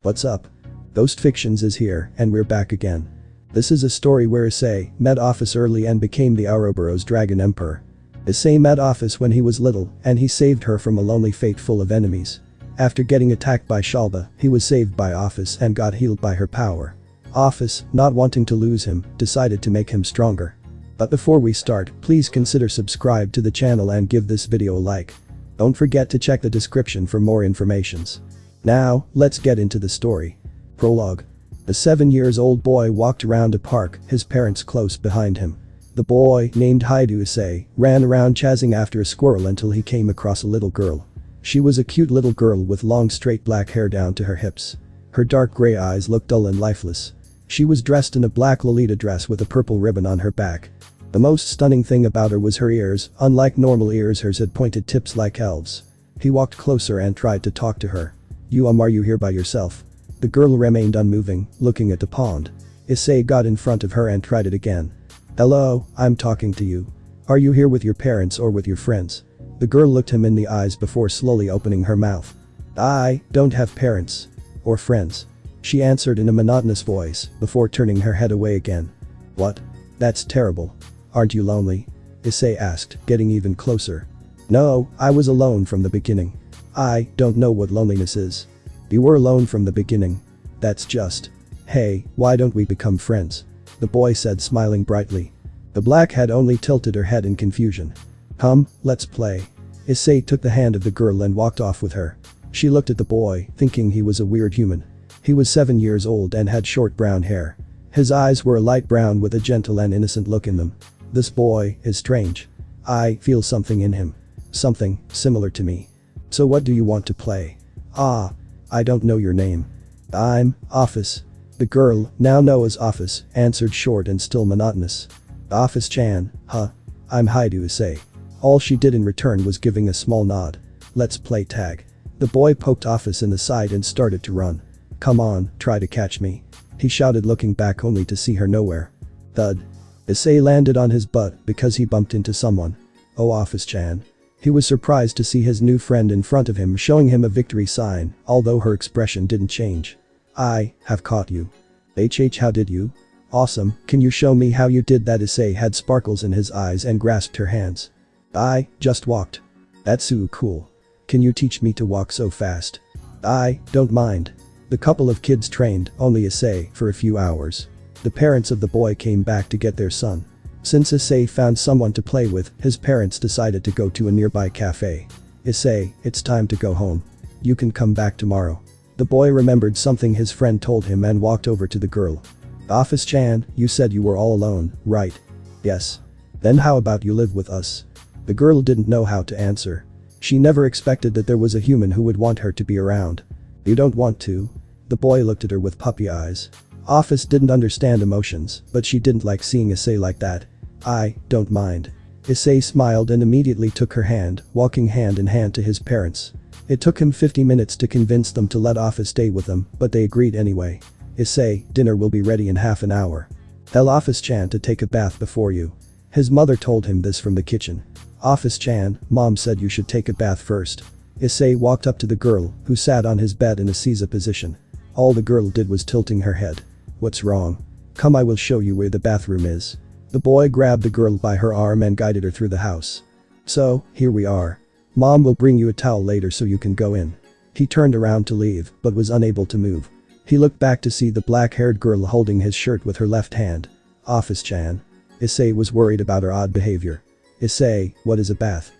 What's up? Ghost Fictions is here, and we're back again. This is a story where Issei met Ophis early and became the Ouroboros Dragon Emperor. Issei met Ophis when he was little, and he saved her from a lonely fate full of enemies. After getting attacked by Shalba, he was saved by Ophis and got healed by her power. Ophis, not wanting to lose him, decided to make him stronger. But before we start, please consider subscribe to the channel and give this video a like. Don't forget to check the description for more informations. Now, let's get into the story. Prologue. A 7-year-old boy walked around a park, his parents close behind him. The boy, named Issei, ran around chasing after a squirrel until he came across a little girl. She was a cute little girl with long straight black hair down to her hips. Her dark gray eyes looked dull and lifeless. She was dressed in a black Lolita dress with a purple ribbon on her back. The most stunning thing about her was her ears. Unlike normal ears, hers had pointed tips like elves. He walked closer and tried to talk to her. Are you here by yourself? The girl remained unmoving, looking at the pond. Issei got in front of her and tried it again. Hello, I'm talking to you. Are you here with your parents or with your friends? The girl looked him in the eyes before slowly opening her mouth. I don't have parents. Or friends. She answered in a monotonous voice, before turning her head away again. What? That's terrible. Aren't you lonely? Issei asked, getting even closer. No, I was alone from the beginning. I don't know what loneliness is. You were alone from the beginning. That's just. Hey, why don't we become friends? The boy said, smiling brightly. The blackhead only tilted her head in confusion. Come, let's play. Issei took the hand of the girl and walked off with her. She looked at the boy, thinking he was a weird human. He was 7 years old and had short brown hair. His eyes were a light brown with a gentle and innocent look in them. This boy is strange. I feel something in him. Something similar to me. So what do you want to play? I don't know your name. I'm Ophis. The girl, now known as Ophis, answered short and still monotonous. Ophis-chan, huh? I'm Issei. All she did in return was giving a small nod. Let's play tag. The boy poked Ophis in the side and started to run. Come on, try to catch me. He shouted, looking back only to see her nowhere. Thud. Issei landed on his butt because he bumped into someone. Oh, Ophis-chan. He was surprised to see his new friend in front of him, showing him a victory sign, although her expression didn't change. I have caught you. How did you? Awesome, can you show me how you did that? Issei had sparkles in his eyes and grasped her hands. I just walked. That's so cool. Can you teach me to walk so fast? I don't mind. The couple of kids trained, only Issei, for a few hours. The parents of the boy came back to get their son. Since Issei found someone to play with, his parents decided to go to a nearby cafe. Issei, it's time to go home. You can come back tomorrow. The boy remembered something his friend told him and walked over to the girl. Ophis-chan, you said you were all alone, right? Yes. Then how about you live with us? The girl didn't know how to answer. She never expected that there was a human who would want her to be around. You don't want to? The boy looked at her with puppy eyes. Ophis didn't understand emotions, but she didn't like seeing Issei like that. I don't mind. Issei smiled and immediately took her hand, walking hand in hand to his parents. It took him 50 minutes to convince them to let Ophis stay with them, but they agreed anyway. Issei, dinner will be ready in half an hour. Tell Ophis-chan to take a bath before you. His mother told him this from the kitchen. Ophis-chan, mom said you should take a bath first. Issei walked up to the girl, who sat on his bed in a Caesar position. All the girl did was tilting her head. What's wrong? Come, I will show you where the bathroom is. The boy grabbed the girl by her arm and guided her through the house. So, here we are. Mom will bring you a towel later so you can go in. He turned around to leave, but was unable to move. He looked back to see the black-haired girl holding his shirt with her left hand. Ophis-chan. Issei was worried about her odd behavior. Issei, what is a bath?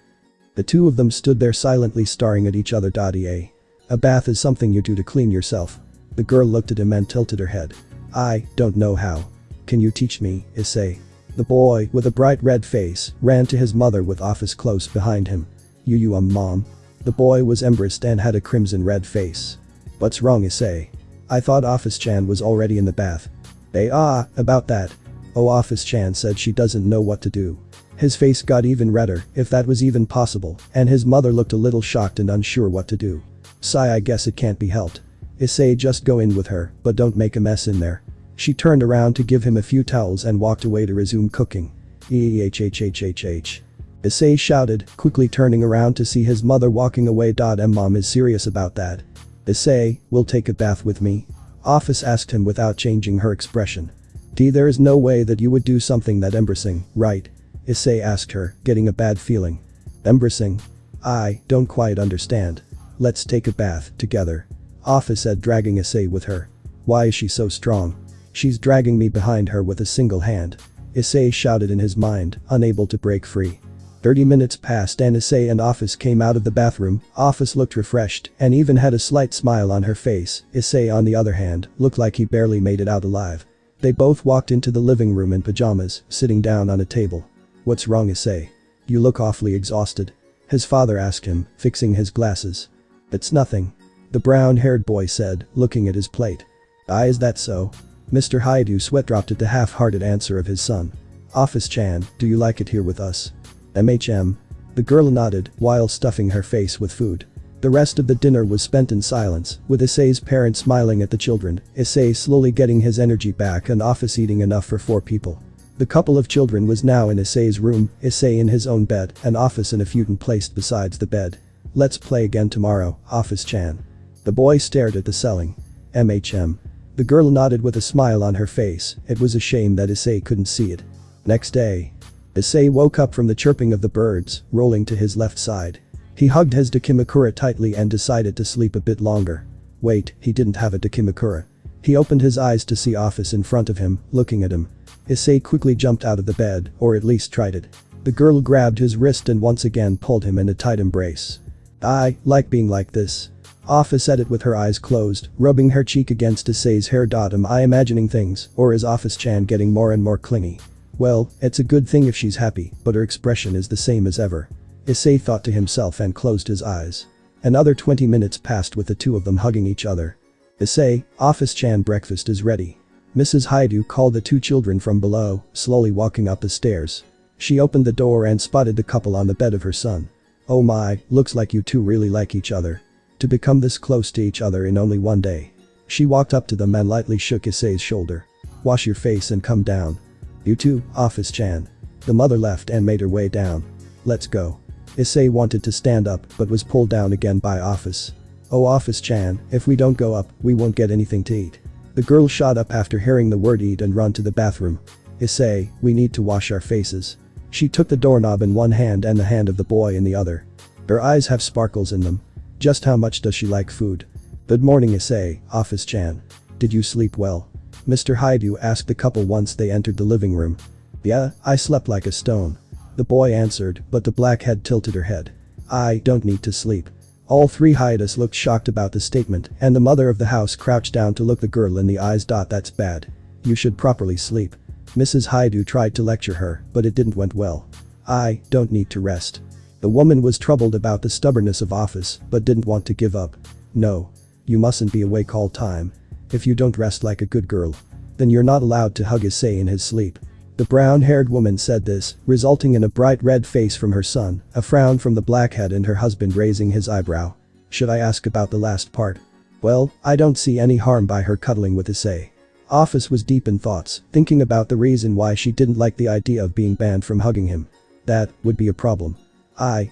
The two of them stood there silently staring at each other. A bath is something you do to clean yourself. The girl looked at him and tilted her head. I don't know how. Can you teach me, Issei? The boy, with a bright red face, ran to his mother with Ophis close behind him. Mom. The boy was embarrassed and had a crimson red face. What's wrong, Issei? I thought Ophis-chan was already in the bath. About that. Oh, Ophis-chan said she doesn't know what to do. His face got even redder, if that was even possible, and his mother looked a little shocked and unsure what to do. Sigh, I guess it can't be helped. Issei, just go in with her, but don't make a mess in there. She turned around to give him a few towels and walked away to resume cooking. Issei shouted, quickly turning around to see his mother walking away. Mom is serious about that. Issei, will take a bath with me? Ophis asked him without changing her expression. There is no way that you would do something that embarrassing, right? Issei asked her, getting a bad feeling. Embarrassing? I don't quite understand. Let's take a bath together. Ophis said, dragging Issei with her. Why is she so strong? She's dragging me behind her with a single hand. Issei shouted in his mind, unable to break free. 30 minutes passed and Issei and Ophis came out of the bathroom. Ophis looked refreshed and even had a slight smile on her face. Issei, on the other hand, looked like he barely made it out alive. They both walked into the living room in pajamas, sitting down on a table. What's wrong, Issei? You look awfully exhausted. His father asked him, fixing his glasses. It's nothing. The brown-haired boy said, looking at his plate. Is that so? Mr. Haidu sweat dropped at the half-hearted answer of his son. Ophis-chan, do you like it here with us? The girl nodded, while stuffing her face with food. The rest of the dinner was spent in silence, with Issei's parents smiling at the children, Issei slowly getting his energy back and Ophis eating enough for 4 people. The couple of children was now in Issei's room, Issei in his own bed and Ophis in a futon placed besides the bed. Let's play again tomorrow, Ophis-chan. The boy stared at the ceiling. The girl nodded with a smile on her face. It was a shame that Issei couldn't see it. Next day. Issei woke up from the chirping of the birds, rolling to his left side. He hugged his dakimakura tightly and decided to sleep a bit longer. Wait, he didn't have a dakimakura. He opened his eyes to see Ophis in front of him, looking at him. Issei quickly jumped out of the bed, or at least tried it. The girl grabbed his wrist and once again pulled him in a tight embrace. I like being like this. Ophis said it with her eyes closed, rubbing her cheek against Issei's hair. Am I imagining things, or is Ophis-chan getting more and more clingy? Well, it's a good thing if she's happy, but her expression is the same as ever. Issei thought to himself and closed his eyes. Another 20 minutes passed with the two of them hugging each other. Issei, Ophis-chan, breakfast is ready. Mrs. Haidu called the 2 children from below, slowly walking up the stairs. She opened the door and spotted the couple on the bed of her son. Oh my, looks like you two really like each other. To become this close to each other in only 1 day. She walked up to them and lightly shook Issei's shoulder. Wash your face and come down. You too, Ophis-chan. The mother left and made her way down. Let's go. Issei wanted to stand up but was pulled down again by Ophis. Oh Ophis-chan, if we don't go up, we won't get anything to eat. The girl shot up after hearing the word eat and run to the bathroom. Issei, we need to wash our faces. She took the doorknob in one hand and the hand of the boy in the other. Her eyes have sparkles in them. Just how much does she like food? Good morning, Issei, Ophis-chan. Did you sleep well? Mr. Haidu asked the couple once they entered the living room. Yeah, I slept like a stone. The boy answered, but the blackhead tilted her head. I don't need to sleep. All 3 Haidus looked shocked about the statement and the mother of the house crouched down to look the girl in the eyes. That's bad. You should properly sleep. Mrs. Haidu tried to lecture her, but it didn't went well. I don't need to rest. The woman was troubled about the stubbornness of Ophis, but didn't want to give up. No. You mustn't be awake all time. If you don't rest like a good girl, then you're not allowed to hug Issei in his sleep. The brown-haired woman said this, resulting in a bright red face from her son, a frown from the blackhead and her husband raising his eyebrow. Should I ask about the last part? Well, I don't see any harm by her cuddling with Issei. Ophis was deep in thoughts, thinking about the reason why she didn't like the idea of being banned from hugging him. That would be a problem.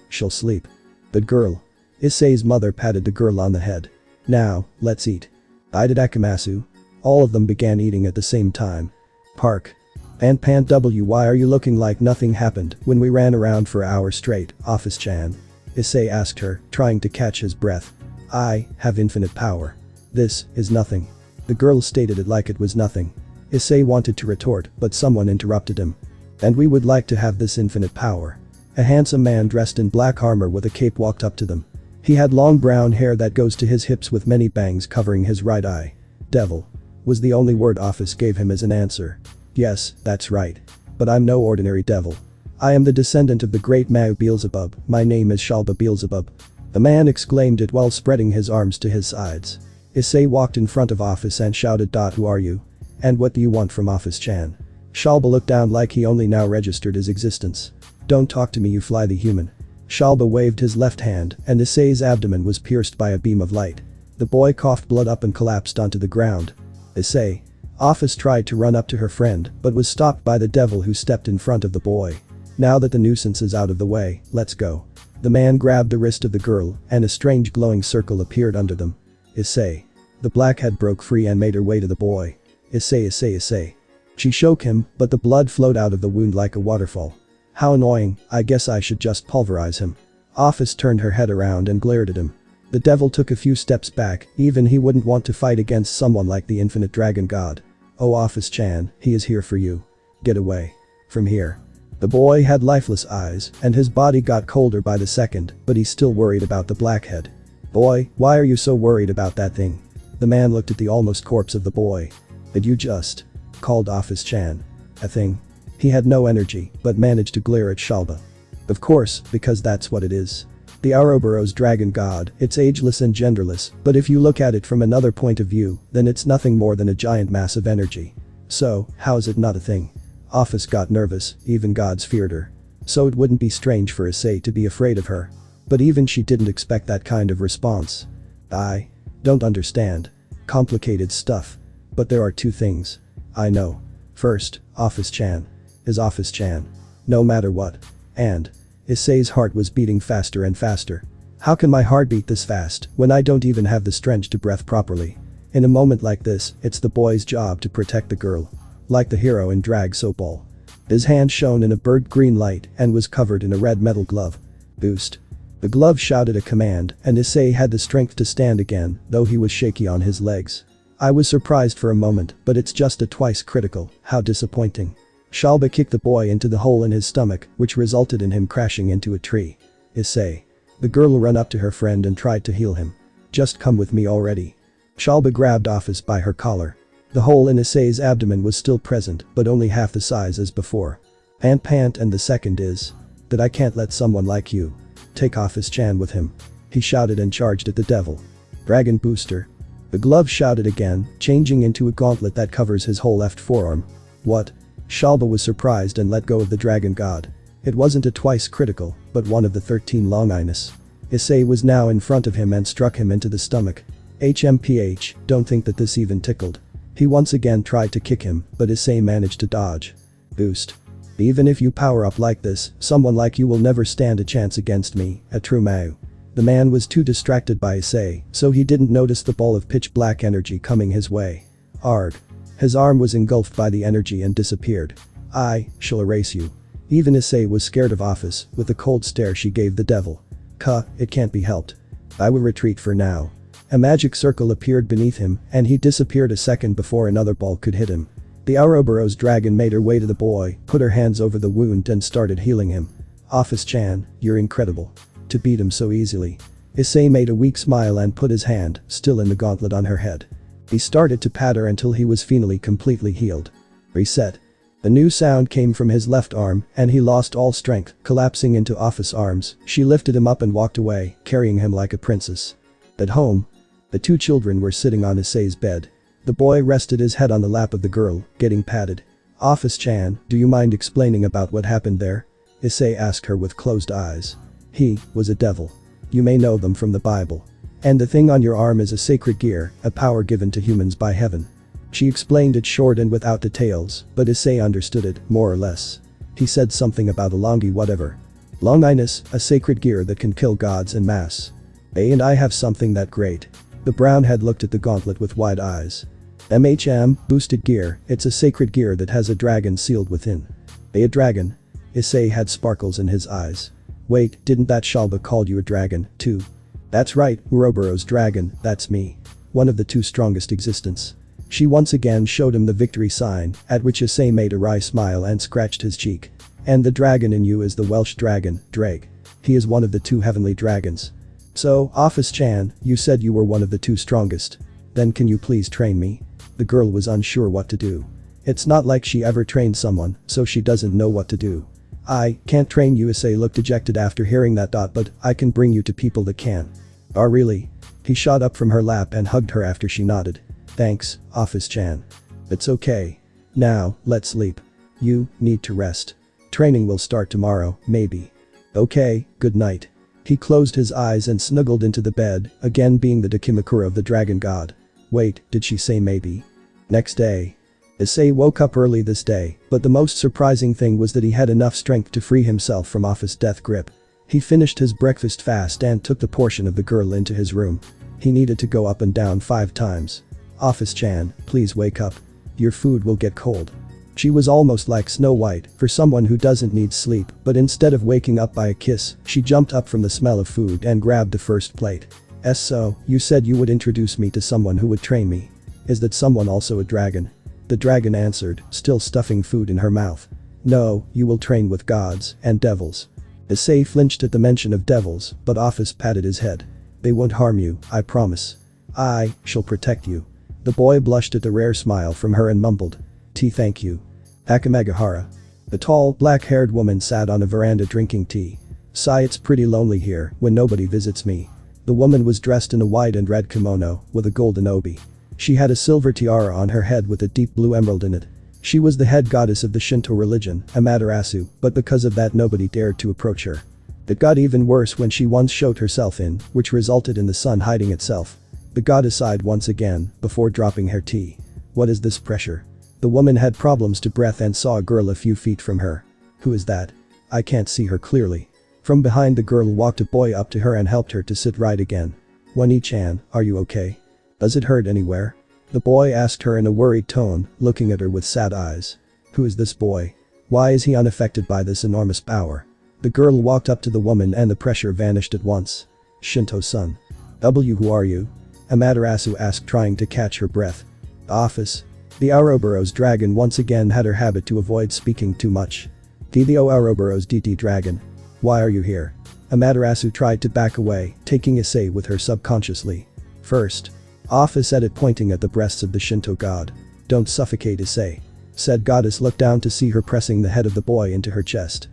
She'll sleep. Good girl. Issei's mother patted the girl on the head. Now, let's eat. Itadakimasu. All of them began eating at the same time. Park. Pant why are you looking like nothing happened when we ran around for hours straight, Ophis-chan? Issei asked her, trying to catch his breath. I have infinite power. This is nothing. The girl stated it like it was nothing. Issei wanted to retort, but someone interrupted him. And we would like to have this infinite power. A handsome man dressed in black armor with a cape walked up to them. He had long brown hair that goes to his hips with many bangs covering his right eye. Devil. Was the only word Ophis gave him as an answer. Yes, that's right. But I'm no ordinary devil. I am the descendant of the great Mau Beelzebub. My name is Shalba Beelzebub. The man exclaimed it while spreading his arms to his sides. Issei walked in front of Ophis and shouted. Who are you? And what do you want from Ophis-chan? Shalba looked down like he only now registered his existence. Don't talk to me, you fly-the human. Shalba waved his left hand and Issei's abdomen was pierced by a beam of light. The boy coughed blood up and collapsed onto the ground. Issei. Ophis tried to run up to her friend but was stopped by the devil who stepped in front of the boy. Now that the nuisance is out of the way, let's go. The man grabbed the wrist of the girl and a strange glowing circle appeared under them. Issei. The blackhead broke free and made her way to the boy. Issei. She shook him, but the blood flowed out of the wound like a waterfall. How annoying, I guess I should just pulverize him. Ophis turned her head around and glared at him. The devil took a few steps back, even he wouldn't want to fight against someone like the infinite dragon god. Oh Ophis-chan, he is here for you. Get away. From here. The boy had lifeless eyes, and his body got colder by the second, but he's still worried about the blackhead. Boy, why are you so worried about that thing? The man looked at the almost corpse of the boy. Did you just? Called Ophis-chan. A thing? He had no energy, but managed to glare at Shalba. Of course, because that's what it is. The Ouroboros dragon god, it's ageless and genderless, but if you look at it from another point of view, then it's nothing more than a giant mass of energy. So, how is it not a thing? Ophis got nervous, even gods feared her. So it wouldn't be strange for Issei to be afraid of her. But even she didn't expect that kind of response. I don't understand. Complicated stuff. But there are two things. I know. First, Ophis-chan. Is Ophis-chan. No matter what. And Issei's heart was beating faster and faster. How can my heart beat this fast when I don't even have the strength to breathe properly? In a moment like this, it's the boy's job to protect the girl. Like the hero in Drag Soapball. His hand shone in a burnt green light and was covered in a red metal glove. Boost. The glove shouted a command, and Issei had the strength to stand again, though he was shaky on his legs. I was surprised for a moment, but it's just a twice critical, how disappointing. Shalba kicked the boy into the hole in his stomach, which resulted in him crashing into a tree. Issei. The girl ran up to her friend and tried to heal him. Just come with me already. Shalba grabbed Ophis by her collar. The hole in Issei's abdomen was still present, but only half the size as before. Pant, and the second is that I can't let someone like you take Ophis-chan with him. He shouted and charged at the devil. Dragon booster. The glove shouted again, changing into a gauntlet that covers his whole left forearm. What? Shalba was surprised and let go of the dragon god. It wasn't a twice critical, but one of the 13 longinus. Issei was now in front of him and struck him into the stomach. HMPH, don't think that this even tickled. He once again tried to kick him, but Issei managed to dodge. Boost. Even if you power up like this, someone like you will never stand a chance against me, a true Mao. The man was too distracted by Issei, so he didn't notice the ball of pitch black energy coming his way. Arg. His arm was engulfed by the energy and disappeared. I shall erase you. Even Issei was scared of Ophis, with the cold stare she gave the devil. It can't be helped. I will retreat for now. A magic circle appeared beneath him, and he disappeared a second before another ball could hit him. The Ouroboros dragon made her way to the boy, put her hands over the wound and started healing him. Ophis-chan, you're incredible. To beat him so easily. Issei made a weak smile and put his hand, still in the gauntlet, on her head. He started to pat her until he was finally completely healed. Reset. The new sound came from his left arm, and he lost all strength, collapsing into Ophis' arms. She lifted him up and walked away, carrying him like a princess. At home. The two children were sitting on Issei's bed. The boy rested his head on the lap of the girl, getting patted. Ophis-chan, do you mind explaining about what happened there? Issei asked her with closed eyes. He was a devil. You may know them from the Bible. And the thing on your arm is a sacred gear, a power given to humans by heaven. She explained it short and without details, but Issei understood it, more or less. He said something about a longi whatever. Longinus, a sacred gear that can kill gods en masse. And I have something that great. The brown head looked at the gauntlet with wide eyes. Boosted gear, it's a sacred gear that has a dragon sealed within. A dragon? Issei had sparkles in his eyes. Wait, didn't that Shalba call you a dragon, too? That's right, Ouroboros dragon, that's me. One of the two strongest existence. She once again showed him the victory sign, at which Issei made a wry smile and scratched his cheek. And the dragon in you is the Welsh dragon, Drake. He is one of the two heavenly dragons. So, Ophis-chan, you said you were one of the two strongest. Then can you please train me? The girl was unsure what to do. It's not like she ever trained someone, so she doesn't know what to do. I can't train you. Issei looked dejected after hearing that. But I can bring you to people that can. Oh really? He shot up from her lap and hugged her after she nodded. Thanks, Ophis-chan. It's okay. Now, let's sleep. You need to rest. Training will start tomorrow, maybe. Okay, good night. He closed his eyes and snuggled into the bed, again being the Dakimakura of the dragon god. Wait, did she say maybe? Next day. Issei woke up early this day, but the most surprising thing was that he had enough strength to free himself from Ophis' death grip. He finished his breakfast fast and took the portion of the girl into his room. He needed to go up and down 5 times. Ophis-chan, please wake up. Your food will get cold. She was almost like Snow White for someone who doesn't need sleep, but instead of waking up by a kiss, she jumped up from the smell of food and grabbed the first plate. So, you said you would introduce me to someone who would train me. Is that someone also a dragon? The dragon answered, still stuffing food in her mouth. No, you will train with gods and devils. Issei flinched at the mention of devils, but Ophis patted his head. They won't harm you, I promise. I shall protect you. The boy blushed at the rare smile from her and mumbled. Tea, thank you. IsseixOphisxTiamatxHarem. The tall, black-haired woman sat on a veranda drinking tea. Sigh, it's pretty lonely here when nobody visits me. The woman was dressed in a white and red kimono with a golden obi. She had a silver tiara on her head with a deep blue emerald in it. She was the head goddess of the Shinto religion, Amaterasu, but because of that nobody dared to approach her. It got even worse when she once showed herself in, which resulted in the sun hiding itself. The goddess sighed once again, before dropping her tea. What is this pressure? The woman had problems to breathe and saw a girl a few feet from her. Who is that? I can't see her clearly. From behind the girl walked a boy up to her and helped her to sit right again. Wani-chan, are you okay? Does it hurt anywhere? The boy asked her in a worried tone, looking at her with sad eyes. Who is this boy? Why is he unaffected by this enormous power? The girl walked up to the woman and the pressure vanished at once. Shinto-san. Who are you? Amaterasu asked, trying to catch her breath. Ophis. The Ouroboros dragon once again had her habit to avoid speaking too much. The Ouroboros DT dragon. Why are you here? Amaterasu tried to back away, taking Issei with her subconsciously. First. Ophis said it, pointing at the breasts of the Shinto god. Don't suffocate, Issei. Said goddess looked down to see her pressing the head of the boy into her chest.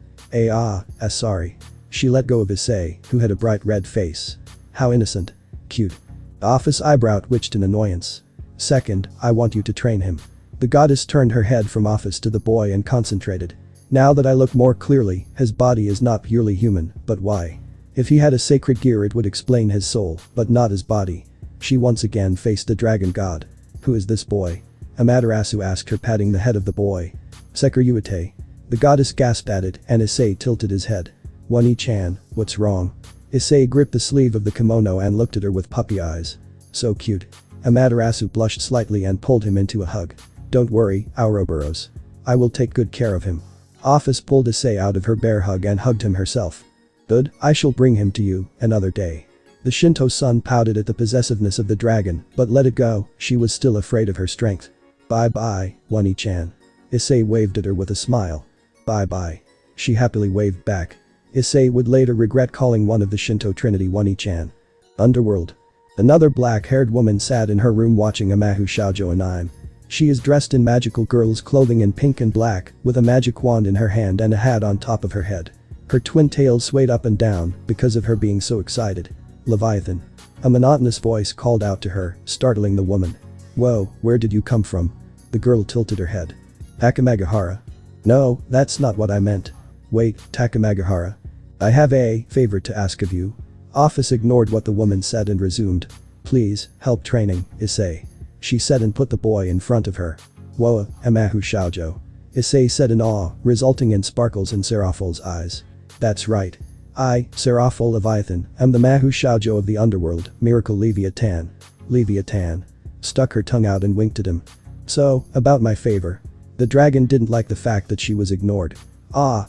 Sorry. She let go of Issei, who had a bright red face. How innocent. Cute. Ophis' eyebrow twitched in annoyance. Second, I want you to train him. The goddess turned her head from Ophis to the boy and concentrated. Now that I look more clearly, his body is not purely human, but why? If he had a sacred gear it would explain his soul, but not his body. She once again faced the dragon god. Who is this boy? Amaterasu asked her, patting the head of the boy. Sekiruite. The goddess gasped at it and Issei tilted his head. Wani-chan, what's wrong? Issei gripped the sleeve of the kimono and looked at her with puppy eyes. So cute. Amaterasu blushed slightly and pulled him into a hug. Don't worry, Ouroboros. I will take good care of him. Ophis pulled Issei out of her bear hug and hugged him herself. Good, I shall bring him to you another day. The Shinto sun pouted at the possessiveness of the dragon, but let it go, she was still afraid of her strength. Bye-bye, Wani-chan. Issei waved at her with a smile. Bye-bye. She happily waved back. Issei would later regret calling one of the Shinto trinity Wani-chan. Underworld. Another black-haired woman sat in her room watching a mahou shoujo anime. She is dressed in magical girl's clothing in pink and black, with a magic wand in her hand and a hat on top of her head. Her twin tails swayed up and down because of her being so excited. Leviathan. A monotonous voice called out to her, startling the woman. Whoa, where did you come from? The girl tilted her head. Takamagahara. No, that's not what I meant. Wait, Takamagahara. I have a favor to ask of you. Ophis ignored what the woman said and resumed. Please, help training, Issei. She said and put the boy in front of her. Whoa, a mahou shoujo. Issei said in awe, resulting in sparkles in Seraphol's eyes. That's right. I, Seraphol Leviathan, am the mahou shoujo of the underworld, Miracle Leviathan. Leviathan. Stuck her tongue out and winked at him. So, about my favor. The dragon didn't like the fact that she was ignored.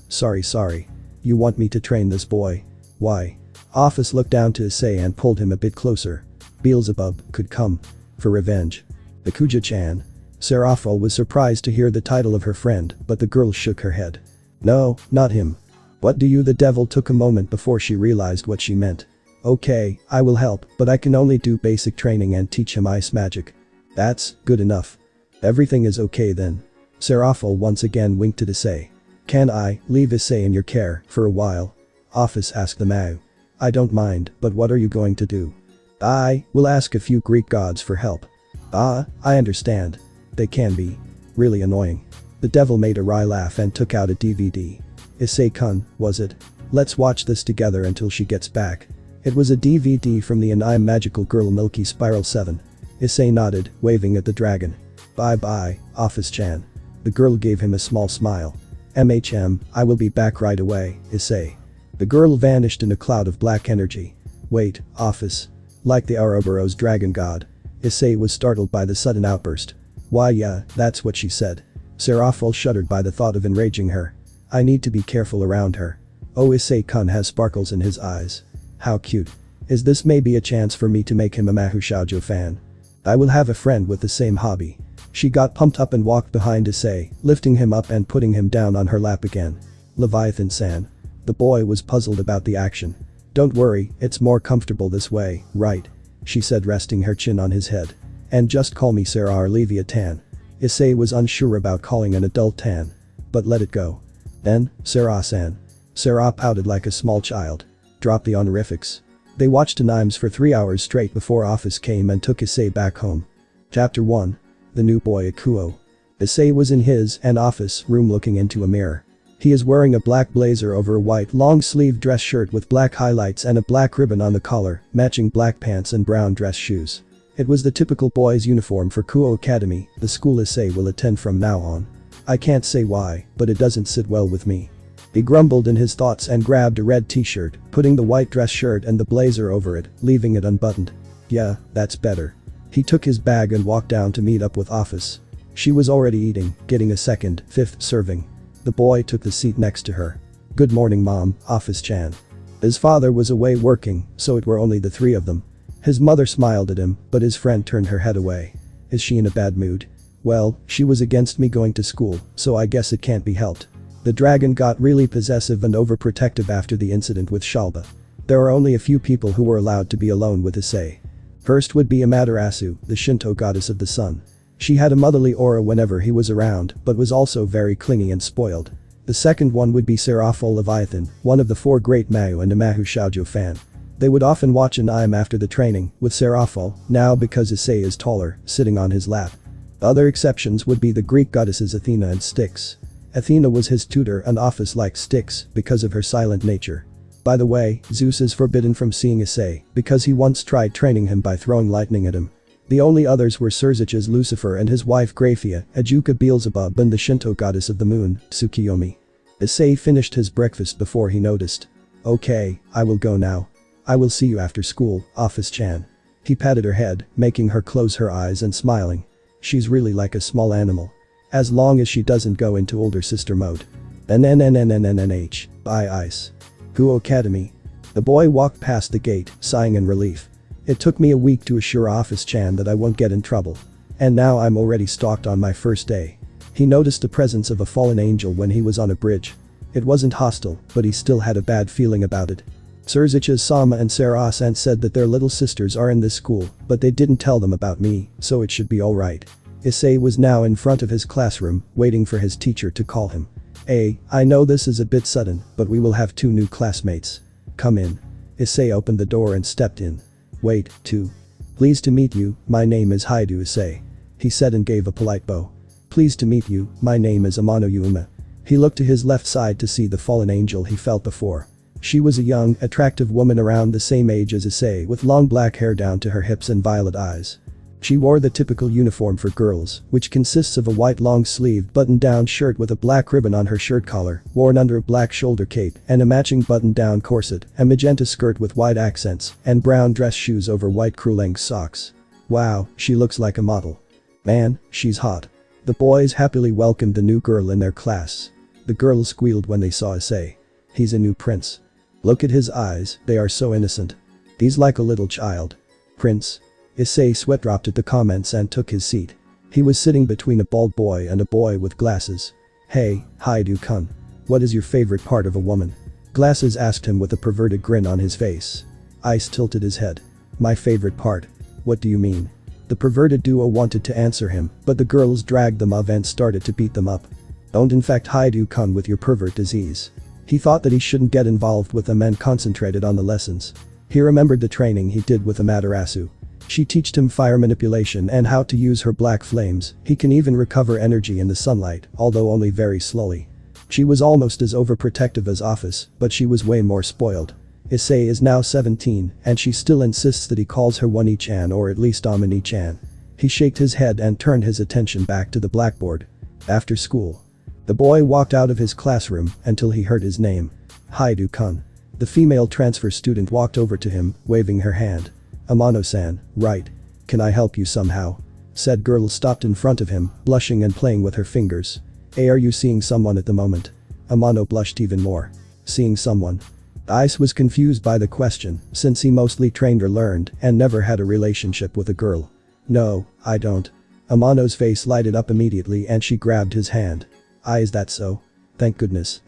Sorry. You want me to train this boy? Why? Ophis looked down to Issei and pulled him a bit closer. Beelzebub could come. For revenge. Bakuja-chan. Seraphol was surprised to hear the title of her friend, but the girl shook her head. No, not him. What do you? The devil took a moment before she realized what she meant. Okay, I will help, but I can only do basic training and teach him ice magic. That's good enough. Everything is okay then. Seraphol once again winked at Issei. Can I leave Issei in your care for a while? Ophis asked the Mau. I don't mind, but what are you going to do? I will ask a few Greek gods for help. I understand. They can be really annoying. The devil made a wry laugh and took out a DVD. Issei-kun, was it? Let's watch this together until she gets back. It was a DVD from the anime magical girl Milky Spiral 7. Issei nodded, waving at the dragon. Bye-bye, Ophis-chan. The girl gave him a small smile. I will be back right away, Issei. The girl vanished in a cloud of black energy. Wait, Ophis. Like the Ouroboros dragon god. Issei was startled by the sudden outburst. Why yeah, that's what she said. Serafal shuddered by the thought of enraging her. I need to be careful around her. Oh, Issei-kun has sparkles in his eyes. How cute. Is this maybe a chance for me to make him a Mahou Shoujo fan? I will have a friend with the same hobby. She got pumped up and walked behind Issei, lifting him up and putting him down on her lap again. Leviathan-san. The boy was puzzled about the action. Don't worry, it's more comfortable this way, right? She said, resting her chin on his head. And just call me Sarah or Leviathan. Issei was unsure about calling an adult Tan. But let it go. Then, Sarah-san. Sarah pouted like a small child. Drop the honorifics. They watched animes for 3 hours straight before Ophis came and took Issei back home. Chapter 1. The new boy Ikuo. Issei was in his and Ophis room looking into a mirror. He is wearing a black blazer over a white long-sleeved dress shirt with black highlights and a black ribbon on the collar, matching black pants and brown dress shoes. It was the typical boy's uniform for Kuo Academy, the school Issei will attend from now on. I can't say why, but it doesn't sit well with me. He grumbled in his thoughts and grabbed a red t-shirt, putting the white dress shirt and the blazer over it, leaving it unbuttoned. Yeah, that's better. He took his bag and walked down to meet up with Ophis. She was already eating, getting a second, fifth serving. The boy took the seat next to her. Good morning mom, Ophis-chan. His father was away working, so it were only the three of them. His mother smiled at him, but his friend turned her head away. Is she in a bad mood? Well, she was against me going to school, so I guess it can't be helped. The dragon got really possessive and overprotective after the incident with Shalba. There are only a few people who were allowed to be alone with Issei. First would be Amaterasu, the Shinto goddess of the sun. She had a motherly aura whenever he was around, but was also very clingy and spoiled. The second one would be Serafal Leviathan, one of the 4 great Mahou and a Mahou Shoujo fan. They would often watch an anime after the training, with Serafal, now because Issei is taller, sitting on his lap. Other exceptions would be the Greek goddesses Athena and Styx. Athena was his tutor and Ophis liked Styx because of her silent nature. By the way, Zeus is forbidden from seeing Issei because he once tried training him by throwing lightning at him. The only others were Surzich's Lucifer and his wife Graphia, Ajuka Beelzebub and the Shinto goddess of the moon, Tsukiyomi. Issei finished his breakfast before he noticed. Okay, I will go now. I will see you after school, Ophis-chan. He patted her head, making her close her eyes and smiling. She's really like a small animal. As long as she doesn't go into older sister mode. NNNNNNNH. Bye ice. Kuo Academy. The boy walked past the gate, sighing in relief. It took me a week to assure Ophis-chan that I won't get in trouble. And now I'm already stalked on my first day. He noticed the presence of a fallen angel when he was on a bridge. It wasn't hostile, but he still had a bad feeling about it. Surzich's Sama and Sarah-san said that their little sisters are in this school, but they didn't tell them about me, so it should be alright. Issei was now in front of his classroom, waiting for his teacher to call him. Hey, I know this is a bit sudden, but we will have 2 new classmates. Come in. Issei opened the door and stepped in. Wait, 2. Pleased to meet you, my name is Haidu Issei. He said and gave a polite bow. Pleased to meet you, my name is Amano Yuma. He looked to his left side to see the fallen angel he felt before. She was a young, attractive woman around the same age as Issei with long black hair down to her hips and violet eyes. She wore the typical uniform for girls, which consists of a white long-sleeved button-down shirt with a black ribbon on her shirt collar, worn under a black shoulder cape, and a matching button-down corset, a magenta skirt with white accents, and brown dress shoes over white crew-length socks. Wow, she looks like a model. Man, she's hot. The boys happily welcomed the new girl in their class. The girls squealed when they saw Issei. He's a new prince. Look at his eyes, they are so innocent. He's like a little child. Prince. Issei sweat dropped at the comments and took his seat. He was sitting between a bald boy and a boy with glasses. Hey, Haidu-kun. What is your favorite part of a woman? Glasses asked him with a perverted grin on his face. Ice tilted his head. My favorite part? What do you mean? The perverted duo wanted to answer him, but the girls dragged them up and started to beat them up. Don't infect Haidu-kun with your pervert disease. He thought that he shouldn't get involved with them and concentrated on the lessons. He remembered the training he did with Amaterasu. She taught him fire manipulation and how to use her black flames. He can even recover energy in the sunlight, although only very slowly. She was almost as overprotective as Ophis, but she was way more spoiled. Issei is now 17, and she still insists that he calls her One-chan or at least Amani-chan. He shook his head and turned his attention back to the blackboard. After school. The boy walked out of his classroom until he heard his name. Haidu-kun. The female transfer student walked over to him, waving her hand. Amano-san, right. Can I help you somehow? Said girl stopped in front of him, blushing and playing with her fingers. Hey, are you seeing someone at the moment? Amano blushed even more. Seeing someone? Ice was confused by the question, since he mostly trained or learned and never had a relationship with a girl. No, I don't. Amano's face lighted up immediately and she grabbed his hand. Is that so? Thank goodness,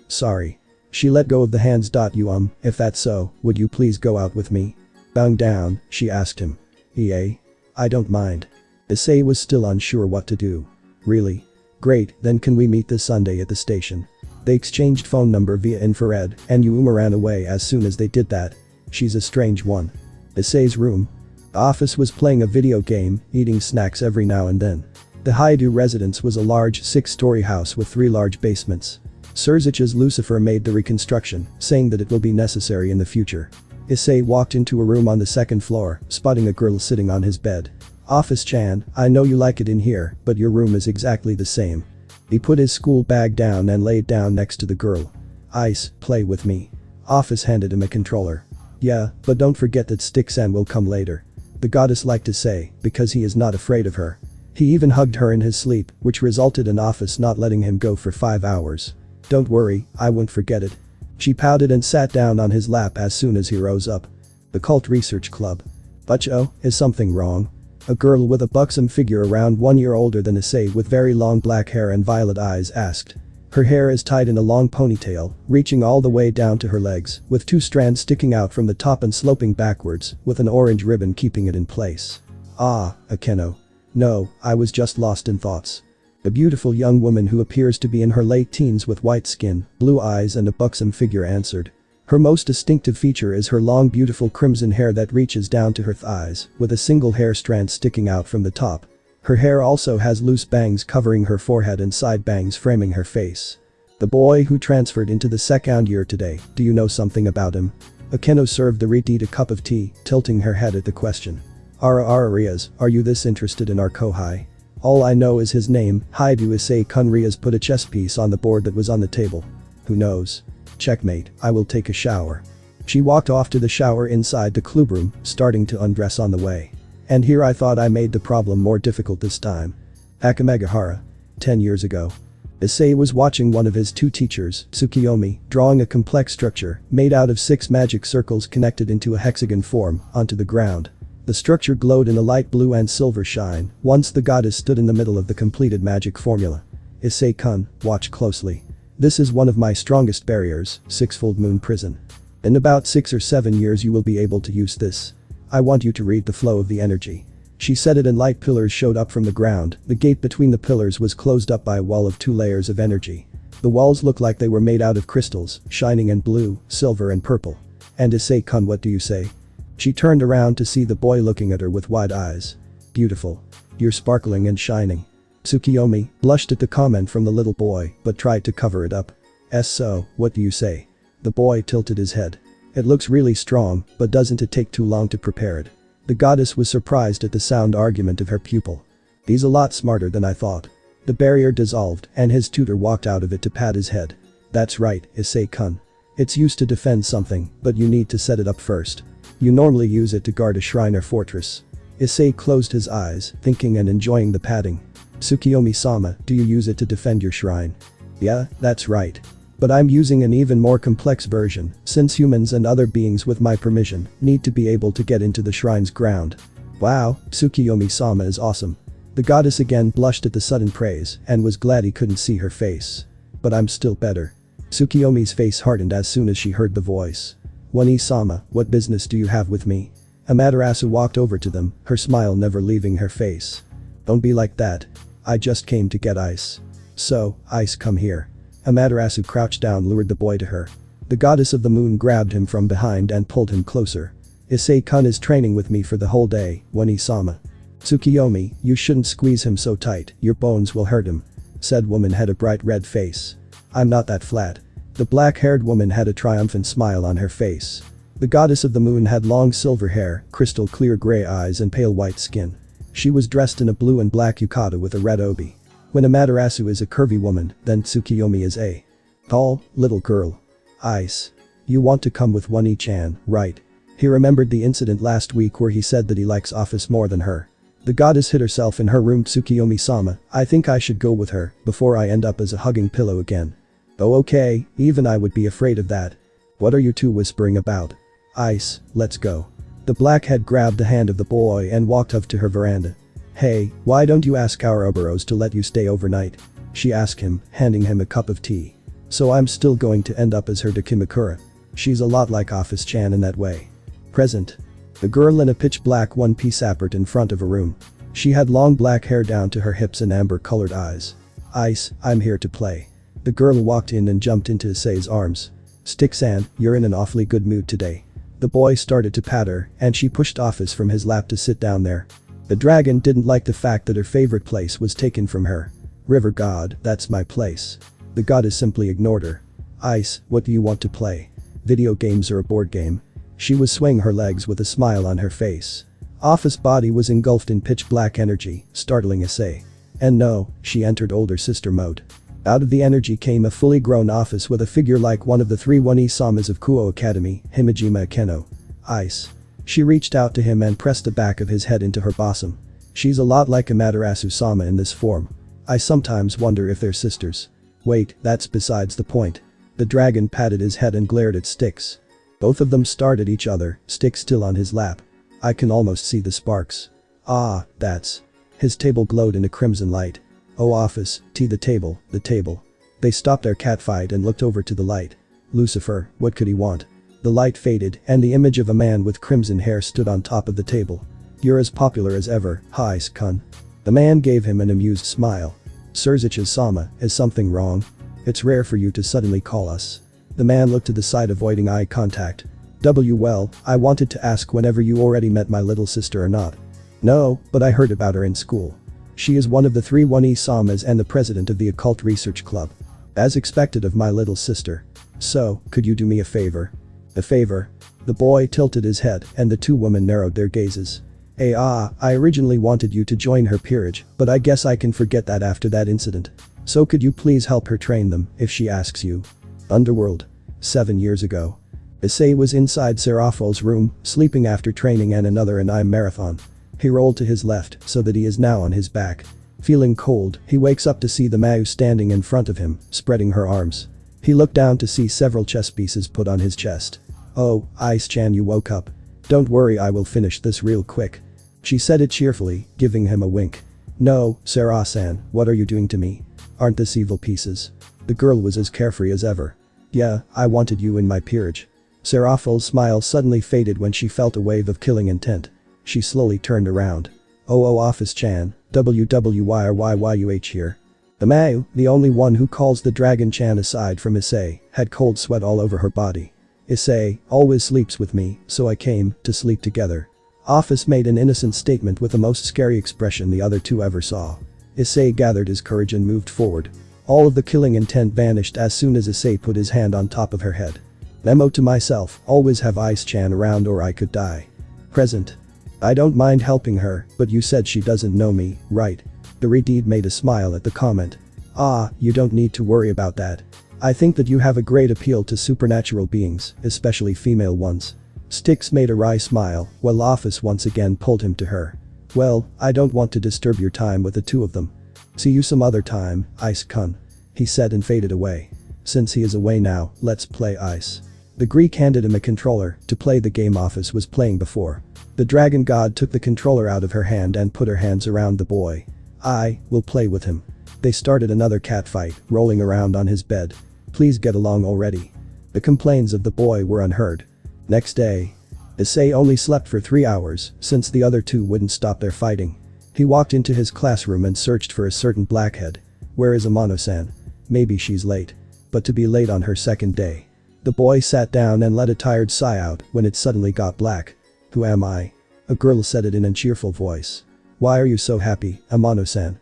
sorry. She let go of the hands. If that's so, would you please go out with me? Bowing down, she asked him. I don't mind. Issei was still unsure what to do. Really? Great, then can we meet this Sunday at the station? They exchanged phone number via infrared and Yuma ran away as soon as they did that. She's a strange one. Issei's room. Ophis was playing a video game, eating snacks every now and then. The Haidu residence was a large 6-story house with 3 large basements. Serzich's Lucifer made the reconstruction, saying that it will be necessary in the future. Issei walked into a room on the 2nd floor, spotting a girl sitting on his bed. Ophis-chan, I know you like it in here, but your room is exactly the same. He put his school bag down and laid down next to the girl. Ice, play with me. Ophis handed him a controller. Yeah, but don't forget that Stick-san will come later. The goddess liked to say, because he is not afraid of her. He even hugged her in his sleep, which resulted in Ophis not letting him go for 5 hours. Don't worry, I won't forget it. She pouted and sat down on his lap as soon as he rose up. The Cult Research Club. Butcho, is something wrong? A girl with a buxom figure around 1 year older than Issei with very long black hair and violet eyes asked. Her hair is tied in a long ponytail, reaching all the way down to her legs, with 2 strands sticking out from the top and sloping backwards, with an orange ribbon keeping it in place. Ah, Akeno. No, I was just lost in thoughts. A beautiful young woman who appears to be in her late teens with white skin, blue eyes and a buxom figure answered. Her most distinctive feature is her long beautiful crimson hair that reaches down to her thighs, with a single hair strand sticking out from the top. Her hair also has loose bangs covering her forehead and side bangs framing her face. The boy who transferred into the 2nd year today, do you know something about him? Akeno served the Reed a cup of tea, tilting her head at the question. Riaz, are you this interested in our Kohai? All I know is his name, Haidu Issei-kun. Riaz put a chess piece on the board that was on the table. Who knows? Checkmate, I will take a shower. She walked off to the shower inside the clubroom, starting to undress on the way. And here I thought I made the problem more difficult this time. Akamegahara. 10 years ago. Issei was watching one of his 2 teachers, Tsukiyomi, drawing a complex structure made out of 6 magic circles connected into a hexagon form onto the ground. The structure glowed in a light blue and silver shine once the goddess stood in the middle of the completed magic formula. Issei-kun, watch closely. This is one of my strongest barriers, 6-fold moon prison. In about 6 or 7 years you will be able to use this. I want you to read the flow of the energy. She said it and light pillars showed up from the ground. The gate between the pillars was closed up by a wall of 2 layers of energy. The walls looked like they were made out of crystals, shining in blue, silver and purple. And Issei-kun, what do you say? She turned around to see the boy looking at her with wide eyes. Beautiful. You're sparkling and shining. Tsukiyomi blushed at the comment from the little boy but tried to cover it up. So, what do you say? The boy tilted his head. It looks really strong, but doesn't it take too long to prepare it? The goddess was surprised at the sound argument of her pupil. He's a lot smarter than I thought. The barrier dissolved and his tutor walked out of it to pat his head. That's right, Issei-kun. It's used to defend something, but you need to set it up first. You normally use it to guard a shrine or fortress. Issei closed his eyes, thinking and enjoying the patting. Tsukiyomi-sama, do you use it to defend your shrine? Yeah, that's right. But I'm using an even more complex version, since humans and other beings with my permission need to be able to get into the shrine's ground. Wow, Tsukiyomi-sama is awesome. The goddess again blushed at the sudden praise and was glad he couldn't see her face. But I'm still better. Tsukiyomi's face hardened as soon as she heard the voice. Wani-sama, what business do you have with me? Amaterasu walked over to them, her smile never leaving her face. Don't be like that. I just came to get ice. So, Ice, come here. Amaterasu crouched down, lured the boy to her. The goddess of the moon grabbed him from behind and pulled him closer. Issei-kun is training with me for the whole day, Wani-sama. Tsukiyomi, you shouldn't squeeze him so tight, your bones will hurt him. Said woman had a bright red face. I'm not that flat. The black-haired woman had a triumphant smile on her face. The goddess of the moon had long silver hair, crystal clear gray eyes and pale white skin. She was dressed in a blue and black yukata with a red obi. When Amaterasu is a curvy woman, then Tsukiyomi is a tall, little girl. Ice. You want to come with Wani-chan, right? He remembered the incident last week where he said that he likes Ophis more than her. The goddess hid herself in her room. Tsukiyomi-sama, I think I should go with her before I end up as a hugging pillow again. Oh okay, even I would be afraid of that. What are you two whispering about? Ice, let's go. The blackhead grabbed the hand of the boy and walked up to her veranda. Hey, why don't you ask Ouroboros to let you stay overnight? She asked him, handing him a cup of tea. So I'm still going to end up as her Kimakura. She's a lot like Ophis-chan in that way. Present. The girl in a pitch black one-piece sat in front of a room. She had long black hair down to her hips and amber-colored eyes. Ice, I'm here to play. The girl walked in and jumped into Issei's arms. Stick-san, you're in an awfully good mood today. The boy started to pat her, and she pushed Ophis from his lap to sit down there. The dragon didn't like the fact that her favorite place was taken from her. River god, that's my place. The goddess simply ignored her. Ice, what do you want to play? Video games or a board game? She was swaying her legs with a smile on her face. Ophis' body was engulfed in pitch black energy, startling Issei. And no, she entered older sister mode. Out of the energy came a fully grown Ophis with a figure like one of the 3 One-Isamas of Kuo Academy, Himejima Akeno. Ice. She reached out to him and pressed the back of his head into her bosom. She's a lot like Amaterasu-sama in this form. I sometimes wonder if they're sisters. Wait, that's besides the point. The dragon patted his head and glared at Styx. Both of them stared at each other, Styx still on his lap. I can almost see the sparks. Ah, that's. His table glowed in a crimson light. Oh Ophis, the table, the table. They stopped their catfight and looked over to the light. Lucifer, what could he want? The light faded and the image of a man with crimson hair stood on top of the table. You're as popular as ever, Ice-kun. The man gave him an amused smile. Serziches-sama, is something wrong? It's rare for you to suddenly call us. The man looked to the side avoiding eye contact. Well, I wanted to ask whenever you already met my little sister or not. No, but I heard about her in school. She is one of the 3 One-Isamas and the president of the Occult Research Club. As expected of my little sister. So, could you do me a favor? A favor? The boy tilted his head and the two women narrowed their gazes. I originally wanted you to join her peerage, but I guess I can forget that after that incident. So could you please help her train them, if she asks you? Underworld. 7 years ago. Issei was inside Seraphol's room, sleeping after training and another an marathon. He rolled to his left, so that he is now on his back. Feeling cold, he wakes up to see the Mayu standing in front of him, spreading her arms. He looked down to see several chess pieces put on his chest. Oh, Ice-chan, you woke up. Don't worry, I will finish this real quick. She said it cheerfully, giving him a wink. No, Sarah-san, what are you doing to me? Aren't this evil pieces? The girl was as carefree as ever. Yeah, I wanted you in my peerage. Seraphol's smile suddenly faded when she felt a wave of killing intent. She slowly turned around. Oh Ophis-chan, WWYRYYUH here. The Mayu, the only one who calls the dragon-chan aside from Issei, had cold sweat all over her body. Issei always sleeps with me, so I came to sleep together. Ophis made an innocent statement with the most scary expression the other two ever saw. Issei gathered his courage and moved forward. All of the killing intent vanished as soon as Issei put his hand on top of her head. Memo to myself, always have Ice-chan around or I could die. Present. I don't mind helping her, but you said she doesn't know me, right? The Redeed made a smile at the comment. Ah, you don't need to worry about that. I think that you have a great appeal to supernatural beings, especially female ones. Styx made a wry smile, while Ophis once again pulled him to her. Well, I don't want to disturb your time with the two of them. See you some other time, Ice-kun. He said and faded away. Since he is away now, let's play Ice. The Greek handed him a controller to play the game Ophis was playing before. The dragon god took the controller out of her hand and put her hands around the boy. I will play with him. They started another catfight, rolling around on his bed. Please get along already. The complaints of the boy were unheard. Next day. Issei only slept for 3 hours since the other two wouldn't stop their fighting. He walked into his classroom and searched for a certain blackhead. Where is Amano-san? Maybe she's late. But to be late on her second day. The boy sat down and let a tired sigh out when it suddenly got black. Who am I? A girl said it in a cheerful voice. Why are you so happy, Amano-san?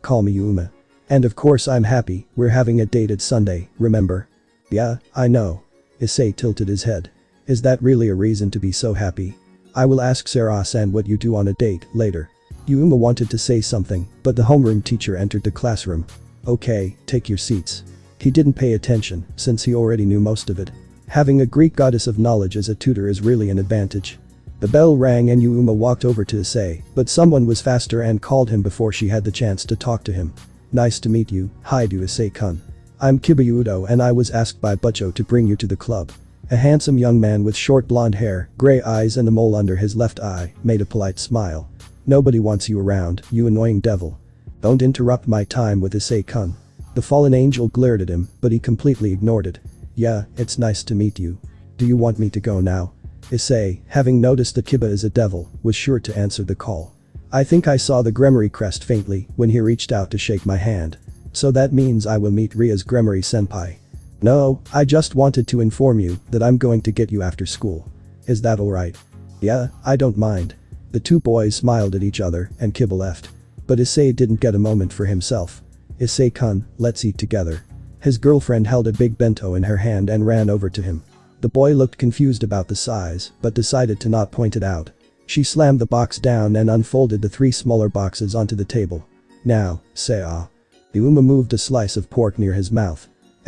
Call me Yuma. And of course I'm happy, we're having a date at Sunday, remember? Yeah, I know. Issei tilted his head. Is that really a reason to be so happy? I will ask Sarah-san what you do on a date later. Yuma wanted to say something, but the homeroom teacher entered the classroom. Okay, take your seats. He didn't pay attention, since he already knew most of it. Having a Greek goddess of knowledge as a tutor is really an advantage. The bell rang and Yuma walked over to Issei, but someone was faster and called him before she had the chance to talk to him. Nice to meet you, hi to Issei-kun. I'm Kibayudo and I was asked by Butcho to bring you to the club. A handsome young man with short blonde hair, gray eyes and a mole under his left eye, made a polite smile. Nobody wants you around, you annoying devil. Don't interrupt my time with Issei-kun. The fallen angel glared at him, but he completely ignored it. Yeah, it's nice to meet you. Do you want me to go now? Issei, having noticed that Kiba is a devil, was sure to answer the call. I think I saw the Gremory crest faintly when he reached out to shake my hand. So that means I will meet Ria's Gremory senpai. No, I just wanted to inform you that I'm going to get you after school. Is that alright? Yeah, I don't mind. The two boys smiled at each other and Kiba left. But Issei didn't get a moment for himself. Issei-kun, let's eat together. His girlfriend held a big bento in her hand and ran over to him. The boy looked confused about the size, but decided to not point it out. She slammed the box down and unfolded the 3 smaller boxes onto the table. Now, say ah. Yuma moved a slice of pork near his mouth.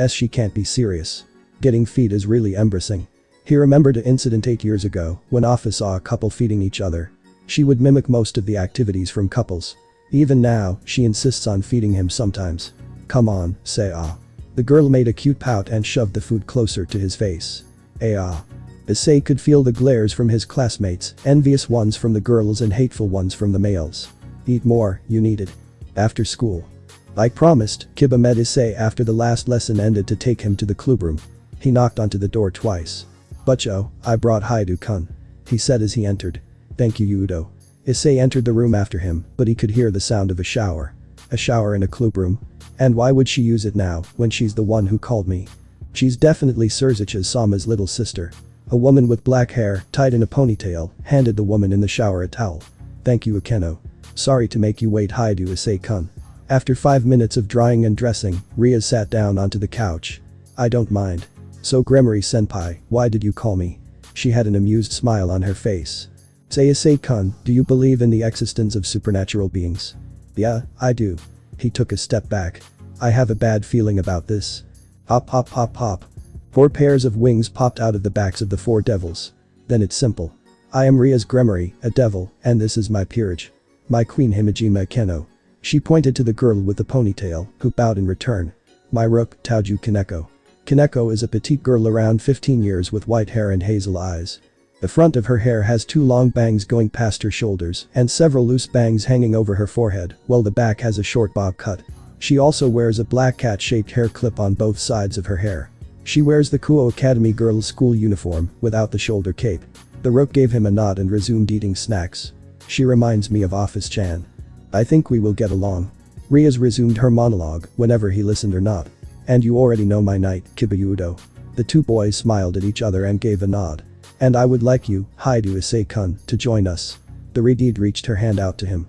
She can't be serious. Getting feed is really embarrassing. He remembered an incident 8 years ago when Ophis saw a couple feeding each other. She would mimic most of the activities from couples. Even now, she insists on feeding him sometimes. Come on, say ah. The girl made a cute pout and shoved the food closer to his face. Ah. Issei could feel the glares from his classmates, envious ones from the girls and hateful ones from the males. Eat more, you need it. After school. Like promised, Kiba met Issei after the last lesson ended to take him to the clubroom. He knocked onto the door twice. Butcho, I brought Haidu-kun. He said as he entered. Thank you Udo. Issei entered the room after him, but he could hear the sound of a shower. A shower in a clubroom? And why would she use it now, when she's the one who called me? She's definitely Surzich's Sama's little sister. A woman with black hair, tied in a ponytail, handed the woman in the shower a towel. Thank you Akeno. Sorry to make you wait Haidu Issei-kun. After 5 minutes of drying and dressing, Ria sat down onto the couch. I don't mind. So Gremory senpai, why did you call me? She had an amused smile on her face. Say Issei-kun, do you believe in the existence of supernatural beings? Yeah, I do. He took a step back. I have a bad feeling about this. Hop hop hop hop. 4 pairs of wings popped out of the backs of the 4 devils. Then it's simple. I am Ria's Gremory, a devil, and this is my peerage. My queen Himejima Akeno. She pointed to the girl with the ponytail, who bowed in return. My rook, Taoju Kaneko. Kaneko is a petite girl around 15 years with white hair and hazel eyes. The front of her hair has 2 long bangs going past her shoulders and several loose bangs hanging over her forehead, while the back has a short bob cut. She also wears a black cat-shaped hair clip on both sides of her hair. She wears the Kuo Academy girls' school uniform, without the shoulder cape. The rook gave him a nod and resumed eating snacks. She reminds me of Ophis-chan. I think we will get along. Ria's resumed her monologue, whenever he listened or not. And you already know my knight, Kibayudo. The 2 boys smiled at each other and gave a nod. And I would like you, Haidu Issei-kun, to join us. The Redeed reached her hand out to him.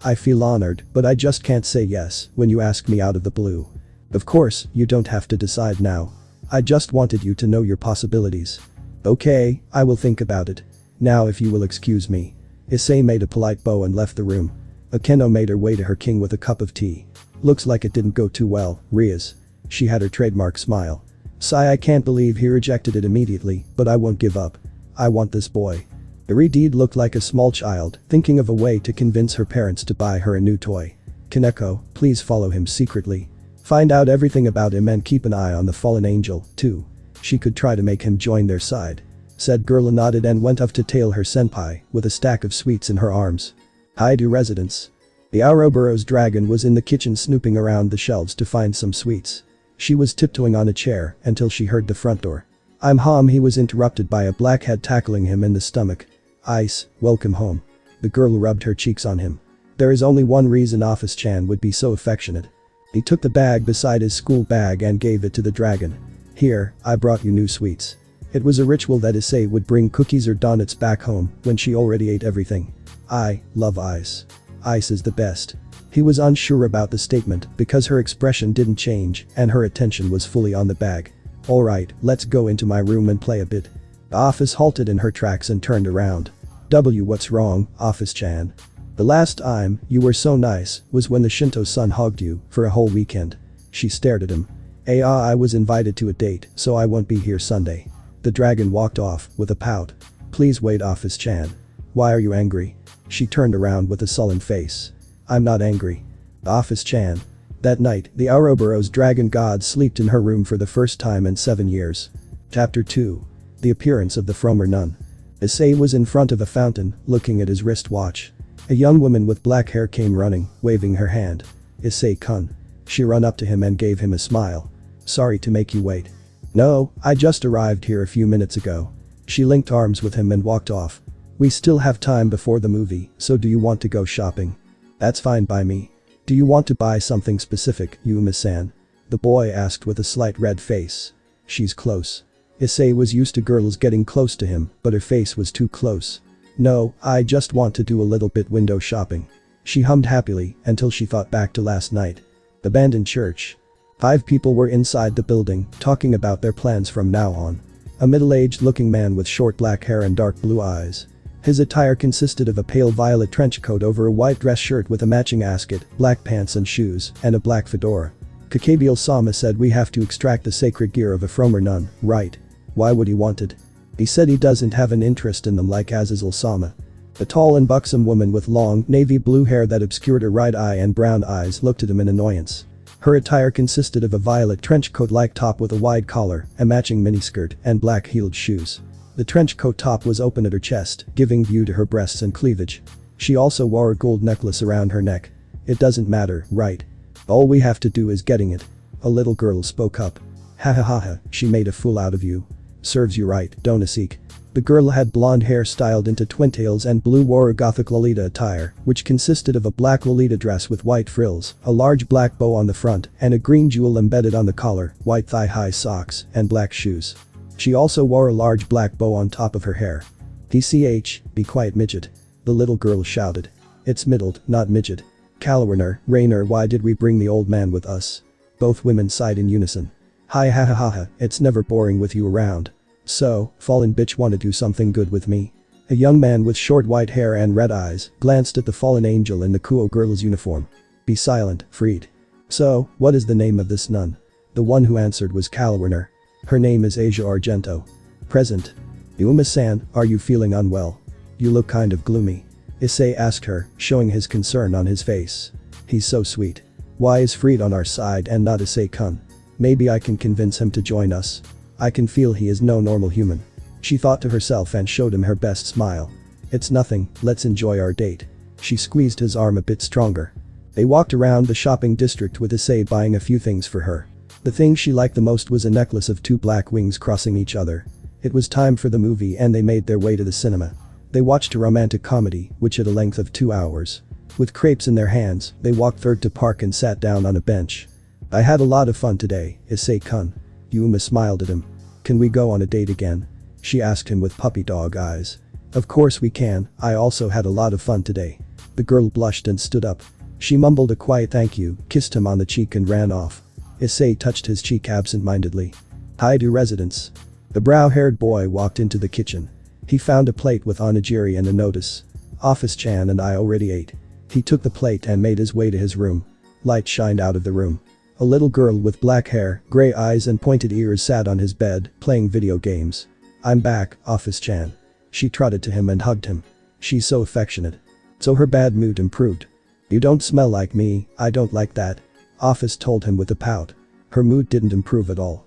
I feel honored, but I just can't say yes when you ask me out of the blue. Of course, you don't have to decide now. I just wanted you to know your possibilities. Okay, I will think about it. Now if you will excuse me. Issei made a polite bow and left the room. Akeno made her way to her king with a cup of tea. Looks like it didn't go too well, Ria's. She had her trademark smile. Sigh, I can't believe he rejected it immediately, but I won't give up. I want this boy. Irideed looked like a small child, thinking of a way to convince her parents to buy her a new toy. Kaneko, please follow him secretly. Find out everything about him and keep an eye on the fallen angel, too. She could try to make him join their side. Said girl nodded and went off to tail her senpai, with a stack of sweets in her arms. Haidu residence. The Ouroboros dragon was in the kitchen snooping around the shelves to find some sweets. She was tiptoeing on a chair until she heard the front door. He was interrupted by a blackhead tackling him in the stomach. Ice, welcome home. The girl rubbed her cheeks on him. There is only one reason Ophis-chan would be so affectionate. He took the bag beside his school bag and gave it to the dragon. Here, I brought you new sweets. It was a ritual that Issei would bring cookies or donuts back home when she already ate everything. I love ice. Ice is the best. He was unsure about the statement because her expression didn't change and her attention was fully on the bag. Alright, let's go into my room and play a bit. Ophis halted in her tracks and turned around. What's wrong, Ophis-chan? The last time you were so nice was when the Shinto sun hugged you for a whole weekend. She stared at him. I was invited to a date, so I won't be here Sunday. The dragon walked off with a pout. Please wait, Ophis-chan. Why are you angry? She turned around with a sullen face. I'm not angry. Ophis-chan. That night, the Ouroboros dragon god slept in her room for the first time in 7 years. Chapter 2. The appearance of the Fromer nun. Issei was in front of a fountain, looking at his wristwatch. A young woman with black hair came running, waving her hand. Issei-kun. She ran up to him and gave him a smile. Sorry to make you wait. No, I just arrived here a few minutes ago. She linked arms with him and walked off. We still have time before the movie, so do you want to go shopping? That's fine by me. Do you want to buy something specific, Yuma-san? The boy asked with a slight red face. She's close. Issei was used to girls getting close to him, but her face was too close. No, I just want to do a little bit window shopping. She hummed happily until she thought back to last night. Abandoned church. 5 people were inside the building, talking about their plans from now on. A middle-aged looking man with short black hair and dark blue eyes. His attire consisted of a pale violet trench coat over a white dress shirt with a matching ascot, black pants and shoes, and a black fedora. Kakabiel-sama said we have to extract the sacred gear of a Fromer nun, right? Why would he want it? He said he doesn't have an interest in them like Azazel-sama. A tall and buxom woman with long, navy blue hair that obscured her right eye and brown eyes looked at him in annoyance. Her attire consisted of a violet trench coat-like top with a wide collar, a matching miniskirt, and black-heeled shoes. The trench coat top was open at her chest, giving view to her breasts and cleavage. She also wore a gold necklace around her neck. It doesn't matter, right? All we have to do is getting it. A little girl spoke up. Ha ha ha ha, she made a fool out of you. Serves you right, don't Issei. The girl had blonde hair styled into twintails and blue wore a gothic Lolita attire, which consisted of a black Lolita dress with white frills, a large black bow on the front, and a green jewel embedded on the collar, white thigh-high socks, and black shoes. She also wore a large black bow on top of her hair. Be quiet, midget. The little girl shouted. It's middled, not midget. Rainer, why did we bring the old man with us? Both women sighed in unison. Hi ha ha ha ha, it's never boring with you around. So, fallen bitch wanna do something good with me? A young man with short white hair and red eyes glanced at the fallen angel in the Kuo girl's uniform. Be silent, Freed. So, what is the name of this nun? The one who answered was Kalwerner. Her name is Asia Argento. Present. Yuma-san, are you feeling unwell? You look kind of gloomy. Issei asked her, showing his concern on his face. He's so sweet. Why is Freed on our side and not Issei-kun? Maybe I can convince him to join us. I can feel he is no normal human. She thought to herself and showed him her best smile. It's nothing, let's enjoy our date. She squeezed his arm a bit stronger. They walked around the shopping district with Issei buying a few things for her. The thing she liked the most was a necklace of 2 black wings crossing each other. It was time for the movie and they made their way to the cinema. They watched a romantic comedy, which had a length of 2 hours. With crepes in their hands, they walked third to park and sat down on a bench. I had a lot of fun today, Issei-kun. Yuma smiled at him. Can we go on a date again? She asked him with puppy dog eyes. Of course we can, I also had a lot of fun today. The girl blushed and stood up. She mumbled a quiet thank you, kissed him on the cheek and ran off. Issei touched his cheek absent-mindedly. Hi to residents. The brow-haired boy walked into the kitchen. He found a plate with onigiri and a notice. Ophis-chan and I already ate. He took the plate and made his way to his room. Light shined out of the room. A little girl with black hair, gray eyes and pointed ears sat on his bed, playing video games. I'm back, Ophis-chan. She trotted to him and hugged him. She's so affectionate. So her bad mood improved. You don't smell like me, I don't like that. Ophis told him with a pout. Her mood didn't improve at all.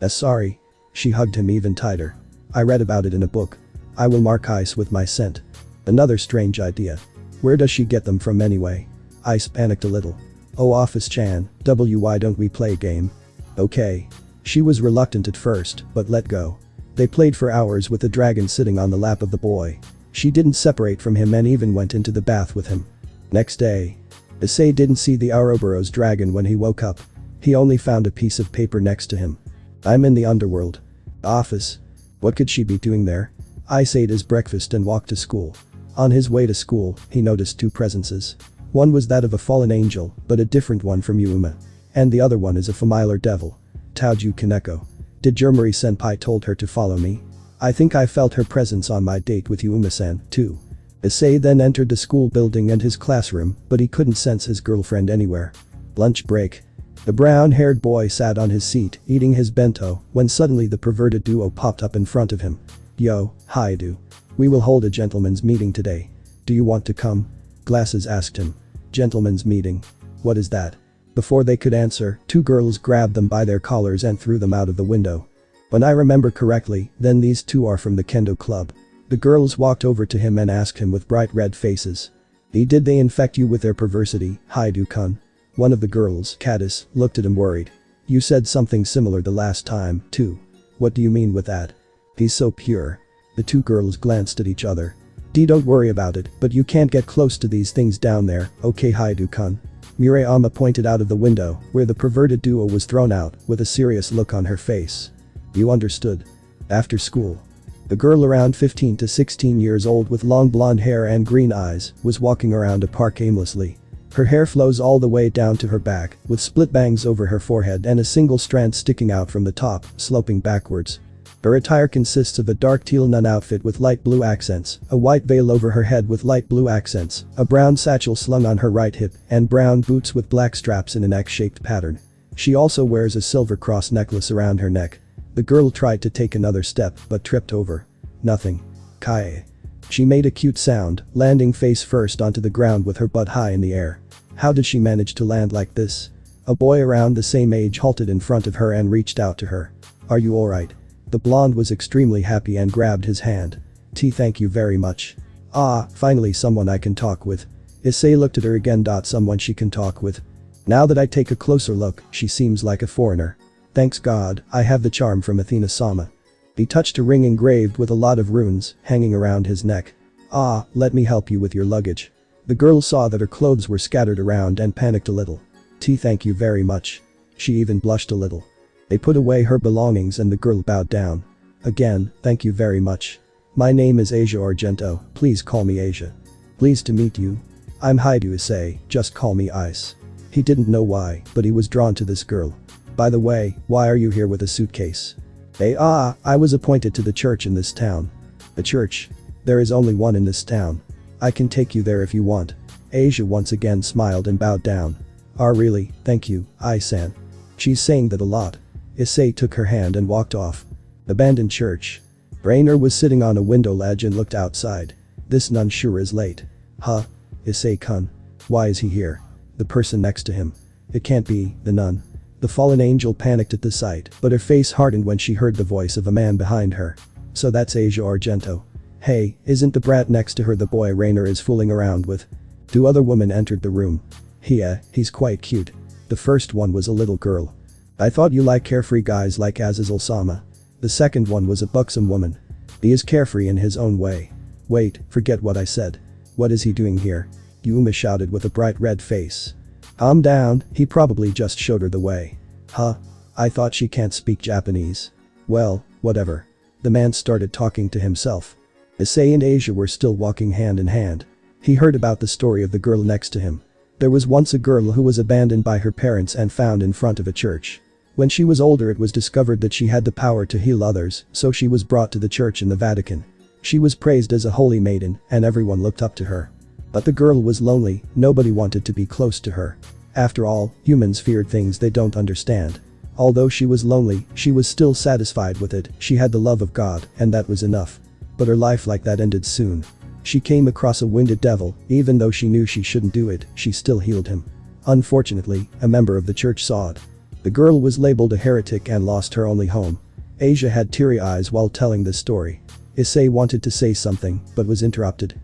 Sorry. She hugged him even tighter. I read about it in a book. I will mark ice with my scent. Another strange idea. Where does she get them from anyway? Ice panicked a little. Oh Ophis-chan, why don't we play a game? Okay. She was reluctant at first, but let go. They played for hours with the dragon sitting on the lap of the boy. She didn't separate from him and even went into the bath with him. Next day. Issei didn't see the Ouroboros dragon when he woke up. He only found a piece of paper next to him. I'm in the underworld. Office. What could she be doing there? Issei ate his breakfast and walked to school. On his way to school, he noticed 2 presences. One was that of a fallen angel, but a different one from Yuma. And the other one is a familiar devil. Taoju Kaneko. Did Jermuri-senpai told her to follow me? I think I felt her presence on my date with Yuma-san, too. Issei then entered the school building and his classroom, but he couldn't sense his girlfriend anywhere. Lunch break. The brown-haired boy sat on his seat, eating his bento, when suddenly the perverted duo popped up in front of him. Yo, Haidu. We will hold a gentleman's meeting today. Do you want to come? Glasses asked him. Gentleman's meeting? What is that? Before they could answer, two girls grabbed them by their collars and threw them out of the window. When I remember correctly, then these two are from the Kendo club. The girls walked over to him and asked him with bright red faces. Did they infect you with their perversity, Haidu-kun? One of the girls, Caddis, looked at him worried. You said something similar the last time, too. What do you mean with that? He's so pure. The two girls glanced at each other. Don't worry about it, but you can't get close to these things down there, okay Haidu-kun? Murayama pointed out of the window, where the perverted duo was thrown out, with a serious look on her face. You understood. After school. The girl around 15 to 16 years old with long blonde hair and green eyes was walking around a park aimlessly. Her hair flows all the way down to her back, with split bangs over her forehead and a single strand sticking out from the top, sloping backwards. Her attire consists of a dark teal nun outfit with light blue accents, a white veil over her head with light blue accents, a brown satchel slung on her right hip, and brown boots with black straps in an X-shaped pattern. She also wears a silver cross necklace around her neck. The girl tried to take another step but tripped over. Nothing. Kai. She made a cute sound, landing face first onto the ground with her butt high in the air. How did she manage to land like this? A boy around the same age halted in front of her and reached out to her. Are you alright? The blonde was extremely happy and grabbed his hand. Thank you very much. Ah, finally someone I can talk with. Issei looked at her again. Someone she can talk with. Now that I take a closer look, she seems like a foreigner. Thanks God, I have the charm from Athena-sama. He touched a ring engraved with a lot of runes, hanging around his neck. Ah, let me help you with your luggage. The girl saw that her clothes were scattered around and panicked a little. Thank you very much. She even blushed a little. They put away her belongings and the girl bowed down. Again, thank you very much. My name is Asia Argento, please call me Asia. Pleased to meet you. I'm Haidu Issei, just call me Ice. He didn't know why, but he was drawn to this girl. By the way, why are you here with a suitcase? I was appointed to the church in this town. The church? There is only one in this town. I can take you there if you want. Asia once again smiled and bowed down. Really, thank you, Ai-san. She's saying that a lot. Issei took her hand and walked off. Abandoned church. Rainer was sitting on a window ledge and looked outside. This nun sure is late. Huh? Issei-kun. Why is he here? The person next to him. It can't be, the nun. The fallen angel panicked at the sight, but her face hardened when she heard the voice of a man behind her. So that's Asia Argento. Hey, isn't the brat next to her the boy Rainer is fooling around with? Two other women entered the room. He's quite cute. The first one was a little girl. I thought you like carefree guys like Azazel-sama. The second one was a buxom woman. He is carefree in his own way. Wait, forget what I said. What is he doing here? Yuma shouted with a bright red face. Calm down, he probably just showed her the way. Huh? I thought she can't speak Japanese. Well, whatever. The man started talking to himself. Issei and Asia were still walking hand in hand. He heard about the story of the girl next to him. There was once a girl who was abandoned by her parents and found in front of a church. When she was older it was discovered that she had the power to heal others, so she was brought to the church in the Vatican. She was praised as a holy maiden, and everyone looked up to her. But the girl was lonely, nobody wanted to be close to her. After all, humans feared things they don't understand. Although she was lonely, she was still satisfied with it, she had the love of God, and that was enough. But her life like that ended soon. She came across a wounded devil, even though she knew she shouldn't do it, she still healed him. Unfortunately, a member of the church saw it. The girl was labeled a heretic and lost her only home. Asia had teary eyes while telling this story. Issei wanted to say something, but was interrupted.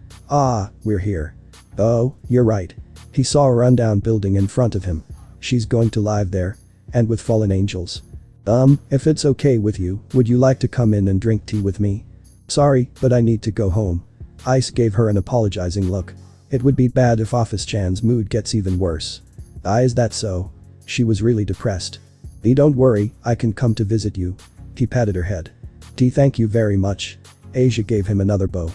We're here. Oh, you're right. He saw a rundown building in front of him. She's going to live there. And with fallen angels. If it's okay with you, would you like to come in and drink tea with me? Sorry, but I need to go home. Ice gave her an apologizing look. It would be bad if Ophis-chan's mood gets even worse. Is that so? She was really depressed. Don't worry, I can come to visit you. He patted her head. Thank you very much. Asia gave him another bow.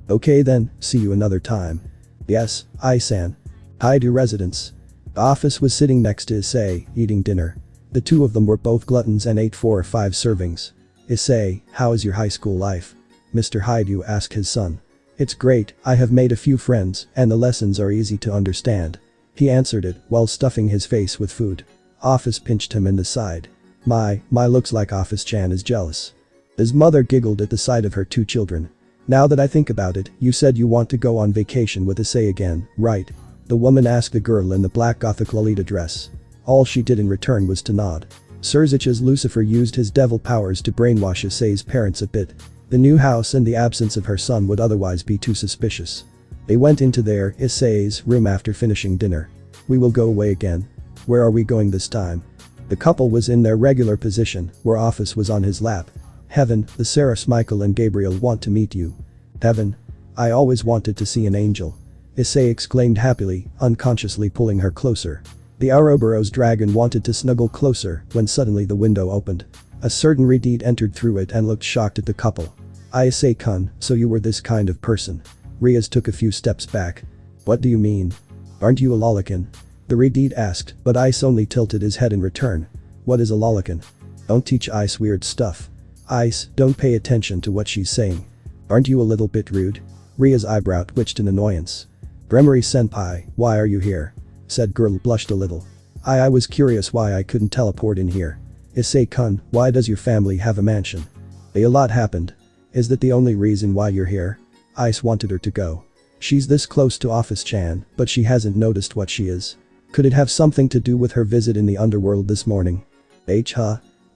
Okay then, see you another time. Yes, Ai-san. Haidu residence. Ophis was sitting next to Issei, eating dinner. The two of them were both gluttons and ate 4 or 5 servings. Issei, how is your high school life? Mr. Haidu asked his son. It's great, I have made a few friends, and the lessons are easy to understand. He answered it while stuffing his face with food. Ophis pinched him in the side. My looks like Ophis-chan is jealous. His mother giggled at the sight of her two children. Now that I think about it, you said you want to go on vacation with Issei again, right? The woman asked the girl in the black gothic Lolita dress. All she did in return was to nod. Surzich's Lucifer used his devil powers to brainwash Issei's parents a bit. The new house and the absence of her son would otherwise be too suspicious. They went into their, Issei's, room after finishing dinner. We will go away again. Where are we going this time? The couple was in their regular position, where Ophis was on his lap. Heaven, the seraphs Michael and Gabriel want to meet you. Heaven. I always wanted to see an angel. Issei exclaimed happily, unconsciously pulling her closer. The Ouroboros dragon wanted to snuggle closer when suddenly the window opened. A certain Redeed entered through it and looked shocked at the couple. Issei-kun, so you were this kind of person. Riaz took a few steps back. What do you mean? Aren't you a lolican? The Redeed asked, but Ice only tilted his head in return. What is a lolican? Don't teach Ice weird stuff. Ice, don't pay attention to what she's saying. Aren't you a little bit rude? Ria's eyebrow twitched in annoyance. Gremory-senpai, why are you here? Said girl blushed a little. I was curious why I couldn't teleport in here. Issei-kun, why does your family have a mansion? A lot happened. Is that the only reason why you're here? Ice wanted her to go. She's this close to Ophis-chan, but she hasn't noticed what she is. Could it have something to do with her visit in the underworld this morning?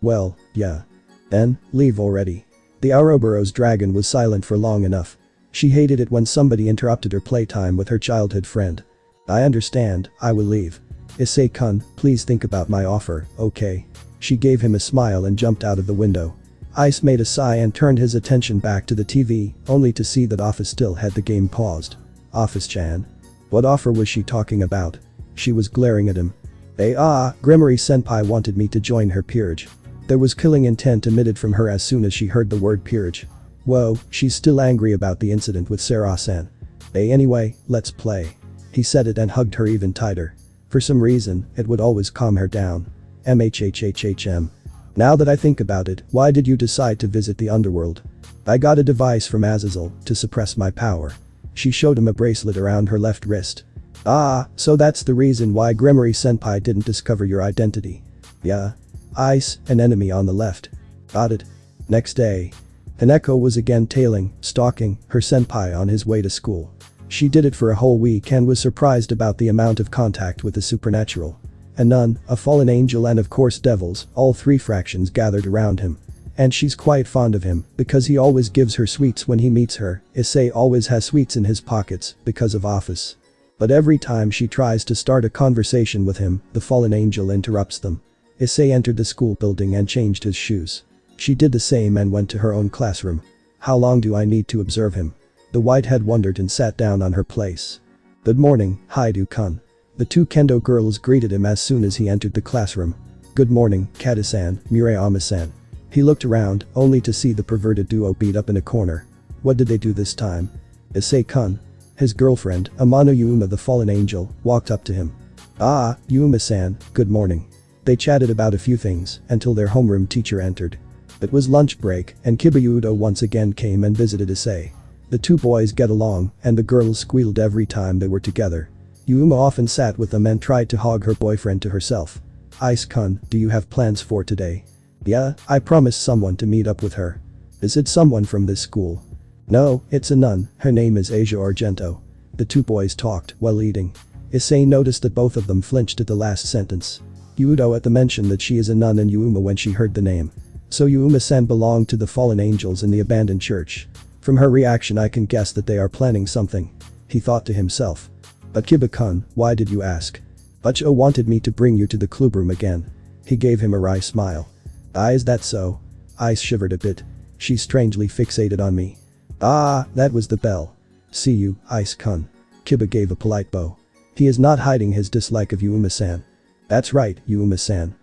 Well, yeah. Then, leave already. The Ouroboros dragon was silent for long enough. She hated it when somebody interrupted her playtime with her childhood friend. I understand, I will leave. Issei-kun, please think about my offer, okay? She gave him a smile and jumped out of the window. Ice made a sigh and turned his attention back to the TV, only to see that Ophis still had the game paused. Ophis-chan. What offer was she talking about? She was glaring at him. Gremory-senpai wanted me to join her peerage. There was killing intent emitted from her as soon as she heard the word peerage. Whoa, she's still angry about the incident with Sarah-san. Anyway, let's play. He said it and hugged her even tighter. For some reason, it would always calm her down. MHHHHM. Now that I think about it, why did you decide to visit the underworld? I got a device from Azazel to suppress my power. She showed him a bracelet around her left wrist. So that's the reason why Gremory-senpai didn't discover your identity. Yeah. Ice, an enemy on the left. Got it. Next day. Haneko was again tailing, stalking, her senpai on his way to school. She did it for a whole week and was surprised about the amount of contact with the supernatural. A nun, a fallen angel and of course devils, all three fractions gathered around him. And she's quite fond of him, because he always gives her sweets when he meets her. Issei always has sweets in his pockets, because of Ophis. But every time she tries to start a conversation with him, the fallen angel interrupts them. Issei entered the school building and changed his shoes. She did the same and went to her own classroom. How long do I need to observe him? The whitehead wondered and sat down on her place. Good morning, Haidu-kun. The two kendo girls greeted him as soon as he entered the classroom. Good morning, Kata-san, Murayama-san. He looked around, only to see the perverted duo beat up in a corner. What did they do this time? Issei-kun. His girlfriend, Amano Yuma the fallen angel, walked up to him. Yuma-san, good morning. They chatted about a few things until their homeroom teacher entered. It was lunch break and Kibayudo once again came and visited Issei. The two boys get along and the girls squealed every time they were together. Yuma often sat with them and tried to hog her boyfriend to herself. Ice-kun, do you have plans for today? Yeah, I promised someone to meet up with her. Is it someone from this school? No, it's a nun, her name is Asia Argento. The two boys talked while eating. Issei noticed that both of them flinched at the last sentence. Yudo at the mention that she is a nun and Yuma when she heard the name. So Yuma-san belonged to the fallen angels in the abandoned church. From her reaction I can guess that they are planning something. He thought to himself. But Kiba-kun, why did you ask? Butcho wanted me to bring you to the clubroom again. He gave him a wry smile. Is that so? Ice shivered a bit. She's strangely fixated on me. That was the bell. See you, Ice-kun. Kiba gave a polite bow. He is not hiding his dislike of Yuma-san. That's right, Yuma-san.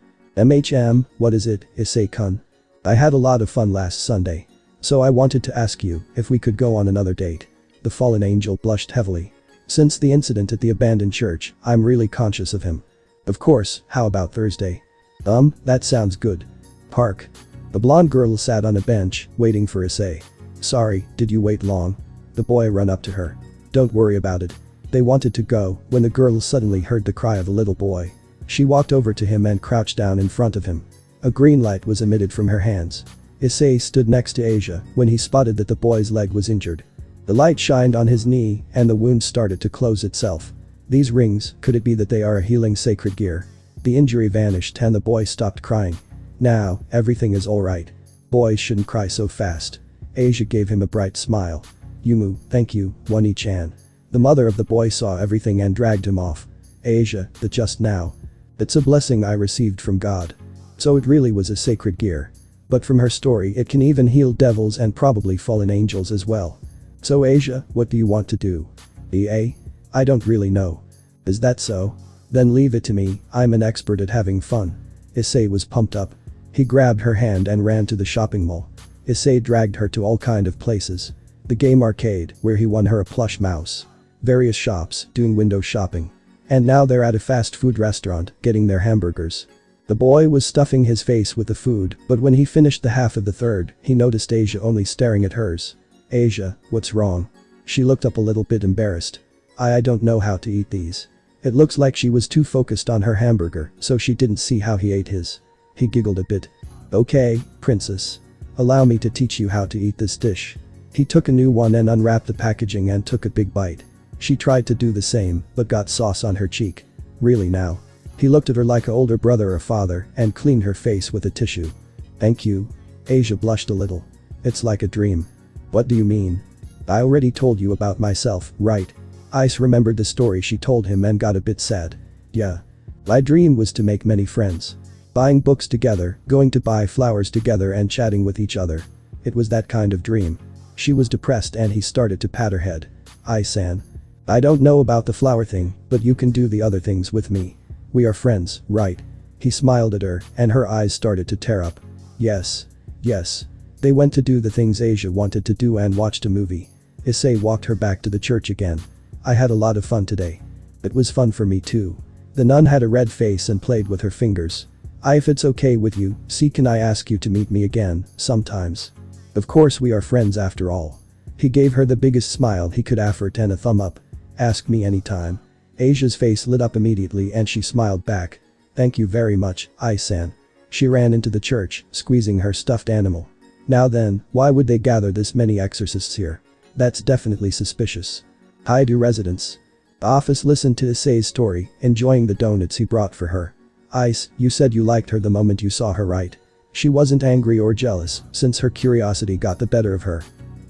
What is it, Issei-kun? I had a lot of fun last Sunday. So I wanted to ask you if we could go on another date. The fallen angel blushed heavily. Since the incident at the abandoned church, I'm really conscious of him. Of course, how about Thursday? That sounds good. Park. The blonde girl sat on a bench, waiting for Issei. Sorry, did you wait long? The boy ran up to her. Don't worry about it. They wanted to go when the girl suddenly heard the cry of a little boy. She walked over to him and crouched down in front of him. A green light was emitted from her hands. Issei stood next to Asia when he spotted that the boy's leg was injured. The light shined on his knee and the wound started to close itself. These rings, could it be that they are a healing sacred gear? The injury vanished and the boy stopped crying. Now, everything is alright. Boys shouldn't cry so fast. Asia gave him a bright smile. Yumu, thank you, Wani-chan. The mother of the boy saw everything and dragged him off. Asia, that just now. That's a blessing I received from God. So it really was a sacred gear. But from her story it can even heal devils and probably fallen angels as well. So Asia, what do you want to do? EA? I don't really know. Is that so? Then leave it to me, I'm an expert at having fun. Issei was pumped up. He grabbed her hand and ran to the shopping mall. Issei dragged her to all kind of places. The game arcade, where he won her a plush mouse. Various shops, doing window shopping. And now they're at a fast food restaurant, getting their hamburgers. The boy was stuffing his face with the food, but when he finished the half of the third, he noticed Asia only staring at hers. Asia, what's wrong? She looked up a little bit embarrassed. I don't know how to eat these. It looks like she was too focused on her hamburger, so she didn't see how he ate his. He giggled a bit. Okay, princess. Allow me to teach you how to eat this dish. He took a new one and unwrapped the packaging and took a big bite. She tried to do the same, but got sauce on her cheek. Really now? He looked at her like an older brother or father and cleaned her face with a tissue. Thank you. Asia blushed a little. It's like a dream. What do you mean? I already told you about myself, right? Ice remembered the story she told him and got a bit sad. Yeah. My dream was to make many friends. Buying books together, going to buy flowers together and chatting with each other. It was that kind of dream. She was depressed and he started to pat her head. Ai-san. I don't know about the flower thing, but you can do the other things with me. We are friends, right? He smiled at her and her eyes started to tear up. Yes. Yes. They went to do the things Asia wanted to do and watched a movie. Issei walked her back to the church again. I had a lot of fun today. It was fun for me too. The nun had a red face and played with her fingers. If it's okay with you, can I ask you to meet me again, sometimes? Of course we are friends after all. He gave her the biggest smile he could afford and a thumb up. Ask me anytime. Asia's face lit up immediately and she smiled back. Thank you very much, Ai-san. She ran into the church, squeezing her stuffed animal. Now then, why would they gather this many exorcists here? That's definitely suspicious. Hi to residents. Ophis listened to Issei's story, enjoying the donuts he brought for her. Ice, you said you liked her the moment you saw her, right? She wasn't angry or jealous, since her curiosity got the better of her.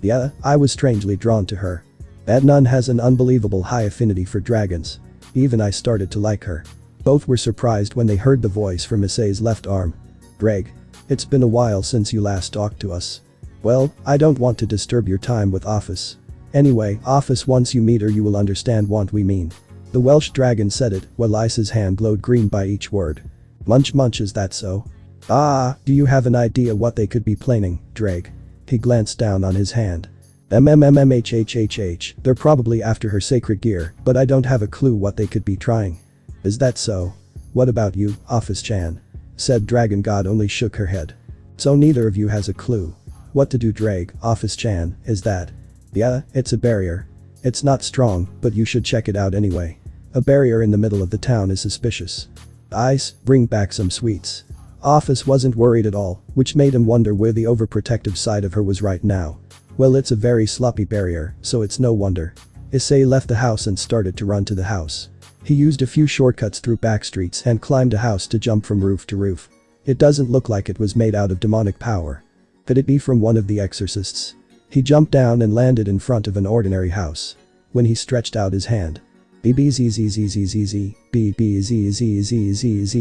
Yeah, I was strangely drawn to her. That nun has an unbelievable high affinity for dragons. Even I started to like her. Both were surprised when they heard the voice from Issei's left arm. Greg. It's been a while since you last talked to us. Well, I don't want to disturb your time with Ophis. Anyway, Ophis, once you meet her you will understand what we mean. The Welsh dragon said it, while Ice's hand glowed green by each word. Munch munch, is that so? Do you have an idea what they could be planning, Drake? He glanced down on his hand. MMMMHHHH, they're probably after her sacred gear, but I don't have a clue what they could be trying. Is that so? What about you, Ophis-chan? Said Dragon God only shook her head. So neither of you has a clue. What to do, Drake, Ophis-chan, is that? Yeah, it's a barrier. It's not strong, but you should check it out anyway. A barrier in the middle of the town is suspicious. Ice, bring back some sweets. Ophis wasn't worried at all, which made him wonder where the overprotective side of her was right now. Well, it's a very sloppy barrier, so it's no wonder. Issei left the house and started to run to the house. He used a few shortcuts through back streets and climbed a house to jump from roof to roof. It doesn't look like it was made out of demonic power. Could it be from one of the exorcists? He jumped down and landed in front of an ordinary house. When he stretched out his hand. BBZZZZZZ, BBZZZZZZZZ.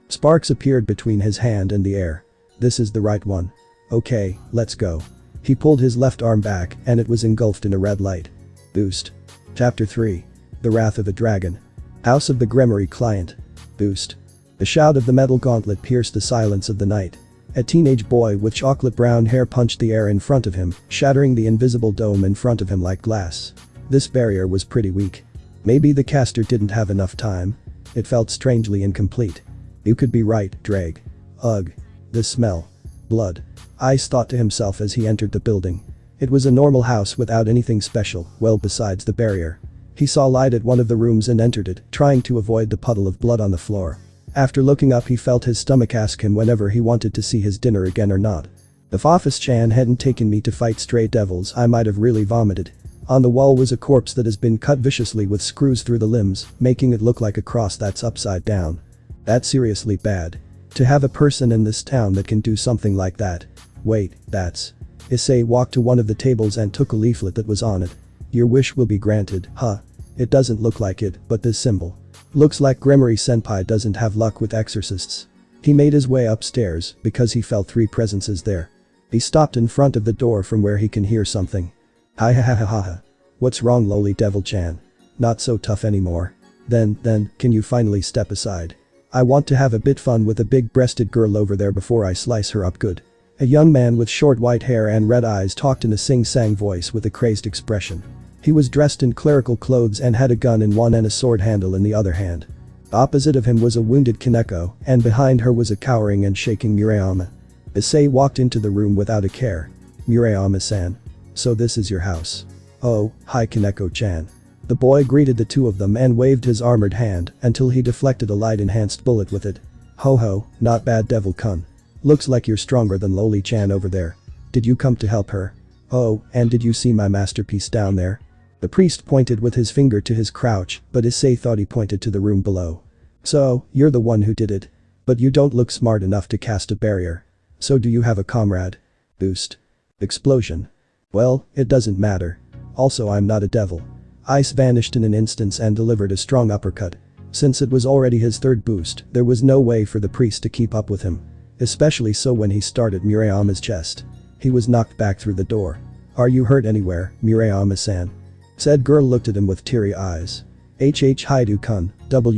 Sparks appeared between his hand and the air. This is the right one. Okay, let's go. He pulled his left arm back and it was engulfed in a red light. Boost. Chapter 3. The Wrath of a Dragon. House of the Gremory Client. Boost. The shout of the metal gauntlet pierced the silence of the night. A teenage boy with chocolate brown hair punched the air in front of him, shattering the invisible dome in front of him like glass. This barrier was pretty weak. Maybe the caster didn't have enough time. It felt strangely incomplete. You could be right, Drake. Ugh. This smell. Blood. Ice thought to himself as he entered the building. It was a normal house without anything special, well besides the barrier. He saw light at one of the rooms and entered it, trying to avoid the puddle of blood on the floor. After looking up he felt his stomach ask him whenever he wanted to see his dinner again or not. If Ophis-chan hadn't taken me to fight stray devils I might have really vomited. On the wall was a corpse that has been cut viciously with screws through the limbs, making it look like a cross that's upside down. That's seriously bad. To have a person in this town that can do something like that. Wait, that's… Issei walked to one of the tables and took a leaflet that was on it. Your wish will be granted, huh? It doesn't look like it, but this symbol. Looks like Gremory-senpai doesn't have luck with exorcists. He made his way upstairs because he felt 3 presences there. He stopped in front of the door from where he can hear something. Hi ha ha ha ha ha. What's wrong, lowly devil-chan? Not so tough anymore. Then, can you finally step aside? I want to have a bit fun with a big-breasted girl over there before I slice her up good. A young man with short white hair and red eyes talked in a sing-sang voice with a crazed expression. He was dressed in clerical clothes and had a gun in one and a sword handle in the other hand. Opposite of him was a wounded Kaneko, and behind her was a cowering and shaking Murayama. Issei walked into the room without a care. Murayama-san. So this is your house. Oh, hi Kaneko-chan. The boy greeted the two of them and waved his armored hand until he deflected a light-enhanced bullet with it. Ho ho, not bad devil-kun. Looks like you're stronger than Loli-chan over there. Did you come to help her? Oh, and did you see my masterpiece down there? The priest pointed with his finger to his crouch, but Issei thought he pointed to the room below. So, you're the one who did it. But you don't look smart enough to cast a barrier. So do you have a comrade? Boost. Explosion. Well, it doesn't matter. Also I'm not a devil. Ice vanished in an instant and delivered a strong uppercut. Since it was already his 3rd boost, there was no way for the priest to keep up with him. Especially so when he started Murayama's chest. He was knocked back through the door. Are you hurt anywhere, Murayama-san? Said girl looked at him with teary eyes. Haidu-kun,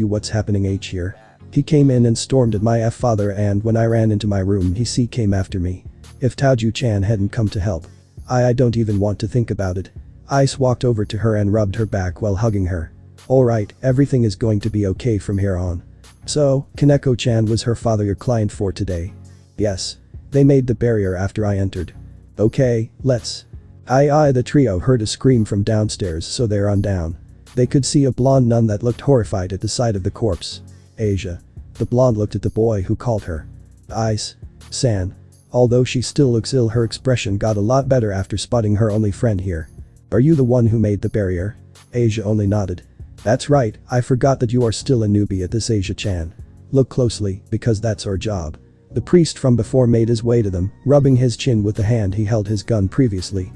what's happening here? He came in and stormed at my father and when I ran into my room he came after me. If Taoju-chan hadn't come to help. I don't even want to think about it. Ice walked over to her and rubbed her back while hugging her. Alright, everything is going to be okay from here on. So, Kaneko-chan was her father your client for today? Yes. They made the barrier after I entered. Okay, let's. The trio heard a scream from downstairs so they're on down. They could see a blonde nun that looked horrified at the sight of the corpse. Asia. The blonde looked at the boy who called her. Ice-san. Although she still looks ill her expression got a lot better after spotting her only friend here. Are you the one who made the barrier? Asia only nodded. That's right, I forgot that you are still a newbie at this Asia-chan. Look closely, because that's our job. The priest from before made his way to them, rubbing his chin with the hand he held his gun previously.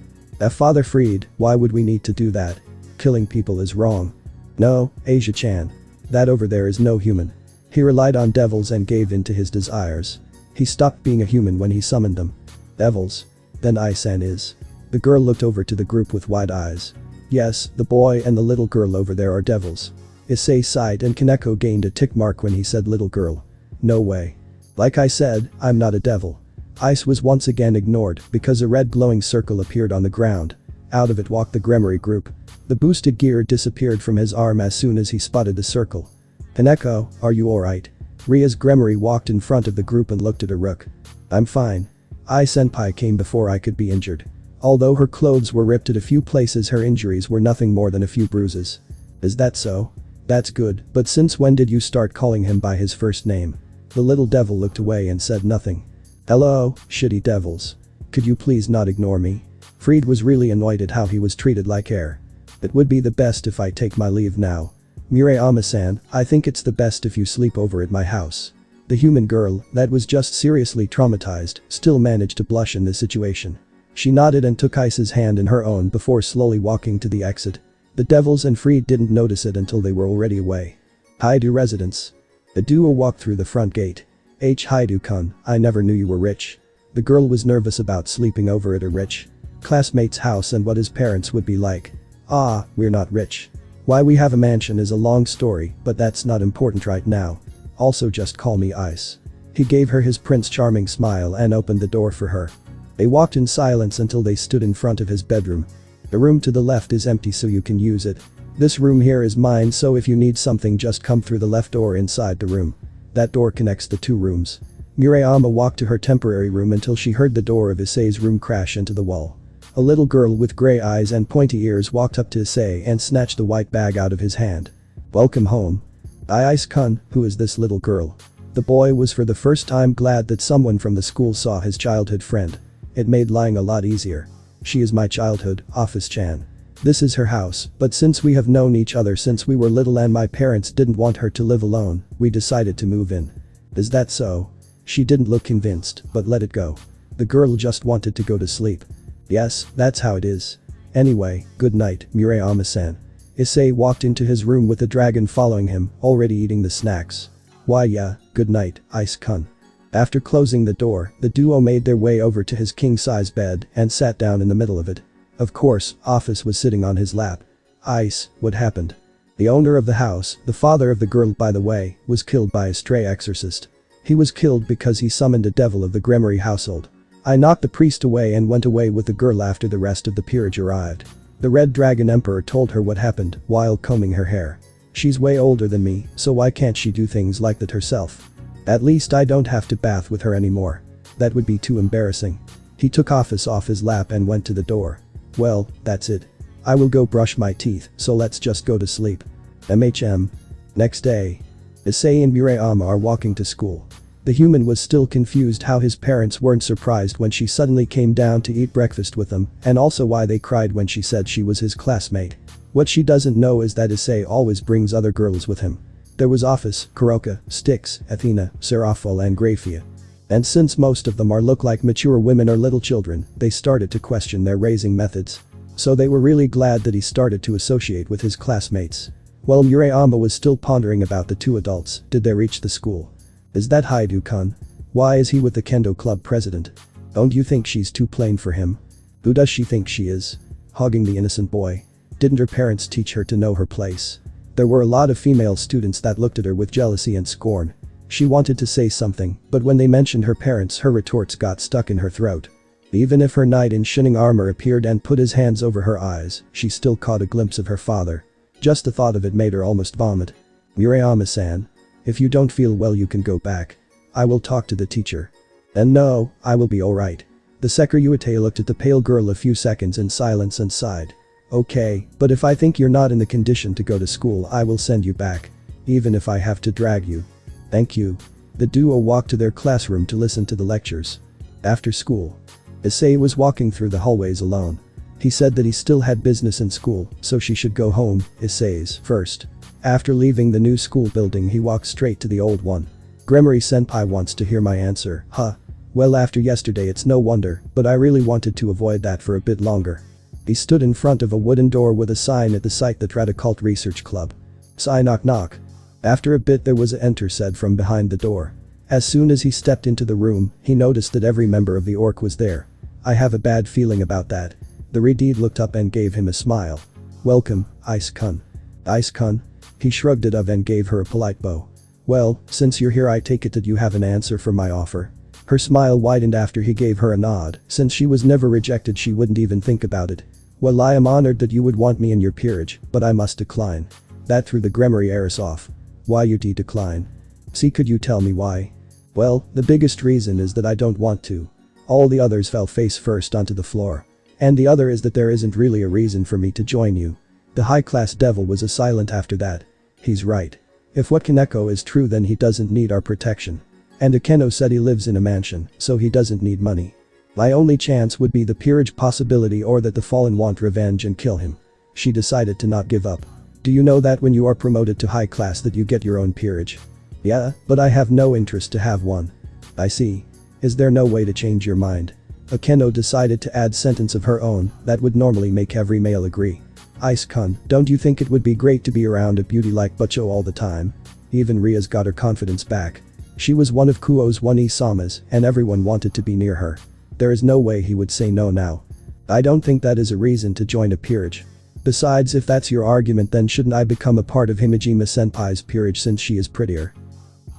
Father Freed, why would we need to do that? Killing people is wrong. No, Asia-chan. That over there is no human. He relied on devils and gave in to his desires. He stopped being a human when he summoned them. Devils? Then Ai-san is. The girl looked over to the group with wide eyes. Yes, the boy and the little girl over there are devils. Issei sighed and Kaneko gained a tick mark when he said little girl. No way. Like I said, I'm not a devil. Ice was once again ignored because a red glowing circle appeared on the ground. Out of it walked the Gremory group. The boosted gear disappeared from his arm as soon as he spotted the circle. Kaneko, are you alright? Ria's Gremory walked in front of the group and looked at her rook. I'm fine. Ai-senpai came before I could be injured. Although her clothes were ripped at a few places her injuries were nothing more than a few bruises. Is that so? That's good, but since when did you start calling him by his first name? The little devil looked away and said nothing. Hello, shitty devils. Could you please not ignore me? Freed was really annoyed at how he was treated like air. It would be the best if I take my leave now. Murayama-san, I think it's the best if you sleep over at my house. The human girl, that was just seriously traumatized, still managed to blush in this situation. She nodded and took Ice's hand in her own before slowly walking to the exit. The devils and Freed didn't notice it until they were already away. Haidu residence. The duo walked through the front gate. Haidu-kun, I never knew you were rich. The girl was nervous about sleeping over at a rich classmate's house and what his parents would be like. We're not rich. Why we have a mansion is a long story, but that's not important right now. Also just call me Ice. He gave her his Prince Charming smile and opened the door for her. They walked in silence until they stood in front of his bedroom. The room to the left is empty so you can use it. This room here is mine so if you need something just come through the left door inside the room. That door connects the two rooms. Murayama walked to her temporary room until she heard the door of Issei's room crash into the wall. A little girl with gray eyes and pointy ears walked up to Issei and snatched the white bag out of his hand. Welcome home. Issei-kun, who is this little girl? The boy was for the first time glad that someone from the school saw his childhood friend. It made lying a lot easier. She is my childhood, Ophis-chan. This is her house, but since we have known each other since we were little and my parents didn't want her to live alone, we decided to move in. Is that so? She didn't look convinced, but let it go. The girl just wanted to go to sleep. Yes, that's how it is. Anyway, good night, Murayama-san. Issei walked into his room with the dragon following him, already eating the snacks. Why yeah, good night, Issei-kun. After closing the door, the duo made their way over to his king-size bed and sat down in the middle of it. Of course, Ophis was sitting on his lap. Ice, what happened? The owner of the house, the father of the girl by the way, was killed by a stray exorcist. He was killed because he summoned a devil of the Gremory household. I knocked the priest away and went away with the girl after the rest of the peerage arrived. The Red Dragon Emperor told her what happened while combing her hair. She's way older than me, so why can't she do things like that herself? At least I don't have to bath with her anymore. That would be too embarrassing. He took Ophis off his lap and went to the door. Well, that's it. I will go brush my teeth, so let's just go to sleep. Next day. Issei and Murayama are walking to school. The human was still confused how his parents weren't surprised when she suddenly came down to eat breakfast with them, and also why they cried when she said she was his classmate. What she doesn't know is that Issei always brings other girls with him. There was Ophis, Kuroka, Styx, Athena, Seraphil and Graphia. And since most of them look like mature women or little children, they started to question their raising methods. So they were really glad that he started to associate with his classmates. While Murayama was still pondering about the two adults, did they reach the school? Is that Haidu-kun? Why is he with the Kendo club president? Don't you think she's too plain for him? Who does she think she is? Hogging the innocent boy. Didn't her parents teach her to know her place? There were a lot of female students that looked at her with jealousy and scorn. She wanted to say something, but when they mentioned her parents her retorts got stuck in her throat. Even if her knight in shining armor appeared and put his hands over her eyes, she still caught a glimpse of her father. Just the thought of it made her almost vomit. Murayama-san. If you don't feel well you can go back. I will talk to the teacher. And no, I will be alright. The Sekiryu looked at the pale girl a few seconds in silence and sighed. Okay, but if I think you're not in the condition to go to school I will send you back. Even if I have to drag you. Thank you. The duo walked to their classroom to listen to the lectures. After school. Issei was walking through the hallways alone. He said that he still had business in school, so she should go home, Issei's first. After leaving the new school building he walked straight to the old one. Gremory-senpai wants to hear my answer, huh? Well after yesterday it's no wonder, but I really wanted to avoid that for a bit longer. He stood in front of a wooden door with a sign at the site that read Occult Research Club. Sai knock knock. After a bit there was a enter said from behind the door. As soon as he stepped into the room, he noticed that every member of the orc was there. I have a bad feeling about that. The Redeed looked up and gave him a smile. Welcome, Issei-kun. Issei-kun? He shrugged it off and gave her a polite bow. Well, since you're here I take it that you have an answer for my offer. Her smile widened after he gave her a nod, since she was never rejected she wouldn't even think about it. Well I am honored that you would want me in your peerage, but I must decline. That threw the Gremory heiress off. Why you decline? See could you tell me why? Well, the biggest reason is that I don't want to. All the others fell face first onto the floor. And the other is that there isn't really a reason for me to join you. The high-class devil was silent after that. He's right. If what Kaneko is true then he doesn't need our protection. And Akeno said he lives in a mansion, so he doesn't need money. My only chance would be the peerage possibility or that the fallen want revenge and kill him. She decided to not give up. Do you know that when you are promoted to high class that you get your own peerage? Yeah, but I have no interest to have one. I see. Is there no way to change your mind? Akeno decided to add sentence of her own that would normally make every male agree. Issei-kun, don't you think it would be great to be around a beauty like Butcho all the time? Even Ria's got her confidence back. She was one of Kuo's 1E Samas and everyone wanted to be near her. There is no way he would say no now. I don't think that is a reason to join a peerage. Besides if that's your argument then shouldn't I become a part of Himejima-senpai's peerage since she is prettier?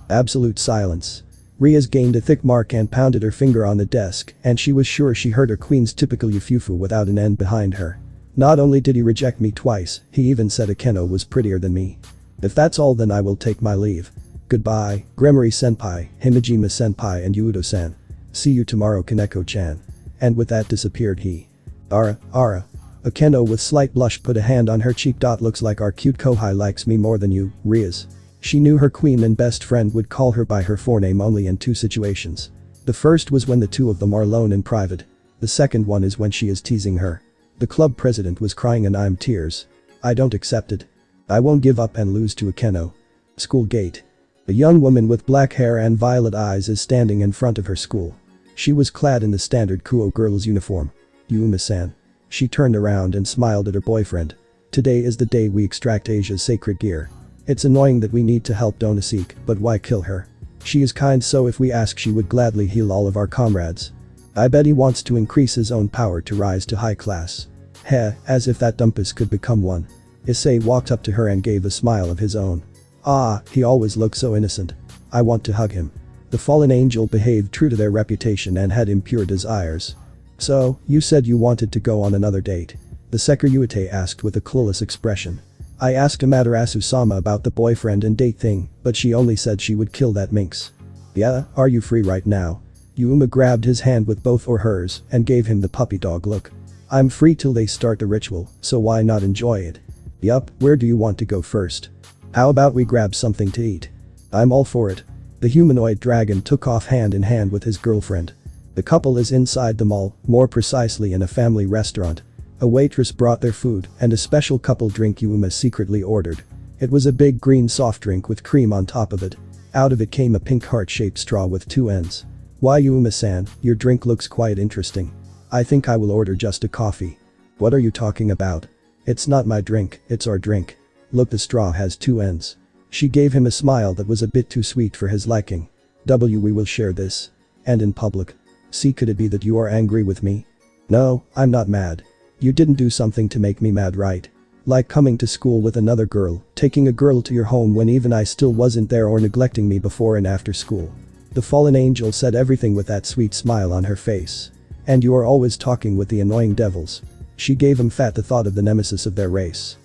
Absolute silence. Ria's gained a thick mark and pounded her finger on the desk and she was sure she heard her queen's typical yufufu without an end behind her. Not only did he reject me twice, he even said Akeno was prettier than me. If that's all then I will take my leave. Goodbye, Gremory-senpai, Himejima-senpai and Yuuto-san. See you tomorrow Kaneko-chan. And with that disappeared he. Ara. Akeno with slight blush put a hand on her cheek. Looks like our cute Kohai likes me more than you, Rias. She knew her queen and best friend would call her by her forename only in two situations. The first was when the two of them are alone in private. The second one is when she is teasing her. The club president was crying and I'm tears. I don't accept it. I won't give up and lose to Akeno. School gate. A young woman with black hair and violet eyes is standing in front of her school. She was clad in the standard Kuo girl's uniform. Yuma-san. She turned around and smiled at her boyfriend. Today is the day we extract Asia's sacred gear. It's annoying that we need to help Donaseek, but why kill her? She is kind, so if we ask she would gladly heal all of our comrades. I bet he wants to increase his own power to rise to high class. Heh, as if that dumpus could become one. Issei walked up to her and gave a smile of his own. Ah, he always looked so innocent. I want to hug him. The fallen angel behaved true to their reputation and had impure desires. So, you said you wanted to go on another date? The Sekiryuite asked with a clueless expression. I asked Amaterasu-sama about the boyfriend and date thing, but she only said she would kill that minx. Yeah, are you free right now? Yuma grabbed his hand with both or hers and gave him the puppy dog look. I'm free till they start the ritual, so why not enjoy it? Yup, where do you want to go first? How about we grab something to eat? I'm all for it. The humanoid dragon took off hand in hand with his girlfriend. The couple is inside the mall, more precisely in a family restaurant. A waitress brought their food and a special couple drink Yuma secretly ordered. It was a big green soft drink with cream on top of it. Out of it came a pink heart-shaped straw with two ends. Why Yuma-san, your drink looks quite interesting. I think I will order just a coffee. What are you talking about? It's not my drink, it's our drink. Look, the straw has two ends. She gave him a smile that was a bit too sweet for his liking. We will share this. And in public. See, could it be that you are angry with me? No, I'm not mad. You didn't do something to make me mad, right? Like coming to school with another girl, taking a girl to your home when even I still wasn't there, or neglecting me before and after school. The fallen angel said everything with that sweet smile on her face. And you are always talking with the annoying devils. She gave him fat the thought of the nemesis of their race.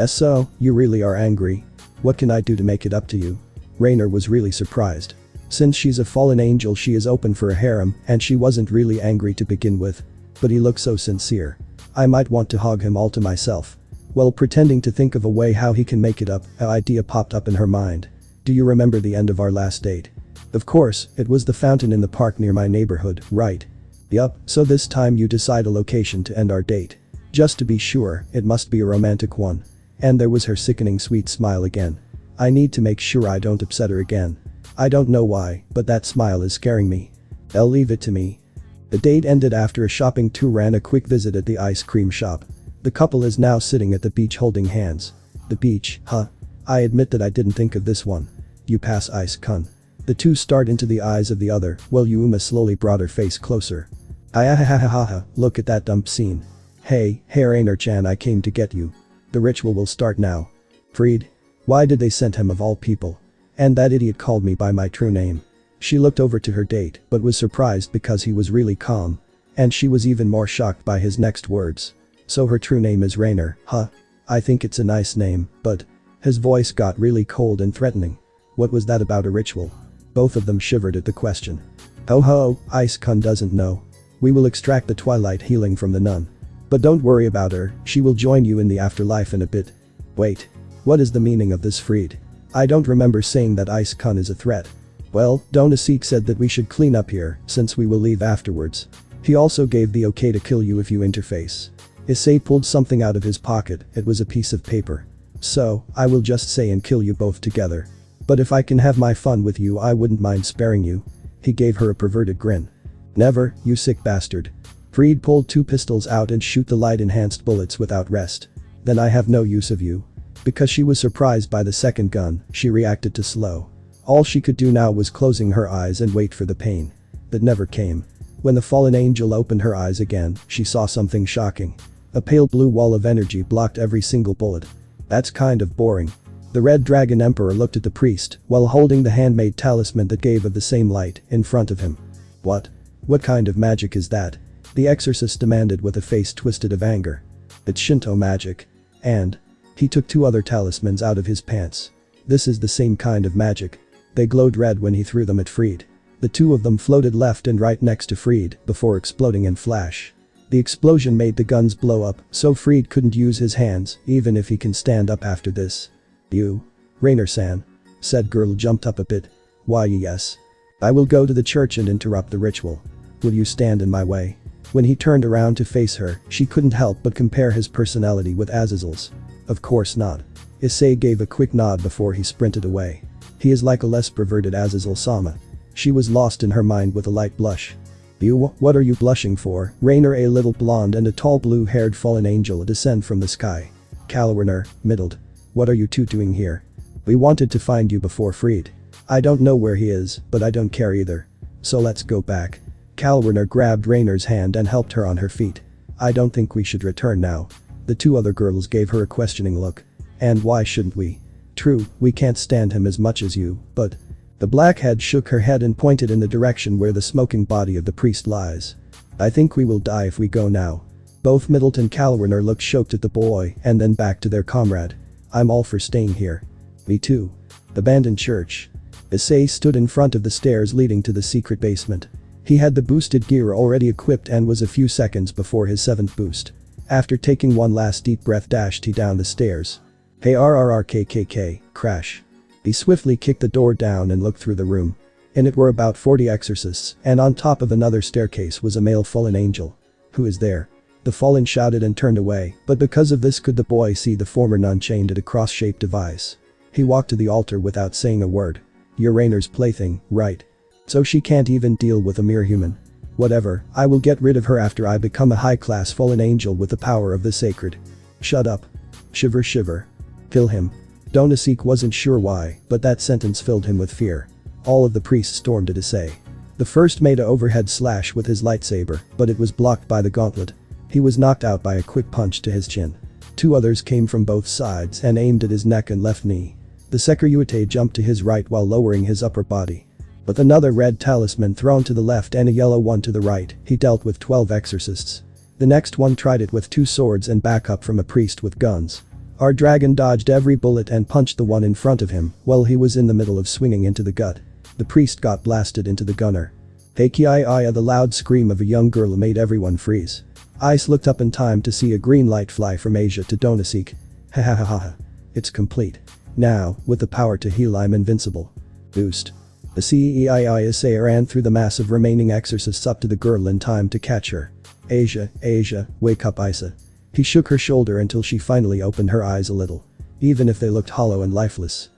So, you really are angry? What can I do to make it up to you? Rainer was really surprised. Since she's a fallen angel, she is open for a harem, and she wasn't really angry to begin with. But he looked so sincere. I might want to hog him all to myself. While pretending to think of a way how he can make it up, an idea popped up in her mind. Do you remember the end of our last date? Of course, it was the fountain in the park near my neighborhood, right? Yup, so this time you decide a location to end our date. Just to be sure, it must be a romantic one. And there was her sickening sweet smile again. I need to make sure I don't upset her again. I don't know why, but that smile is scaring me. I'll leave it to me. The date ended after a shopping tour and a quick visit at the ice cream shop. The couple is now sitting at the beach holding hands. The beach, huh? I admit that I didn't think of this one. You pass ice-kun. The two stared into the eyes of the other, while Yuma slowly brought her face closer. Ahahahaha, look at that dump scene. Hey Rainer-chan, I came to get you. The ritual will start now. Freed? Why did they send him of all people? And that idiot called me by my true name. She looked over to her date but was surprised because he was really calm. And she was even more shocked by his next words. So her true name is Rainer, huh? I think it's a nice name, but… His voice got really cold and threatening. What was that about a ritual? Both of them shivered at the question. Ho, Ice-kun doesn't know. We will extract the twilight healing from the nun. But don't worry about her, she will join you in the afterlife in a bit. Wait. What is the meaning of this, Freed? I don't remember saying that Ice-kun is a threat. Well, Donaseek said that we should clean up here, since we will leave afterwards. He also gave the okay to kill you if you interface. Issei pulled something out of his pocket, it was a piece of paper. So, I will just say and kill you both together. But if I can have my fun with you, I wouldn't mind sparing you. He gave her a perverted grin. Never, you sick bastard. Freed pulled two pistols out and shoot the light-enhanced bullets without rest. Then I have no use of you. Because she was surprised by the second gun, she reacted to slow. All she could do now was closing her eyes and wait for the pain. That never came. When the fallen angel opened her eyes again, she saw something shocking. A pale blue wall of energy blocked every single bullet. That's kind of boring. The Red Dragon Emperor looked at the priest while holding the handmade talisman that gave of the same light in front of him. What? What kind of magic is that? The exorcist demanded with a face twisted of anger. It's Shinto magic. And… He took two other talismans out of his pants. This is the same kind of magic. They glowed red when he threw them at Freed. The two of them floated left and right next to Freed before exploding in flash. The explosion made the guns blow up, so Fried couldn't use his hands, even if he can stand up after this. You. Rainer-san. Said girl jumped up a bit. Why yes. I will go to the church and interrupt the ritual. Will you stand in my way? When he turned around to face her, she couldn't help but compare his personality with Azazel's. Of course not. Issei gave a quick nod before he sprinted away. He is like a less perverted Azazel-sama. She was lost in her mind with a light blush. You, what are you blushing for? Rainer, a little blonde and a tall blue-haired fallen angel descend from the sky. Kalwerner, middled. What are you two doing here? We wanted to find you before Fried. I don't know where he is, but I don't care either. So let's go back. Kalwerner grabbed Rainer's hand and helped her on her feet. I don't think we should return now. The two other girls gave her a questioning look. And why shouldn't we? True, we can't stand him as much as you, but… The blackhead shook her head and pointed in the direction where the smoking body of the priest lies. I think we will die if we go now. Both Middleton and Kalwerner looked shocked at the boy and then back to their comrade. I'm all for staying here. Me too. Abandoned church. Issei stood in front of the stairs leading to the secret basement. He had the boosted gear already equipped and was a few seconds before his 7th boost. After taking one last deep breath dashed he down the stairs. Hey RRRKKK, crash. He swiftly kicked the door down and looked through the room. In it were about 40 exorcists, and on top of another staircase was a male fallen angel. Who is there? The fallen shouted and turned away, but because of this could the boy see the former nun chained at a cross-shaped device. He walked to the altar without saying a word. You're Rainer's plaything, right? So she can't even deal with a mere human. Whatever, I will get rid of her after I become a high-class fallen angel with the power of the sacred. Shut up. Shiver shiver. Kill him. Donaseek wasn't sure why, but that sentence filled him with fear. All of the priests stormed at Issei. The first made a overhead slash with his lightsaber, but it was blocked by the gauntlet. He was knocked out by a quick punch to his chin. Two others came from both sides and aimed at his neck and left knee. The Sekiryuite jumped to his right while lowering his upper body. With another red talisman thrown to the left and a yellow one to the right, he dealt with 12 exorcists. The next one tried it with 2 swords and backup from a priest with guns. Our dragon dodged every bullet and punched the one in front of him while he was in the middle of swinging into the gut. The priest got blasted into the gunner. Heikiaiaya, the loud scream of a young girl made everyone freeze. Ice looked up in time to see a green light fly from Asia to Donaseek. Ha ha ha ha. It's complete. Now, with the power to heal I'm invincible. Boost. The Issei ran through the mass of remaining exorcists up to the girl in time to catch her. Asia, wake up Isa. He shook her shoulder until she finally opened her eyes a little. Even if they looked hollow and lifeless.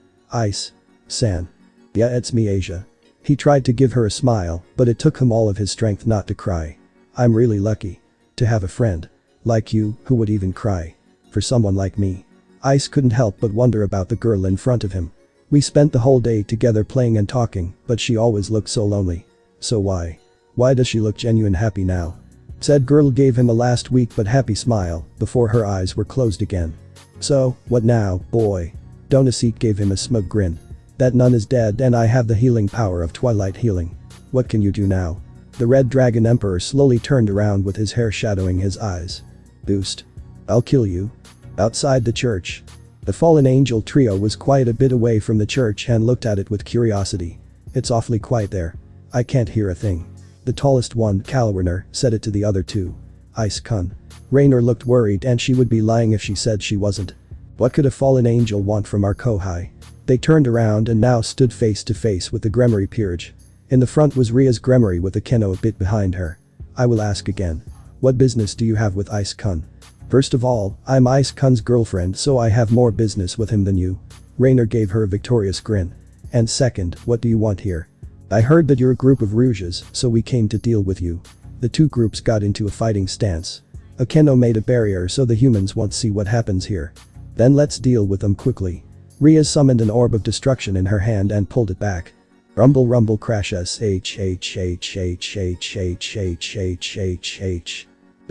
San. Yeah, it's me Asia. He tried to give her a smile, but it took him all of his strength not to cry. I'm really lucky. To have a friend. Like you, who would even cry. For someone like me. Ice couldn't help but wonder about the girl in front of him. We spent the whole day together playing and talking, but she always looked so lonely. So why? Why does she look genuine happy now? Said girl gave him a last weak but happy smile before her eyes were closed again. So, what now, boy? Donaseek gave him a smug grin. That nun is dead and I have the healing power of twilight healing. What can you do now? The Red Dragon Emperor slowly turned around with his hair shadowing his eyes. Boost. I'll kill you. Outside the church. The fallen angel trio was quiet a bit away from the church and looked at it with curiosity. It's awfully quiet there. I can't hear a thing. The tallest one, Kalwerner, said it to the other two. Ice-kun. Rainer looked worried and she would be lying if she said she wasn't. What could a fallen angel want from our Kohai? They turned around and now stood face to face with the Gremory peerage. In the front was Ria's Gremory with the Keno a bit behind her. I will ask again. What business do you have with Ice-kun? First of all, I'm Ice-kun's girlfriend so I have more business with him than you. Rainer gave her a victorious grin. And second, what do you want here? I heard that you're a group of Rouges, so we came to deal with you. The two groups got into a fighting stance. A Keno made a barrier so the humans won't see what happens here. Then let's deal with them quickly. Ria summoned an orb of destruction in her hand and pulled it back. Rumble rumble crash shhhhhhhhhh.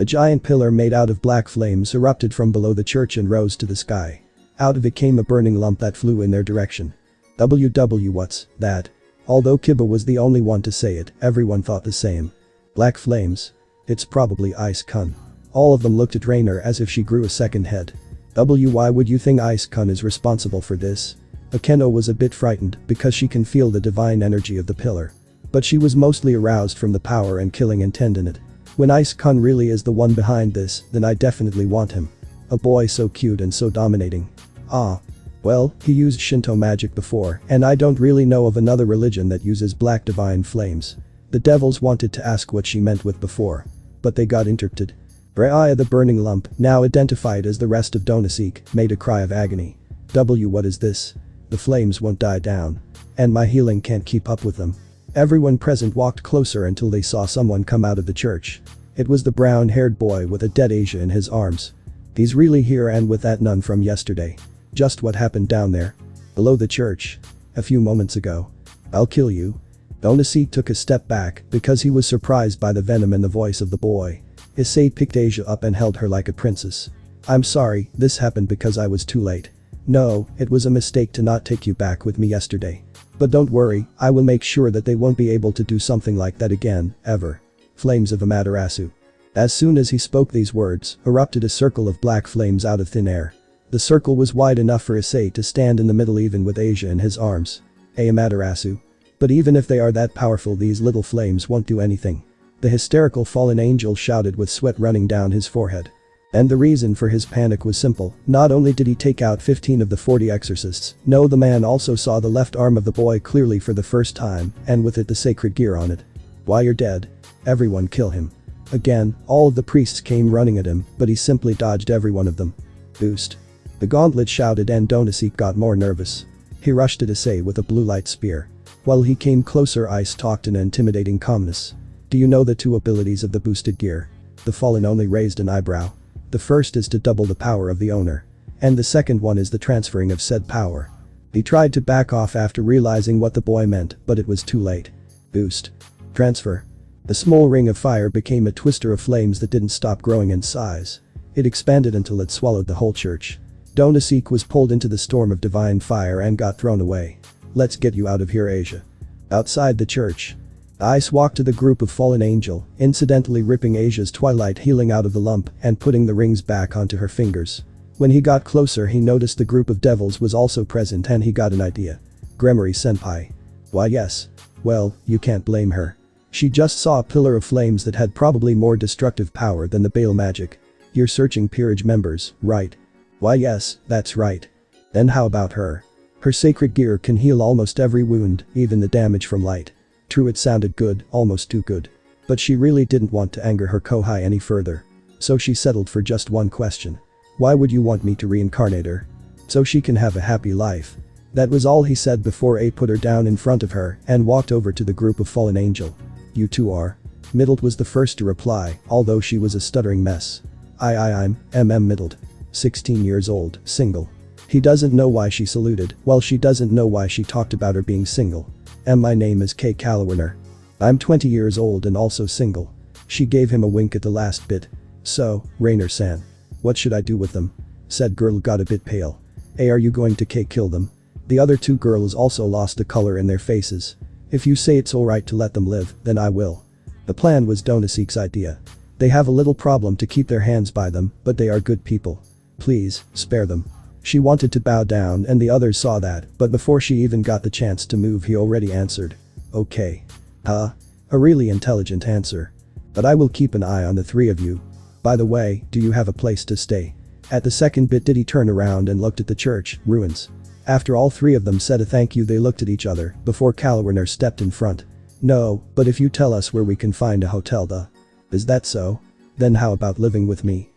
A giant pillar made out of black flames erupted from below the church and rose to the sky. Out of it came a burning lump that flew in their direction. What's that? Although Kiba was the only one to say it, everyone thought the same. Black flames? It's probably Ice-kun. All of them looked at Rainer as if she grew a second head. Why would you think Ice-kun is responsible for this? Akeno was a bit frightened because she can feel the divine energy of the pillar. But she was mostly aroused from the power and killing intent in it. When Ice-kun really is the one behind this, then I definitely want him. A boy so cute and so dominating. Ah. Well, he used Shinto magic before, and I don't really know of another religion that uses black divine flames. The devils wanted to ask what she meant with before. But they got interrupted. Raya the burning lump, now identified as the rest of Donosik, made a cry of agony. What is this? The flames won't die down. And my healing can't keep up with them. Everyone present walked closer until they saw someone come out of the church. It was the brown-haired boy with a dead Asia in his arms. He's really here, and with that nun from yesterday. Just what happened down there? Below the church. A few moments ago. I'll kill you. Donosik took a step back because he was surprised by the venom in the voice of the boy. Issei picked Asia up and held her like a princess. I'm sorry, this happened because I was too late. No, it was a mistake to not take you back with me yesterday. But don't worry, I will make sure that they won't be able to do something like that again, ever. Flames of Amaterasu. As soon as he spoke these words, erupted a circle of black flames out of thin air. The circle was wide enough for Issei to stand in the middle even with Asia in his arms. Amaterasu. But even if they are that powerful, these little flames won't do anything. The hysterical fallen angel shouted with sweat running down his forehead. And the reason for his panic was simple. Not only did he take out 15 of the 40 exorcists, no, the man also saw the left arm of the boy clearly for the first time, and with it the sacred gear on it. Why, you're dead. Everyone kill him. Again, all of the priests came running at him, but he simply dodged every one of them. Boost. The gauntlet shouted, and Donosik got more nervous. He rushed at Issei with a blue light spear. While he came closer, Ice talked in intimidating calmness. Do you know the two abilities of the boosted gear? The fallen only raised an eyebrow. The first is to double the power of the owner. And the second one is the transferring of said power. He tried to back off after realizing what the boy meant, but it was too late. Boost. Transfer. The small ring of fire became a twister of flames that didn't stop growing in size. It expanded until it swallowed the whole church. Donosik was pulled into the storm of divine fire and got thrown away. Let's get you out of here, Asia. Outside the church. Ice walked to the group of fallen angel, incidentally ripping Asia's twilight healing out of the lump and putting the rings back onto her fingers. When he got closer, he noticed the group of devils was also present, and he got an idea. Gremory-senpai. Why, yes. Well, you can't blame her. She just saw a pillar of flames that had probably more destructive power than the Bale magic. You're searching peerage members, right? Why, yes, that's right. Then how about her? Her sacred gear can heal almost every wound, even the damage from light. True, it sounded good, almost too good. But she really didn't want to anger her kohai any further. So she settled for just one question. Why would you want me to reincarnate her? So she can have a happy life. That was all he said before A put her down in front of her and walked over to the group of fallen angel. You two are? Middled was the first to reply, although she was a stuttering mess. I'm Middled. 16 years old, single. He doesn't know why she saluted, while she doesn't know why she talked about her being single. And my name is Kay Callowiner. I'm 20 years old and also single. She gave him a wink at the last bit. So, Rainer-san. What should I do with them? Said girl got a bit pale. Hey, are you going to kill them? The other two girls also lost the color in their faces. If you say it's alright to let them live, then I will. The plan was Donosik's idea. They have a little problem to keep their hands by them, but they are good people. Please, spare them. She wanted to bow down, and the others saw that, but before she even got the chance to move, he already answered. Okay. A really intelligent answer. But I will keep an eye on the three of you. By the way, do you have a place to stay? At the second bit did he turn around and looked at the church, ruins. After all three of them said a thank you, they looked at each other before Callowiner stepped in front. No, but if you tell us where we can find a hotel. Is that so? Then how about living with me?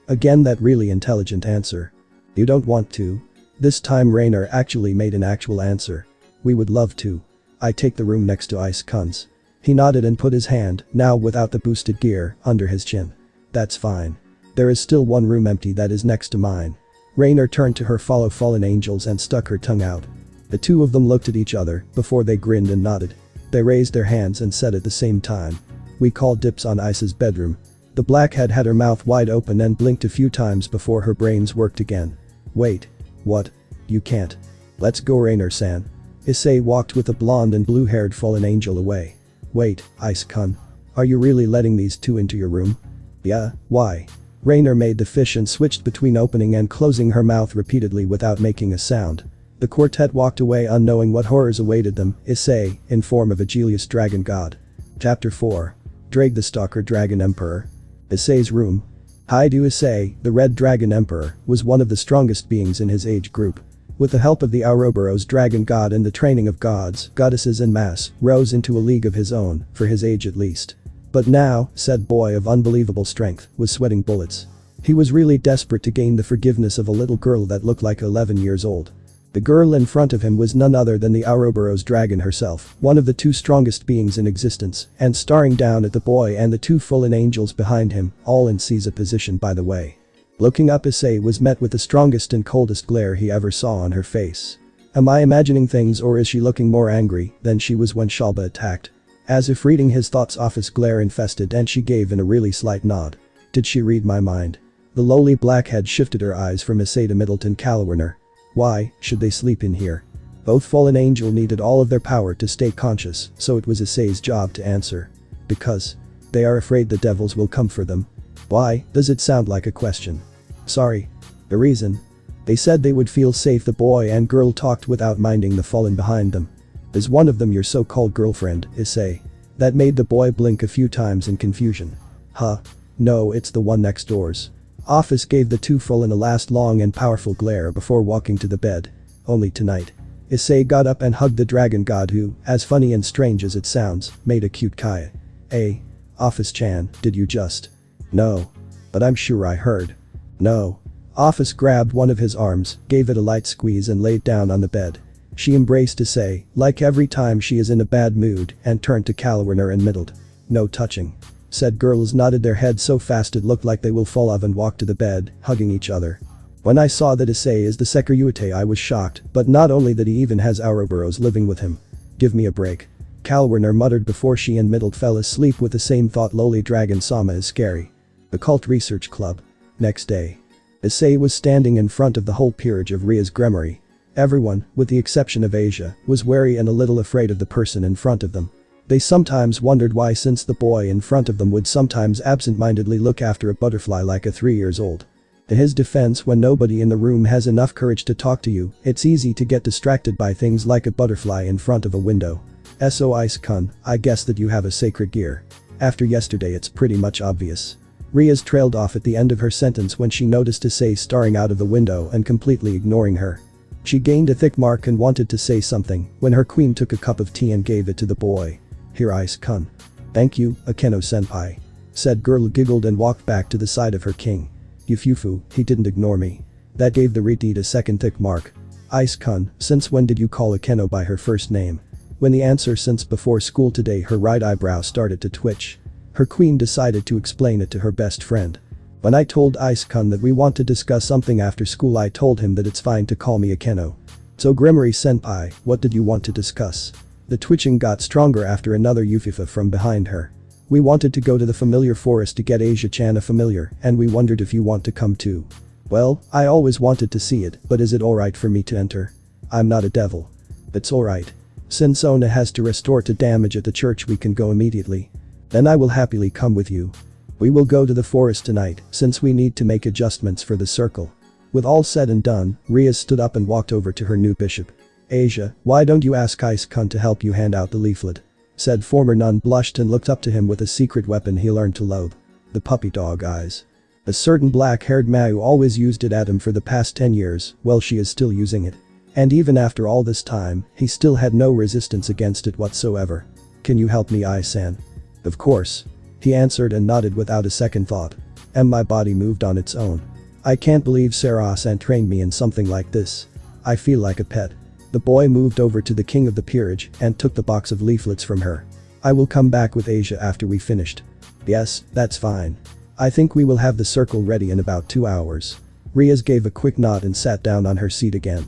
Again that really intelligent answer. You don't want to? This time Rainer actually made an actual answer. We would love to. I take the room next to Ice-kun's. He nodded and put his hand, now without the boosted gear, under his chin. That's fine. There is still one room empty that is next to mine. Rainer turned to her fellow fallen angels and stuck her tongue out. The two of them looked at each other before they grinned and nodded. They raised their hands and said at the same time. We call dibs on Ice's bedroom. The blackhead had her mouth wide open and blinked a few times before her brains worked again. Wait. What? You can't. Let's go, Rainer-san. Issei walked with the blonde and blue-haired fallen angel away. Wait, Ice-kun. Are you really letting these two into your room? Yeah, why? Rainer made the fish and switched between opening and closing her mouth repeatedly without making a sound. The quartet walked away unknowing what horrors awaited them, Issei, in form of a jealous dragon god. Chapter 4. Drag the Stalker Dragon Emperor. Issei's room. Haidu Issei, the Red Dragon Emperor, was one of the strongest beings in his age group. With the help of the Ouroboros dragon god and the training of gods, goddesses and mass, rose into a league of his own, for his age at least. But now, said boy of unbelievable strength, was sweating bullets. He was really desperate to gain the forgiveness of a little girl that looked like 11 years old. The girl in front of him was none other than the Ouroboros dragon herself, one of the two strongest beings in existence, and staring down at the boy and the two fallen angels behind him, all in Caesar position by the way. Looking up, Issei was met with the strongest and coldest glare he ever saw on her face. Am I imagining things, or is she looking more angry than she was when Shalba attacked? As if reading his thoughts, Ophis glare infested, and she gave in a really slight nod. Did she read my mind? The lowly blackhead shifted her eyes from Issei to Middleton Calwarner. Why should they sleep in here? Both fallen angel needed all of their power to stay conscious, so it was Issei's job to answer. Because they are afraid the devils will come for them. Why does it sound like a question? Sorry. The reason? They said they would feel safe. The boy and girl talked without minding the fallen behind them. Is one of them your so-called girlfriend, Issei? That made the boy blink a few times in confusion. Huh? No, it's the one next door's. Ophis gave the two fallen a last long and powerful glare before walking to the bed. Only tonight. Issei got up and hugged the dragon god who, as funny and strange as it sounds, made a cute Kaya. Hey. Ophis-chan, did you just? No. But I'm sure I heard. No. Ophis grabbed one of his arms, gave it a light squeeze and laid down on the bed. She embraced Issei, like every time she is in a bad mood, and turned to Calwarner and middled. No touching. Said girls nodded their heads so fast it looked like they will fall off and walk to the bed, hugging each other. When I saw that Issei is the Securitate, I was shocked, but not only that he even has Ouroboros living with him. Give me a break. Calwarner muttered before she and middled fell asleep with the same thought. Lowly dragon Sama is scary. The Cult Research Club. Next day. Issei was standing in front of the whole peerage of Ria's Gremory. Everyone, with the exception of Asia, was wary and a little afraid of the person in front of them. They sometimes wondered why, since the boy in front of them would sometimes absent-mindedly look after a butterfly like a 3 years old. In his defense, when nobody in the room has enough courage to talk to you, it's easy to get distracted by things like a butterfly in front of a window. So Ice-kun, I guess that you have a sacred gear. After yesterday it's pretty much obvious. Ria's trailed off at the end of her sentence when she noticed Issei staring out of the window and completely ignoring her. She gained a thick mark and wanted to say something when her queen took a cup of tea and gave it to the boy. Here, Ice-kun. Thank you, Akeno-senpai. Said girl, giggled and walked back to the side of her king. Yufufu, he didn't ignore me. That gave the retreat a second thick mark. Ice-kun, since when did you call Akeno by her first name? When the answer since before school today, her right eyebrow started to twitch. Her queen decided to explain it to her best friend. When I told Ice-kun that we want to discuss something after school, I told him that it's fine to call me Akeno. So Gremory-senpai, what did you want to discuss? The twitching got stronger after another Yufufu from behind her. We wanted to go to the familiar forest to get Asia-chan a familiar, and we wondered if you want to come too. Well, I always wanted to see it, but is it alright for me to enter? I'm not a devil. It's alright. Since Ona has to restore to damage at the church, we can go immediately. Then I will happily come with you. We will go to the forest tonight, since we need to make adjustments for the circle. With all said and done, Ria stood up and walked over to her new bishop. Asia, why don't you ask Ice-kun to help you hand out the leaflet? Said former nun, blushed and looked up to him with a secret weapon he learned to loathe. The puppy dog eyes. A certain black-haired Mayu always used it at him for the past 10 years, well, she is still using it. And even after all this time, he still had no resistance against it whatsoever. Can you help me, Ai-san? Of course. He answered and nodded without a second thought. And my body moved on its own. I can't believe Sarah-san trained me in something like this. I feel like a pet. The boy moved over to the king of the peerage and took the box of leaflets from her. I will come back with Asia after we finished. Yes, that's fine. I think we will have the circle ready in about 2 hours. Riaz gave a quick nod and sat down on her seat again.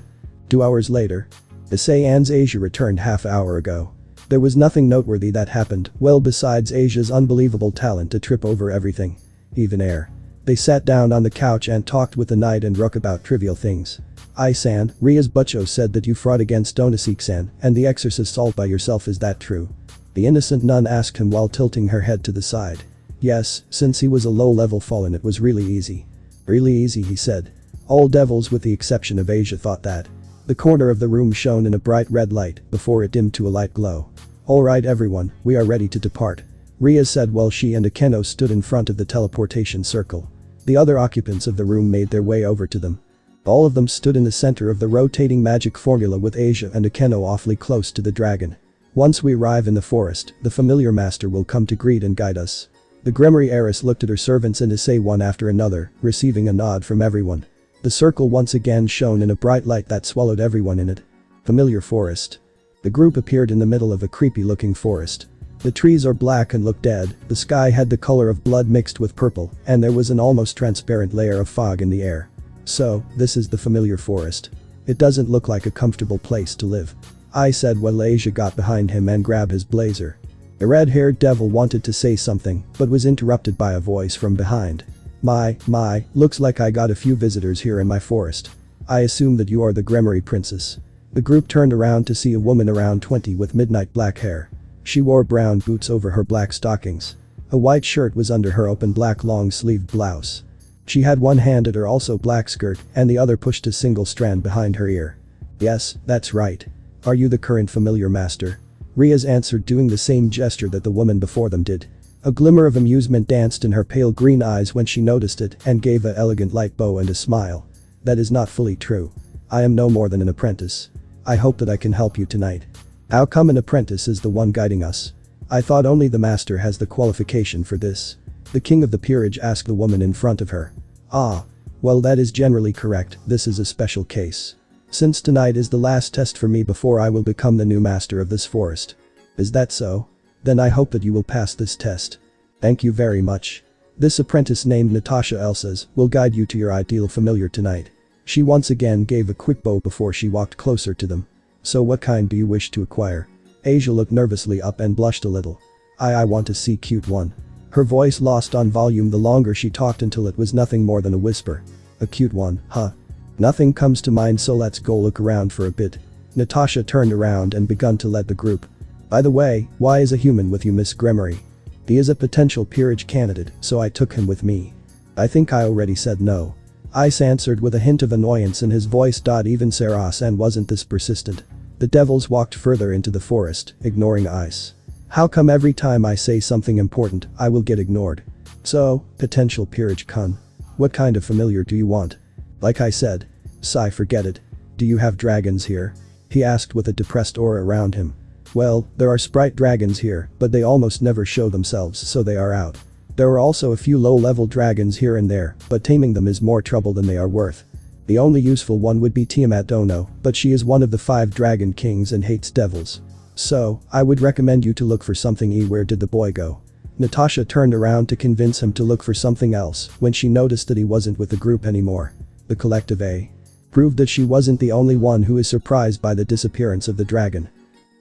2 hours later. Issei and Asia returned half an hour ago. There was nothing noteworthy that happened, well, besides Asia's unbelievable talent to trip over everything. Even air. They sat down on the couch and talked with the knight and Rook about trivial things. Ai-san, Riaz Butcho said that you fought against Donasik-san and the exorcist all by yourself, is that true? The innocent nun asked him while tilting her head to the side. Yes, since he was a low-level fallen it was really easy. Really easy, he said. All devils with the exception of Asia thought that. The corner of the room shone in a bright red light before it dimmed to a light glow. Alright everyone, we are ready to depart. Ria said while she and Akeno stood in front of the teleportation circle. The other occupants of the room made their way over to them. All of them stood in the center of the rotating magic formula with Asia and Akeno awfully close to the dragon. Once we arrive in the forest, the familiar master will come to greet and guide us. The Grimoire heiress looked at her servants and Issei one after another, receiving a nod from everyone. The circle once again shone in a bright light that swallowed everyone in it. Familiar forest. The group appeared in the middle of a creepy-looking forest. The trees are black and look dead, the sky had the color of blood mixed with purple, and there was an almost transparent layer of fog in the air. So, this is the familiar forest. It doesn't look like a comfortable place to live. I said while Asia got behind him and grabbed his blazer. The red-haired devil wanted to say something, but was interrupted by a voice from behind. My, looks like I got a few visitors here in my forest. I assume that you are the Grimoire princess. The group turned around to see a woman around 20 with midnight black hair. She wore brown boots over her black stockings. A white shirt was under her open black long-sleeved blouse. She had one hand at her also black skirt and the other pushed a single strand behind her ear. Yes, that's right. Are you the current familiar master? Riaz answered doing the same gesture that the woman before them did. A glimmer of amusement danced in her pale green eyes when she noticed it and gave an elegant light bow and a smile. That is not fully true. I am no more than an apprentice. I hope that I can help you tonight. How come an apprentice is the one guiding us? I thought only the master has the qualification for this. The king of the peerage asked the woman in front of her. Ah. Well, that is generally correct, this is a special case. Since tonight is the last test for me before I will become the new master of this forest. Is that so? Then I hope that you will pass this test. Thank you very much. This apprentice named Natasha Elsas will guide you to your ideal familiar tonight. She once again gave a quick bow before she walked closer to them. So what kind do you wish to acquire? Asia looked nervously up and blushed a little. I want to see cute one. Her voice lost on volume the longer she talked until it was nothing more than a whisper. A cute one, huh? Nothing comes to mind, so let's go look around for a bit. Natasha turned around and begun to lead the group. By the way, why is a human with you, Miss Grimoire? He is a potential peerage candidate, so I took him with me. I think I already said no. Ice answered with a hint of annoyance in his voice. Even Saras and wasn't this persistent. The devils walked further into the forest, ignoring Ice. How come every time I say something important, I will get ignored? So, potential peerage kun. What kind of familiar do you want? Like I said. Sigh, forget it. Do you have dragons here? He asked with a depressed aura around him. Well, there are sprite dragons here, but they almost never show themselves, so they are out. There are also a few low-level dragons here and there, but taming them is more trouble than they are worth. The only useful one would be Tiamat Dono, but she is one of the 5 dragon kings and hates devils. So, I would recommend you to look for something. Where did the boy go? Natasha turned around to convince him to look for something else when she noticed that he wasn't with the group anymore. The collective A proved that she wasn't the only one who is surprised by the disappearance of the dragon.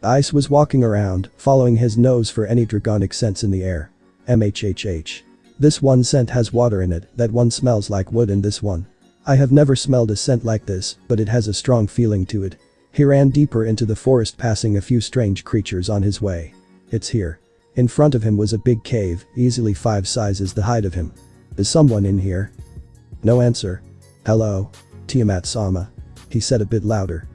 Ice was walking around, following his nose for any dragonic scents in the air. MHHH. This one scent has water in it, that one smells like wood, and this one. I have never smelled a scent like this, but it has a strong feeling to it. He ran deeper into the forest, passing a few strange creatures on his way. It's here. In front of him was a big cave, easily 5 sizes the height of him. Is someone in here? No answer. Hello? Tiamat-sama. He said a bit louder.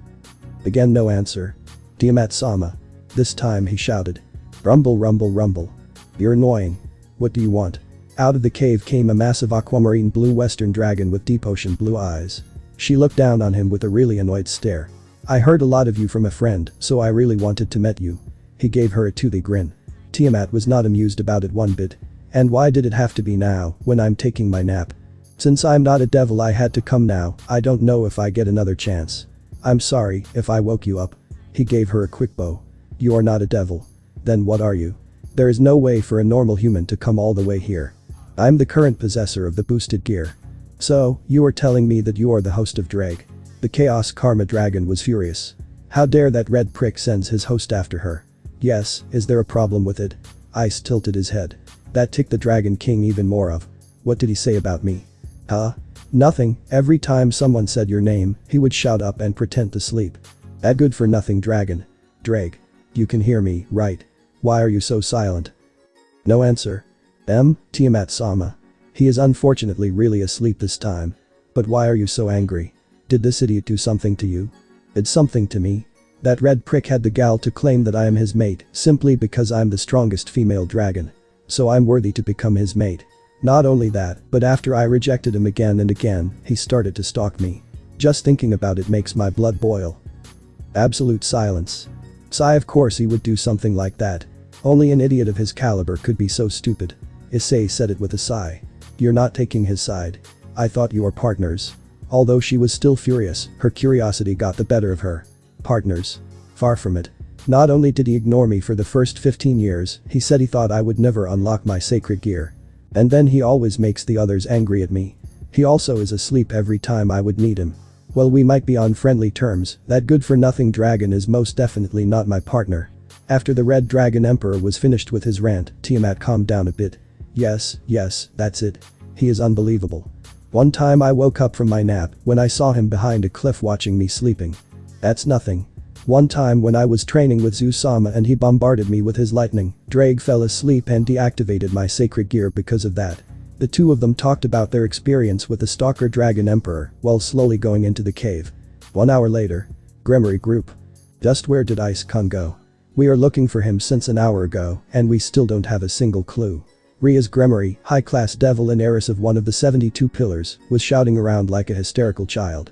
Again no answer. Tiamat-sama. This time he shouted. Rumble, rumble, rumble. You're annoying. What do you want? Out of the cave came a massive aquamarine blue western dragon with deep ocean blue eyes. She looked down on him with a really annoyed stare. I heard a lot of you from a friend, so I really wanted to meet you. He gave her a toothy grin. Tiamat was not amused about it one bit. And why did it have to be now, when I'm taking my nap? Since I'm not a devil, I had to come now. I don't know if I get another chance. I'm sorry if I woke you up. He gave her a quick bow. You are not a devil. Then what are you? There is no way for a normal human to come all the way here. I'm the current possessor of the boosted gear. So, you are telling me that you are the host of Drag? The Chaos Karma Dragon was furious. How dare that red prick sends his host after her? Yes, is there a problem with it? Ice tilted his head. That ticked the Dragon King even more of. What did he say about me? Huh? Nothing. Every time someone said your name, he would shout up and pretend to sleep. That good for nothing dragon. Drag. You can hear me, right? Why are you so silent? No answer. Tiamat-sama. He is unfortunately really asleep this time. But why are you so angry? Did this idiot do something to you? Did something to me? That red prick had the gall to claim that I am his mate simply because I'm the strongest female dragon. So I'm worthy to become his mate. Not only that, but after I rejected him again and again, he started to stalk me. Just thinking about it makes my blood boil. Absolute silence. Sigh, of course he would do something like that. Only an idiot of his caliber could be so stupid. Issei said it with a sigh. You're not taking his side. I thought you were partners. Although she was still furious, her curiosity got the better of her. Partners? Far from it. Not only did he ignore me for the first 15 years, he said he thought I would never unlock my sacred gear. And then he always makes the others angry at me. He also is asleep every time I would need him. Well, we might be on friendly terms, that good-for-nothing dragon is most definitely not my partner. After the Red Dragon Emperor was finished with his rant, Tiamat calmed down a bit. Yes, that's it. He is unbelievable. One time I woke up from my nap when I saw him behind a cliff watching me sleeping. That's nothing. One time when I was training with Zusama and he bombarded me with his lightning, Drake fell asleep and deactivated my sacred gear because of that. The two of them talked about their experience with the Stalker Dragon Emperor while slowly going into the cave. 1 hour later. Gremory Group. Just where did Ice-kun go? We are looking for him since an hour ago and we still don't have a single clue. Ria's Gremory, high-class devil and heiress of one of the 72 pillars, was shouting around like a hysterical child.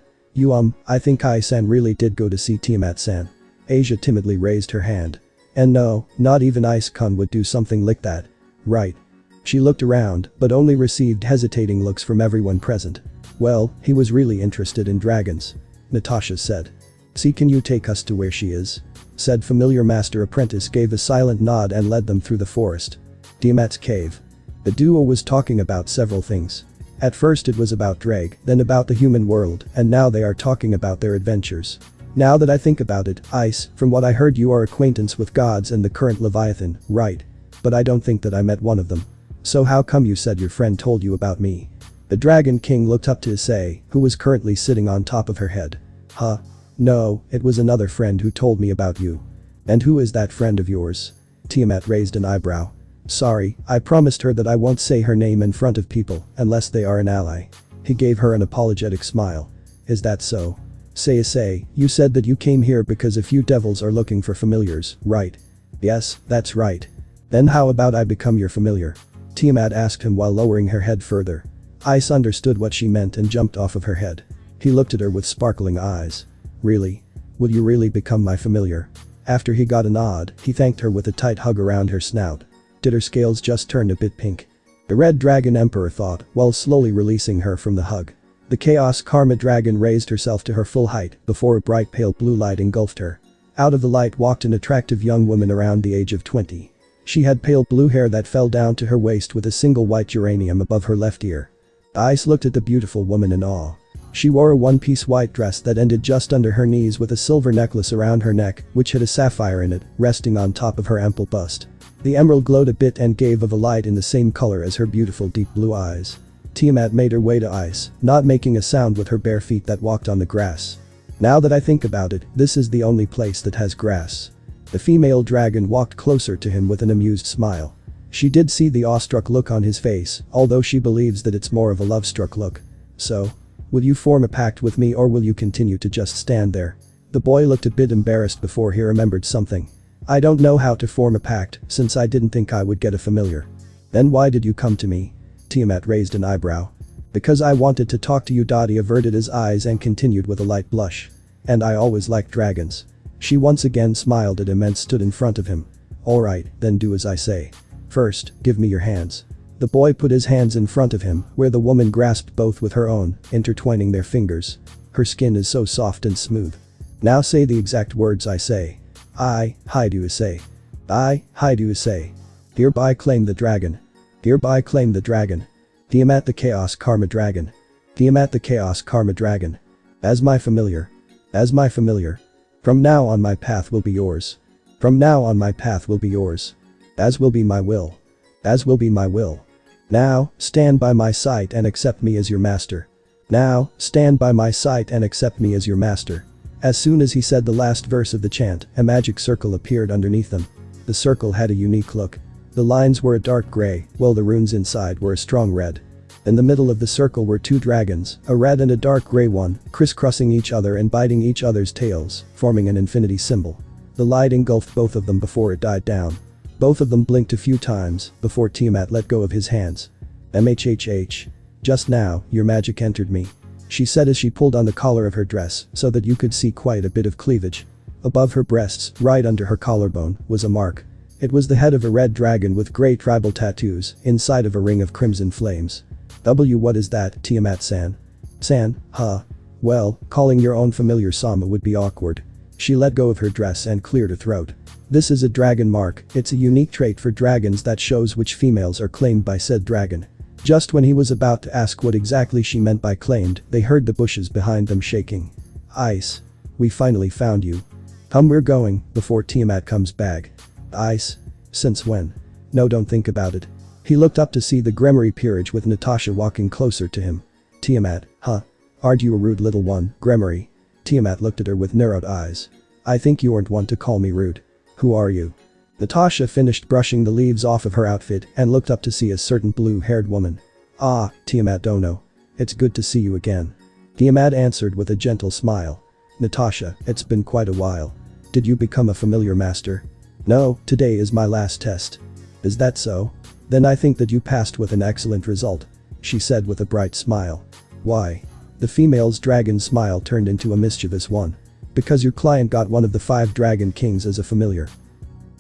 I think Ai-san really did go to see Tiamat-san. Asia timidly raised her hand. And no, not even Ice-kun would do something like that. Right. She looked around, but only received hesitating looks from everyone present. Well, he was really interested in dragons. Natasha said. See, can you take us to where she is? Said familiar master apprentice gave a silent nod and led them through the forest. Tiamat's cave. The duo was talking about several things. At first it was about Drake, then about the human world, and now they are talking about their adventures. Now that I think about it, Ice, from what I heard you are acquaintance with gods and the current Leviathan, right? But I don't think that I met one of them. So how come you said your friend told you about me? The Dragon King looked up to Issei, who was currently sitting on top of her head. Huh? No, it was another friend who told me about you. And who is that friend of yours? Tiamat raised an eyebrow. Sorry, I promised her that I won't say her name in front of people unless they are an ally. He gave her an apologetic smile. Is that so? Say Issei, you said that you came here because a few devils are looking for familiars, right? Yes, that's right. Then how about I become your familiar? Tiamat asked him while lowering her head further. Ice understood what she meant and jumped off of her head. He looked at her with sparkling eyes. Really? Would you really become my familiar? After he got a nod, he thanked her with a tight hug around her snout. Did her scales just turn a bit pink? The Red Dragon Emperor thought, while slowly releasing her from the hug. The Chaos Karma Dragon raised herself to her full height before a bright pale blue light engulfed her. Out of the light walked an attractive young woman around the age of 20. She had pale blue hair that fell down to her waist with a single white uranium above her left ear. Ice looked at the beautiful woman in awe. She wore a one-piece white dress that ended just under her knees with a silver necklace around her neck, which had a sapphire in it, resting on top of her ample bust. The emerald glowed a bit and gave of a light in the same color as her beautiful deep blue eyes. Tiamat made her way to Ice, not making a sound with her bare feet that walked on the grass. Now that I think about it, this is the only place that has grass. The female dragon walked closer to him with an amused smile. She did see the awestruck look on his face, although she believes that it's more of a love-struck look. So? Will you form a pact with me or will you continue to just stand there? The boy looked a bit embarrassed before he remembered something. I don't know how to form a pact since I didn't think I would get a familiar. Then why did you come to me? Tiamat raised an eyebrow. Because I wanted to talk to you. He averted his eyes and continued with a light blush. And I always liked dragons. She once again smiled at him and stood in front of him. Alright, then do as I say. First, give me your hands. The boy put his hands in front of him, where the woman grasped both with her own, intertwining their fingers. Her skin is so soft and smooth. Now say the exact words I say. I, Haidu Issei. I, Haidu Issei. Hereby claim the dragon. Hereby claim the dragon. Tiamat the Chaos Karma Dragon. Tiamat the Chaos Karma Dragon. As my familiar. As my familiar. From now on my path will be yours. From now on my path will be yours. As will be my will. As will be my will. Now, stand by my side and accept me as your master. Now, stand by my side and accept me as your master. As soon as he said the last verse of the chant, a magic circle appeared underneath them. The circle had a unique look. The lines were a dark gray, while the runes inside were a strong red. In the middle of the circle were two dragons, a red and a dark gray one, crisscrossing each other and biting each other's tails, forming an infinity symbol. The light engulfed both of them before it died down. Both of them blinked a few times before Tiamat let go of his hands. "MHHH. Just now, your magic entered me," she said as she pulled on the collar of her dress so that you could see quite a bit of cleavage. Above her breasts, right under her collarbone, was a mark. It was the head of a red dragon with grey tribal tattoos inside of a ring of crimson flames. What is that, Tiamat-san? San, huh? Well, calling your own familiar Sama would be awkward. She let go of her dress and cleared her throat. This is a dragon mark, it's a unique trait for dragons that shows which females are claimed by said dragon. Just when he was about to ask what exactly she meant by claimed, they heard the bushes behind them shaking. "Ice. We finally found you. Come, we're going, before Tiamat comes back." "Ice? Since when?" "No, don't think about it." He looked up to see the Gremory peerage with Natasha walking closer to him. "Tiamat, huh? Aren't you a rude little one, Gremory?" Tiamat looked at her with narrowed eyes. "I think you aren't one to call me rude. Who are you?" Natasha finished brushing the leaves off of her outfit and looked up to see a certain blue-haired woman. "Ah, Tiamat Dono. It's good to see you again." Tiamat answered with a gentle smile. "Natasha, it's been quite a while. Did you become a familiar master?" "No, today is my last test." "Is that so? Then I think that you passed with an excellent result," she said with a bright smile. "Why?" The female's dragon smile turned into a mischievous one. "Because your client got one of the 5 dragon kings as a familiar."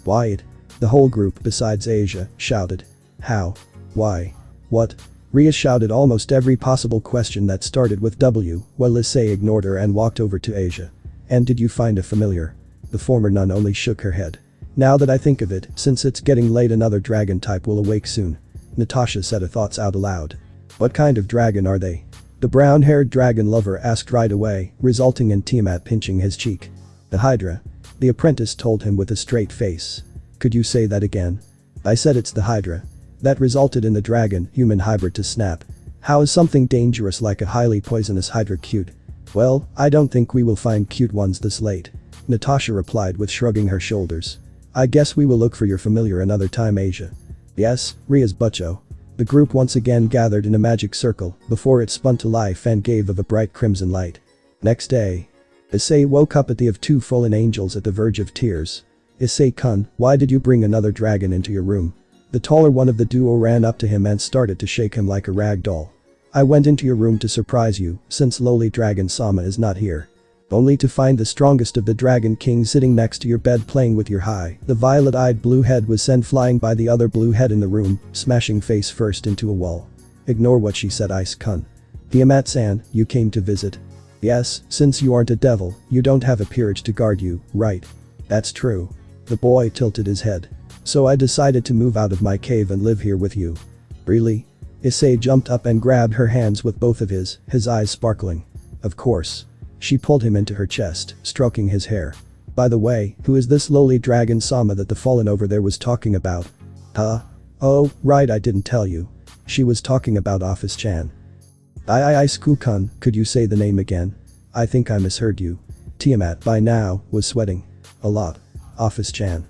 "Why it?" The whole group besides Asia shouted. "How? Why? What?" Ria shouted almost every possible question that started with W, while Issei ignored her and walked over to Asia. "And did you find a familiar?" The former nun only shook her head. "Now that I think of it, since it's getting late, another dragon type will awake soon." Natasha said her thoughts out aloud. "What kind of dragon are they?" The brown-haired dragon lover asked right away, resulting in Tiamat pinching his cheek. "The Hydra." The apprentice told him with a straight face. "Could you say that again?" "I said it's the Hydra." That resulted in the dragon-human hybrid to snap. "How is something dangerous like a highly poisonous Hydra cute?" "Well, I don't think we will find cute ones this late," Natasha replied with shrugging her shoulders. "I guess we will look for your familiar another time, Asia." "Yes, Ria's butcho." The group once again gathered in a magic circle before it spun to life and gave of a bright crimson light. Next day. Issei woke up at the of 2 fallen angels at the verge of tears. "Issei-kun, why did you bring another dragon into your room?" The taller one of the duo ran up to him and started to shake him like a rag doll. "I went into your room to surprise you, since lowly dragon Sama is not here. Only to find the strongest of the dragon kings sitting next to your bed playing with your high." The violet-eyed blue head was sent flying by the other blue head in the room, smashing face first into a wall. "Ignore what she said, Ice-kun. Tiamat-san, you came to visit." "Yes, since you aren't a devil, you don't have a peerage to guard you, right?" "That's true." The boy tilted his head. "So I decided to move out of my cave and live here with you." "Really?" Issei jumped up and grabbed her hands with both of his eyes sparkling. "Of course." She pulled him into her chest, stroking his hair. "By the way, who is this lowly dragon Sama that the fallen over there was talking about?" "Huh? Oh, right, I didn't tell you. She was talking about Ophis-chan." Ice-kun, could you say the name again? I think I misheard you." Tiamat, by now, was sweating. "A lot. Ophis-chan.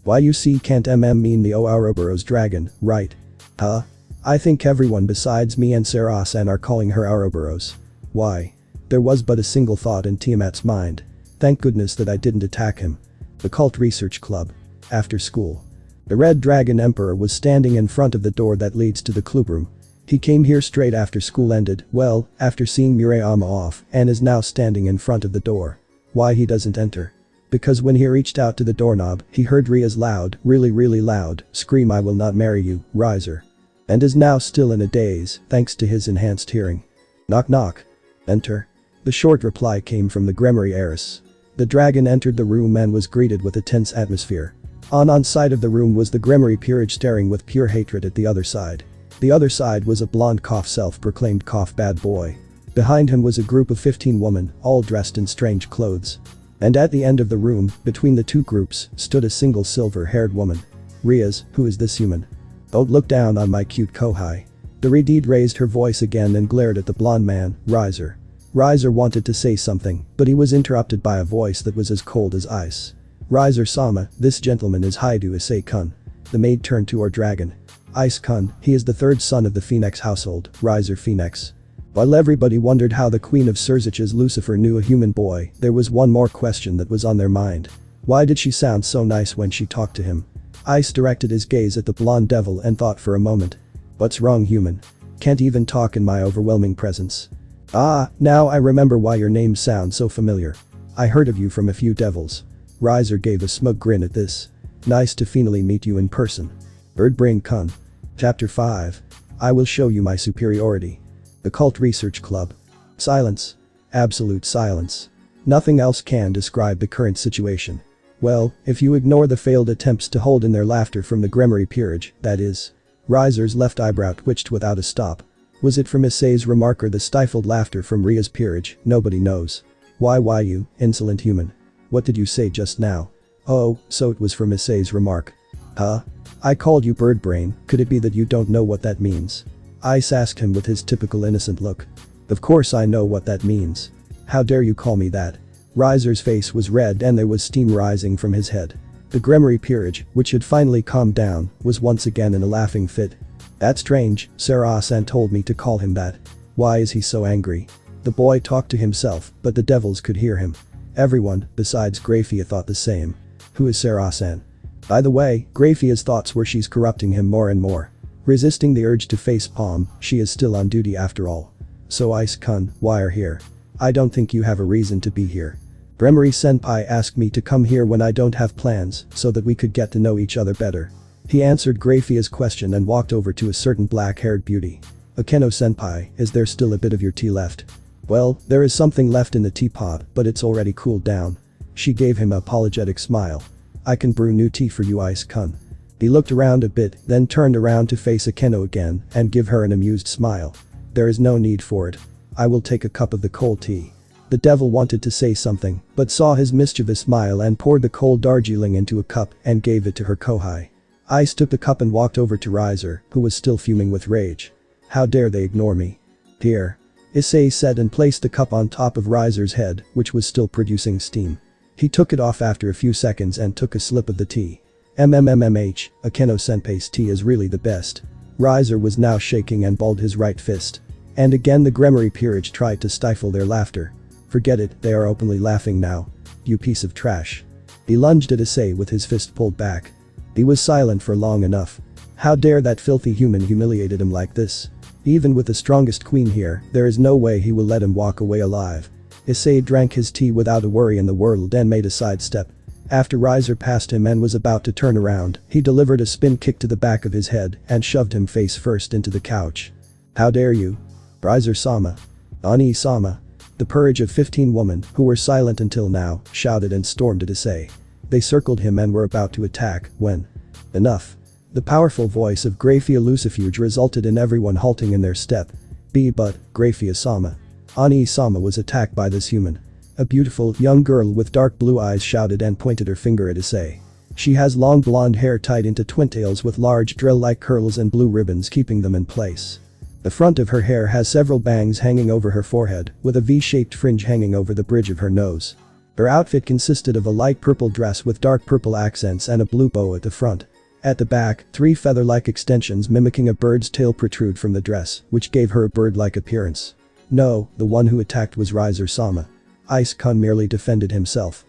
Why, you see, can't mean the Ouroboros dragon, right?" "Huh? I think everyone besides me and Sarah-san are calling her Ouroboros." "Why?" There was but a single thought in Tiamat's mind. "Thank goodness that I didn't attack him." The Cult Research Club. After school. The Red Dragon Emperor was standing in front of the door that leads to the clubroom. He came here straight after school ended, well, after seeing Murayama off, and is now standing in front of the door. Why he doesn't enter? Because when he reached out to the doorknob, he heard Ria's loud, really loud, scream, "I will not marry you, Riser." And is now still in a daze, thanks to his enhanced hearing. "Knock knock." "Enter." The short reply came from the Gremory heiress. The dragon entered the room and was greeted with a tense atmosphere. On side of the room was the Gremory peerage staring with pure hatred at the other side. The other side was a blonde self-proclaimed bad boy. Behind him was a group of 15 women, all dressed in strange clothes. And at the end of the room, between the two groups, stood a single silver-haired woman. "Rias, who is this human? Don't look down on my cute kohai." The Redede raised her voice again and glared at the blonde man, Riser. Riser wanted to say something, but he was interrupted by a voice that was as cold as ice. "Riser-sama, this gentleman is Haidu Issei-kun." The maid turned to our dragon. "Ice-kun, he is the 3rd son of the Phoenix household, Riser Phoenix." While everybody wondered how the Queen of Surzich's Lucifer knew a human boy, there was one more question that was on their mind. Why did she sound so nice when she talked to him? Ice directed his gaze at the blonde devil and thought for a moment. What's wrong, human? Can't even talk in my overwhelming presence. Ah, now I remember why your name sounds so familiar. I heard of you from a few devils. Riser gave a smug grin at this. Nice to finally meet you in person. Birdbrain Kun. Chapter 5. I will show you my superiority. Occult Research Club. Silence. Absolute silence. Nothing else can describe the current situation. Well, if you ignore the failed attempts to hold in their laughter from the Gremory peerage, that is. Riser's left eyebrow twitched without a stop. Was it from Issei's remark or the stifled laughter from Ria's peerage? Nobody knows. Why you, insolent human? What did you say just now? Oh, so it was from Issei's remark. Huh? I called you birdbrain, could it be that you don't know what that means? Ice asked him with his typical innocent look. Of course I know what that means. How dare you call me that? Riser's face was red and there was steam rising from his head. The Gremory peerage, which had finally calmed down, was once again in a laughing fit. That's strange, Sarasan told me to call him that. Why is he so angry? The boy talked to himself, but the devils could hear him. Everyone, besides Grafia, thought the same. Who is Sarasan? By the way, Grafia's thoughts were she's corrupting him more and more. Resisting the urge to facepalm, she is still on duty after all. So Ice-kun, why are here? I don't think you have a reason to be here. Gremory-senpai asked me to come here when I don't have plans, so that we could get to know each other better. He answered Grafia's question and walked over to a certain black-haired beauty. Akeno-senpai, is there still a bit of your tea left? Well, there is something left in the teapot, but it's already cooled down. She gave him an apologetic smile. I can brew new tea for you, Ice-kun. He looked around a bit, then turned around to face Akeno again and give her an amused smile. There is no need for it. I will take a cup of the cold tea. The devil wanted to say something, but saw his mischievous smile and poured the cold Darjeeling into a cup and gave it to her kohai. Ice took the cup and walked over to Riser, who was still fuming with rage. How dare they ignore me? Here. Issei said and placed the cup on top of Riser's head, which was still producing steam. He took it off after a few seconds and took a sip of the tea. Akeno-senpai's tea is really the best. Riser was now shaking and balled his right fist. And again the Gremory peerage tried to stifle their laughter. Forget it, they are openly laughing now. You piece of trash. He lunged at Issei with his fist pulled back. He was silent for long enough. How dare that filthy human humiliated him like this? Even with the strongest queen here, there is no way he will let him walk away alive. Issei drank his tea without a worry in the world and made a sidestep. After Riser passed him and was about to turn around, he delivered a spin kick to the back of his head and shoved him face first into the couch. How dare you? Riser-sama. Ani-sama. The purge of 15 women, who were silent until now, shouted and stormed at Issei. They circled him and were about to attack, when… Enough. The powerful voice of Grafia Lucifuge resulted in everyone halting in their step. But, Grafia-sama. Ani-sama was attacked by this human. A beautiful, young girl with dark blue eyes shouted and pointed her finger at Issei. She has long blonde hair tied into twintails with large drill-like curls and blue ribbons keeping them in place. The front of her hair has several bangs hanging over her forehead, with a V-shaped fringe hanging over the bridge of her nose. Her outfit consisted of a light purple dress with dark purple accents and a blue bow at the front. At the back, 3 feather-like extensions mimicking a bird's tail protrude from the dress, which gave her a bird-like appearance. No, the one who attacked was Riser-sama. Ice-kun merely defended himself.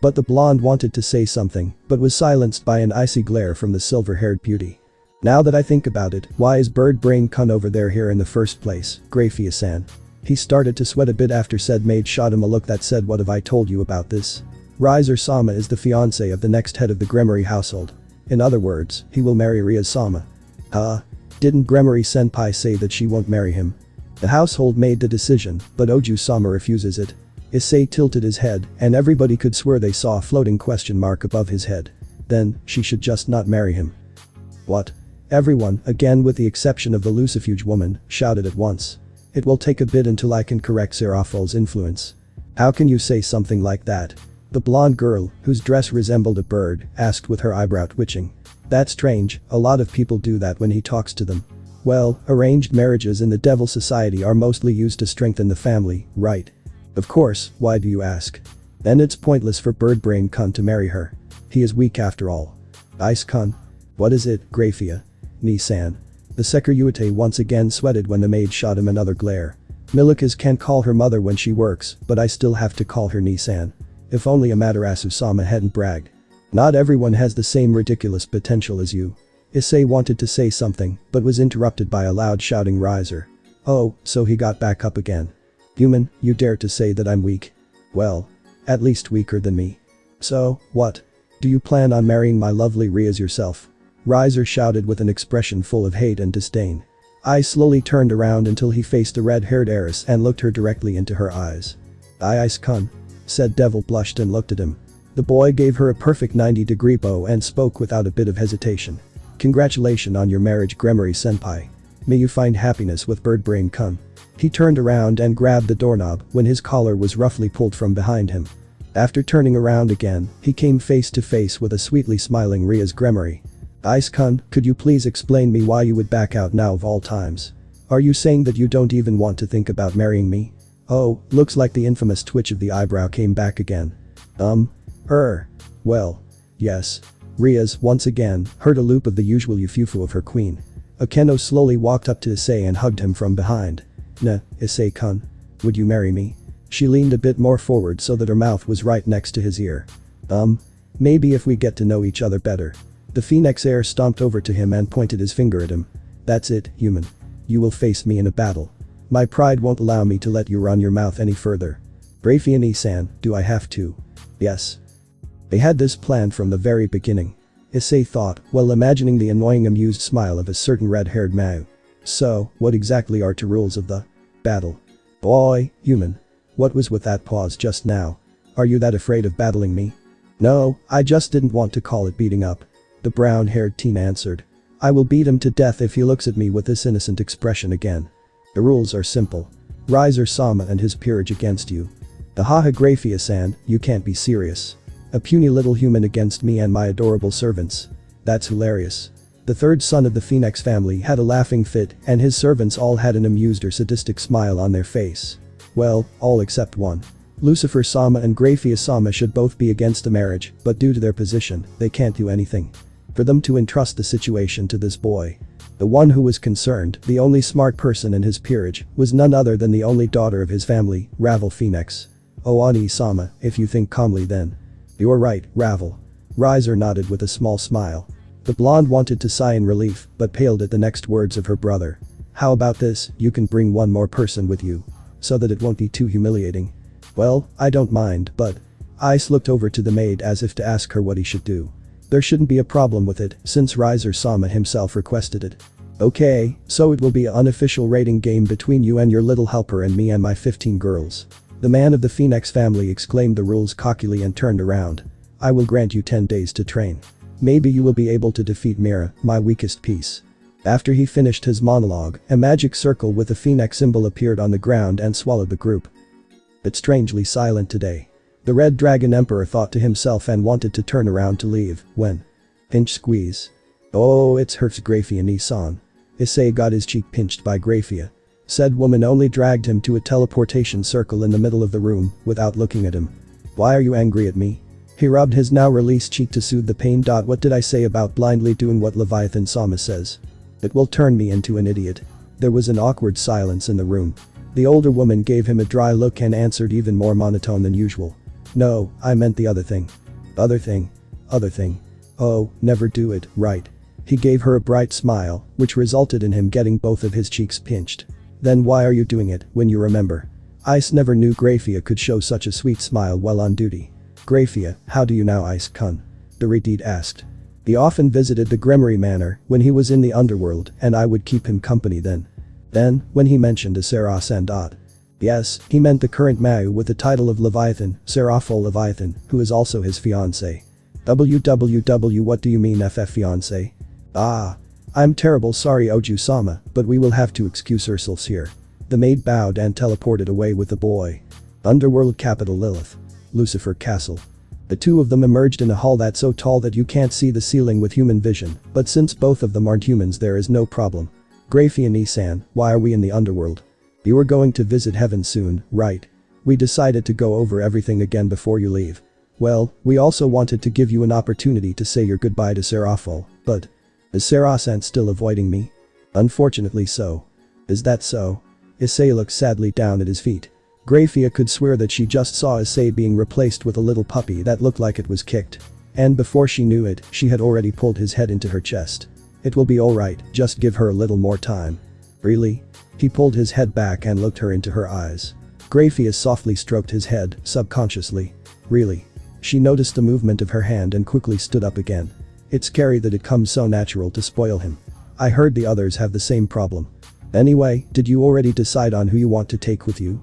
But the blonde wanted to say something, but was silenced by an icy glare from the silver-haired beauty. Now that I think about it, why is Birdbrain-kun over there here in the first place, Grafia-san? He started to sweat a bit after said maid shot him a look that said, what have I told you about this? Riser-sama is the fiancé of the next head of the Gremory household. In other words, he will marry Ria-sama. Didn't Gremory-senpai say that she won't marry him? The household made the decision, but Oju-sama refuses it. Issei tilted his head, and everybody could swear they saw a floating question mark above his head. Then, she should just not marry him. What? Everyone, again with the exception of the Lucifuge woman, shouted at once. It will take a bit until I can correct Seraphol's influence. How can you say something like that? The blonde girl, whose dress resembled a bird, asked with her eyebrow twitching. That's strange, a lot of people do that when he talks to them. Well, arranged marriages in the Devil Society are mostly used to strengthen the family, right? Of course, why do you ask? Then it's pointless for Birdbrain-kun to marry her. He is weak after all. Ice-kun? What is it, Grafia? Ni-san. The Sekiryuite once again sweated when the maid shot him another glare. Milikas can call her mother when she works, but I still have to call her Ni-san. If only Amaterasu-sama hadn't bragged. Not everyone has the same ridiculous potential as you. Issei wanted to say something, but was interrupted by a loud shouting riser. Oh, so he got back up again. Human, you dare to say that I'm weak? Well, at least weaker than me. So, what? Do you plan on marrying my lovely Rias yourself? Riser shouted with an expression full of hate and disdain. I slowly turned around until he faced the red-haired heiress and looked her directly into her eyes. Issei-kun, said Devil blushed and looked at him. The boy gave her a perfect 90-degree bow and spoke without a bit of hesitation. Congratulations on your marriage, Gremory-senpai. May you find happiness with Birdbrain-kun. He turned around and grabbed the doorknob when his collar was roughly pulled from behind him. After turning around again, he came face to face with a sweetly smiling Rias Gremory. Issei-kun, could you please explain me why you would back out now of all times? Are you saying that you don't even want to think about marrying me? Oh, looks like the infamous twitch of the eyebrow came back again. Well. Yes. Rias, once again, heard a loop of the usual yufufu of her queen. Akeno slowly walked up to Issei and hugged him from behind. Issei-kun. Would you marry me? She leaned a bit more forward so that her mouth was right next to his ear. Maybe if we get to know each other better. The phoenix heir stomped over to him and pointed his finger at him. That's it, human. You will face me in a battle. My pride won't allow me to let you run your mouth any further. Grafiani-san, do I have to? Yes. They had this planned from the very beginning. Issei thought, while imagining the annoying amused smile of a certain red-haired Mao. So, what exactly are the rules of the battle? Boy, human. What was with that pause just now? Are you that afraid of battling me? No, I just didn't want to call it beating up. The brown-haired teen answered. I will beat him to death if he looks at me with this innocent expression again. The rules are simple. Riser-sama and his peerage against you. Ahaha Grafia-san, you can't be serious. A puny little human against me and my adorable servants. That's hilarious. The third son of the Phoenix family had a laughing fit and his servants all had an amused or sadistic smile on their face. Well, all except one. Lucifer-sama and Grafia-sama should both be against the marriage, but due to their position, they can't do anything. For them to entrust the situation to this boy. The one who was concerned, the only smart person in his peerage, was none other than the only daughter of his family, Ravel Phoenix. Oh Ani-sama, if you think calmly then. You're right, Ravel. Riser nodded with a small smile. The blonde wanted to sigh in relief, but paled at the next words of her brother. How about this, you can bring one more person with you. So that it won't be too humiliating. Well, I don't mind, but… Ice looked over to the maid as if to ask her what he should do. There shouldn't be a problem with it, since Riser-sama himself requested it. Okay, so it will be an unofficial rating game between you and your little helper and me and my 15 girls. The man of the Phoenix family exclaimed the rules cockily and turned around. I will grant you 10 days to train. Maybe you will be able to defeat Mira, my weakest piece. After he finished his monologue, a magic circle with the Phoenix symbol appeared on the ground and swallowed the group. It's strangely silent today. The Red Dragon Emperor thought to himself and wanted to turn around to leave, when… Pinch squeeze. Oh, it's Herf's Grafia-ni-san. Issei got his cheek pinched by Grafia. Said woman only dragged him to a teleportation circle in the middle of the room, without looking at him. Why are you angry at me? He rubbed his now released cheek to soothe the pain. What did I say about blindly doing what Leviathan-sama says? It will turn me into an idiot. There was an awkward silence in the room. The older woman gave him a dry look and answered even more monotone than usual. No, I meant the other thing. Other thing. Oh, never do it, right. He gave her a bright smile, which resulted in him getting both of his cheeks pinched. Then why are you doing it, when you remember? Ice never knew Grafia could show such a sweet smile while on duty. Grafia, how do you now, Ice-kun? The Redede asked. He often visited the Gremory Manor when he was in the underworld and I would keep him company then. Then, when he mentioned a Seraph. Yes, he meant the current Mao with the title of Leviathan, Seraphol Leviathan, who is also his fiancé. WWW, what do you mean FF fiancé? Ah. I'm terrible sorry Oju-sama, but we will have to excuse ourselves here. The maid bowed and teleported away with the boy. Underworld capital Lilith. Lucifer Castle. The two of them emerged in a hall that's so tall that you can't see the ceiling with human vision, but since both of them aren't humans there is no problem. Grafia-ni-san, why are we in the underworld? You are going to visit heaven soon, right? We decided to go over everything again before you leave. Well, we also wanted to give you an opportunity to say your goodbye to Seraphol, but… Is Serasan still avoiding me? Unfortunately so. Is that so? Issei looked sadly down at his feet. Grafia could swear that she just saw Issei being replaced with a little puppy that looked like it was kicked. And before she knew it, she had already pulled his head into her chest. It will be alright, just give her a little more time. Really? He pulled his head back and looked her into her eyes. Graphius softly stroked his head, subconsciously. Really? She noticed the movement of her hand and quickly stood up again. It's scary that it comes so natural to spoil him. I heard the others have the same problem. Anyway, did you already decide on who you want to take with you?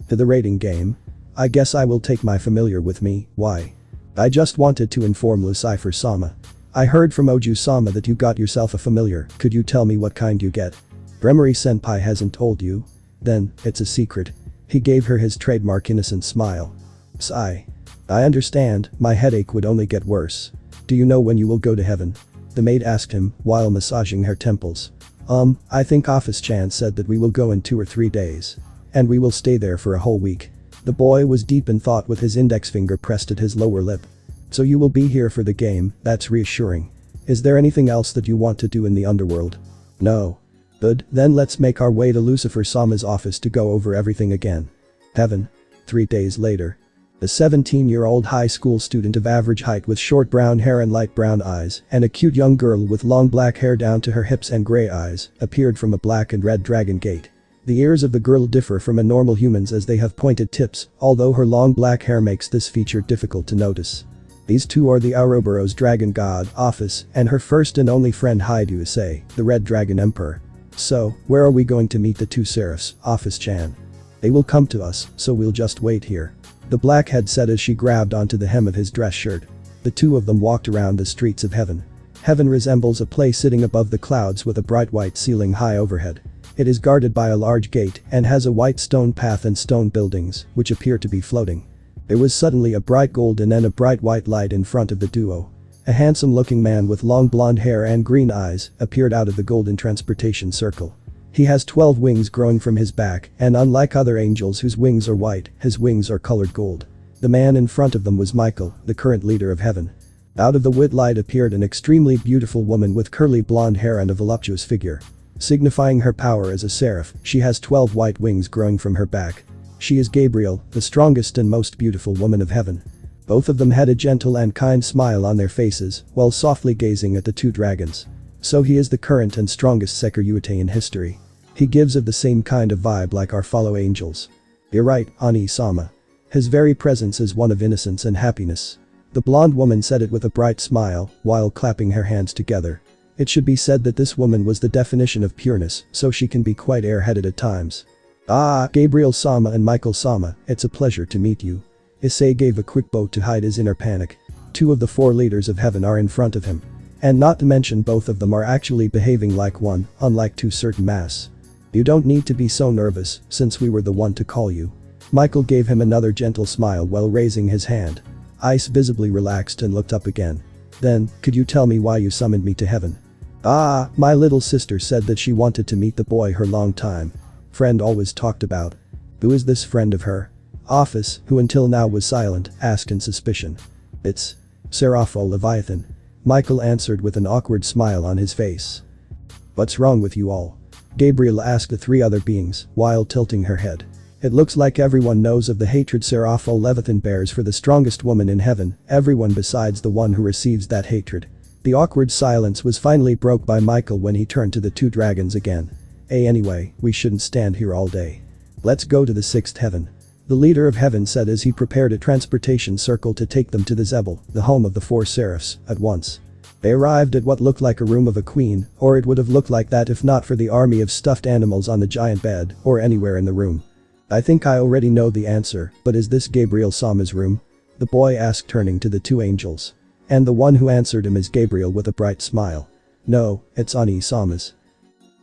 To the raiding game? I guess I will take my familiar with me, why? I just wanted to inform Lucifer-sama. I heard from Oju-sama that you got yourself a familiar, could you tell me what kind you get? Bremery-senpai hasn't told you? Then, it's a secret. He gave her his trademark innocent smile. Sigh. I understand, my headache would only get worse. Do you know when you will go to heaven? The maid asked him, while massaging her temples. I think Ophis-chan said that we will go in 2 or 3 days. And we will stay there for a whole week. The boy was deep in thought with his index finger pressed at his lower lip. So you will be here for the game, that's reassuring. Is there anything else that you want to do in the underworld? No. Good, then let's make our way to Lucifer-sama's office to go over everything again. Heaven. 3 days later. A 17-year-old high school student of average height with short brown hair and light brown eyes, and a cute young girl with long black hair down to her hips and gray eyes, appeared from a black and red dragon gate. The ears of the girl differ from a normal human's as they have pointed tips, although her long black hair makes this feature difficult to notice. These two are the Ouroboros dragon god, Ophis, and her first and only friend Issei, the red dragon emperor. So, where are we going to meet the two seraphs, Ophis-chan? They will come to us, so we'll just wait here. The blackhead said as she grabbed onto the hem of his dress shirt. The two of them walked around the streets of heaven. Heaven resembles a place sitting above the clouds with a bright white ceiling high overhead. It is guarded by a large gate and has a white stone path and stone buildings, which appear to be floating. There was suddenly a bright golden and a bright white light in front of the duo. A handsome-looking man with long blonde hair and green eyes appeared out of the golden transportation circle. He has 12 wings growing from his back, and unlike other angels whose wings are white, his wings are colored gold. The man in front of them was Michael, the current leader of heaven. Out of the white light appeared an extremely beautiful woman with curly blonde hair and a voluptuous figure. Signifying her power as a seraph, she has 12 white wings growing from her back. She is Gabriel, the strongest and most beautiful woman of heaven. Both of them had a gentle and kind smile on their faces, while softly gazing at the two dragons. So he is the current and strongest Sekiryuite in history. He gives of the same kind of vibe like our fellow angels. You're right, Ani-sama. His very presence is one of innocence and happiness. The blonde woman said it with a bright smile, while clapping her hands together. It should be said that this woman was the definition of pureness, so she can be quite airheaded at times. Ah, Gabriel-sama and Michael-sama, it's a pleasure to meet you. Issei gave a quick bow to hide his inner panic. 2 of the 4 leaders of heaven are in front of him. And not to mention both of them are actually behaving like one, unlike 2 certain mass. You don't need to be so nervous, since we were the one to call you. Michael gave him another gentle smile while raising his hand. Ice visibly relaxed and looked up again. Then, could you tell me why you summoned me to heaven? Ah, my little sister said that she wanted to meet the boy her long time friend always talked about. Who is this friend of her? Ophis, who until now was silent, asked in suspicion. It's Serapho Leviathan. Michael answered with an awkward smile on his face. What's wrong with you all? Gabriel asked the 3 other beings, while tilting her head. It looks like everyone knows of the hatred Serapho Leviathan bears for the strongest woman in heaven, everyone besides the one who receives that hatred. The awkward silence was finally broke by Michael when he turned to the 2 dragons again. Anyway, we shouldn't stand here all day. Let's go to the 6th heaven. The leader of heaven said as he prepared a transportation circle to take them to the Zebel, the home of the 4 seraphs, at once. They arrived at what looked like a room of a queen, or it would have looked like that if not for the army of stuffed animals on the giant bed, or anywhere in the room. I think I already know the answer, but is this Gabriel-sama's room? The boy asked turning to the 2 angels. And the one who answered him is Gabriel with a bright smile. No, it's Ani-sama's.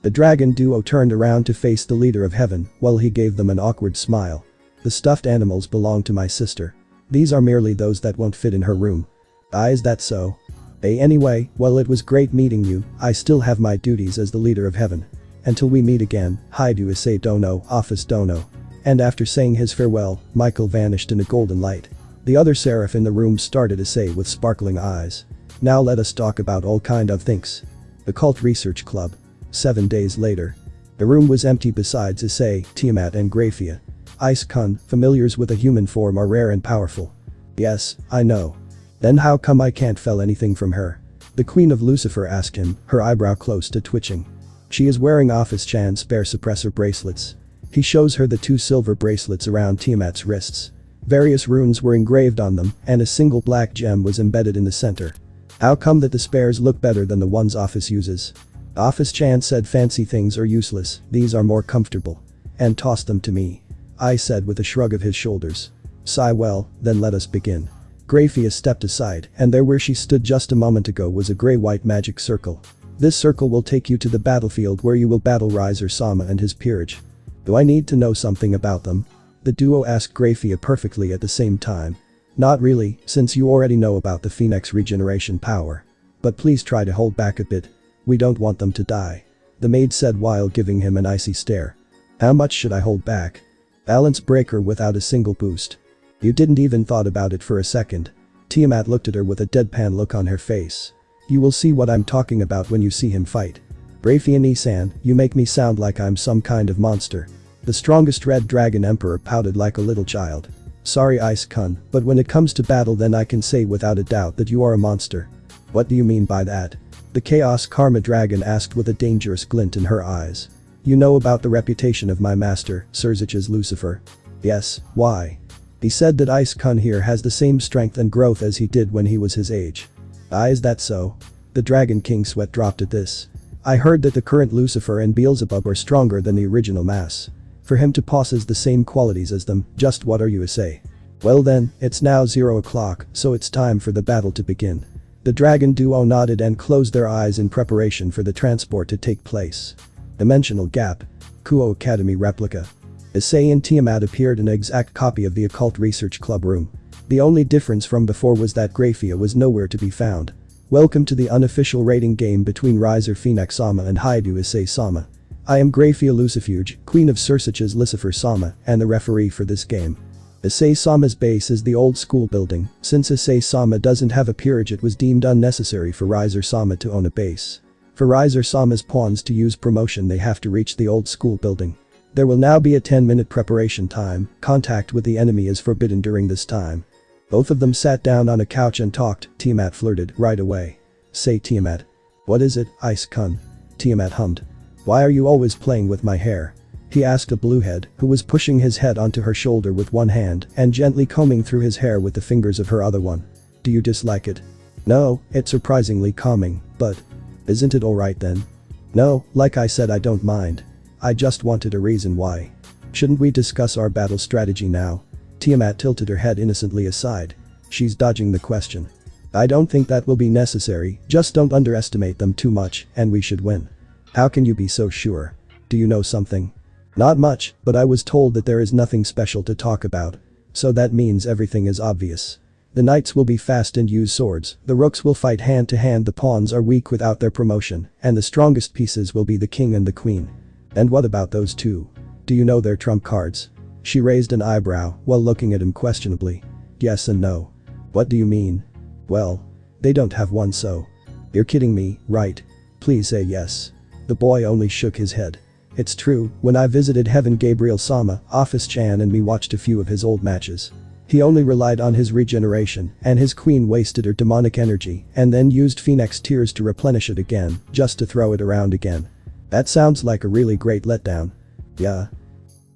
The dragon duo turned around to face the leader of heaven, while he gave them an awkward smile. The stuffed animals belong to my sister. These are merely those that won't fit in her room. Is that so? Anyway, well it was great meeting you, I still have my duties as the leader of heaven. Until we meet again, Haidu Issei Dono, Ophis Dono. And after saying his farewell, Michael vanished in a golden light. The other seraph in the room started to say with sparkling eyes. Now let us talk about all kind of things. The Cult Research Club. 7 days later. The room was empty besides Issei, Tiamat and Graphia. Ice-kun, familiars with a human form are rare and powerful. Yes, I know. Then how come I can't feel anything from her? The Queen of Lucifer asked him, her eyebrow close to twitching. She is wearing Ophis-chan's spare suppressor bracelets. He shows her the 2 silver bracelets around Tiamat's wrists. Various runes were engraved on them, and a single black gem was embedded in the center. How come that the spares look better than the ones Ophis uses? Ophis-chan said fancy things are useless, these are more comfortable. And tossed them to me. I said with a shrug of his shoulders. Sigh well, then let us begin. Graphia stepped aside, and there where she stood just a moment ago was a gray-white magic circle. This circle will take you to the battlefield where you will battle Riser Sama and his peerage. Do I need to know something about them? The duo asked Graphia perfectly at the same time. Not really, since you already know about the Phoenix regeneration power. But please try to hold back a bit. We don't want them to die. The maid said while giving him an icy stare. How much should I hold back? Balance breaker without a single boost. You didn't even thought about it for a second. Tiamat looked at her with a deadpan look on her face. You will see what I'm talking about when you see him fight. Graphia Nisan, you make me sound like I'm some kind of monster. The strongest red dragon emperor pouted like a little child. Sorry Ice-kun, but when it comes to battle then I can say without a doubt that you are a monster. What do you mean by that? The Chaos Karma Dragon asked with a dangerous glint in her eyes. You know about the reputation of my master, Sirzich's Lucifer? Yes, why? He said that Ice-kun here has the same strength and growth as he did when he was his age. Is that so? The Dragon King sweat dropped at this. I heard that the current Lucifer and Beelzebub are stronger than the original mass. For him to possess the same qualities as them, just what are you Issei? Well then, it's now 0 o'clock, so it's time for the battle to begin. The dragon duo nodded and closed their eyes in preparation for the transport to take place. Dimensional gap. Kuo Academy replica. Issei and Tiamat appeared in an exact copy of the Occult Research Club room. The only difference from before was that Graphia was nowhere to be found. Welcome to the unofficial rating game between Riser Phoenix Sama and Haidu Issei Sama. I am Graphia Lucifuge, Queen of Sirzich's Lucifer Sama, and the referee for this game. Issei Sama's base is the old school building. Since Issei Sama doesn't have a peerage, it was deemed unnecessary for Riser Sama to own a base. For Riser Sama's pawns to use promotion, they have to reach the old school building. There will now be a 10-minute preparation time. Contact with the enemy is forbidden during this time. Both of them sat down on a couch and talked. Tiamat flirted right away. Say Tiamat. What is it, Ice-kun? Tiamat hummed. Why are you always playing with my hair? He asked a bluehead, who was pushing his head onto her shoulder with one hand and gently combing through his hair with the fingers of her other one. Do you dislike it? No, it's surprisingly calming, but… Isn't it alright then? No, like I said, I don't mind. I just wanted a reason why. Shouldn't we discuss our battle strategy now? Tiamat tilted her head innocently aside. She's dodging the question. I don't think that will be necessary, just don't underestimate them too much and we should win. How can you be so sure? Do you know something? Not much, but I was told that there is nothing special to talk about. So that means everything is obvious. The knights will be fast and use swords, the rooks will fight hand to hand, the pawns are weak without their promotion, and the strongest pieces will be the king and the queen. And what about those two? Do you know their trump cards? She raised an eyebrow while looking at him questionably. Yes and no. What do you mean? Well, they don't have one, so… You're kidding me, right? Please say yes. The boy only shook his head. It's true, when I visited Heaven, Gabriel Sama, Ophis-chan and me watched a few of his old matches. He only relied on his regeneration, and his queen wasted her demonic energy and then used Phoenix tears to replenish it again, just to throw it around again. That sounds like a really great letdown. Yeah.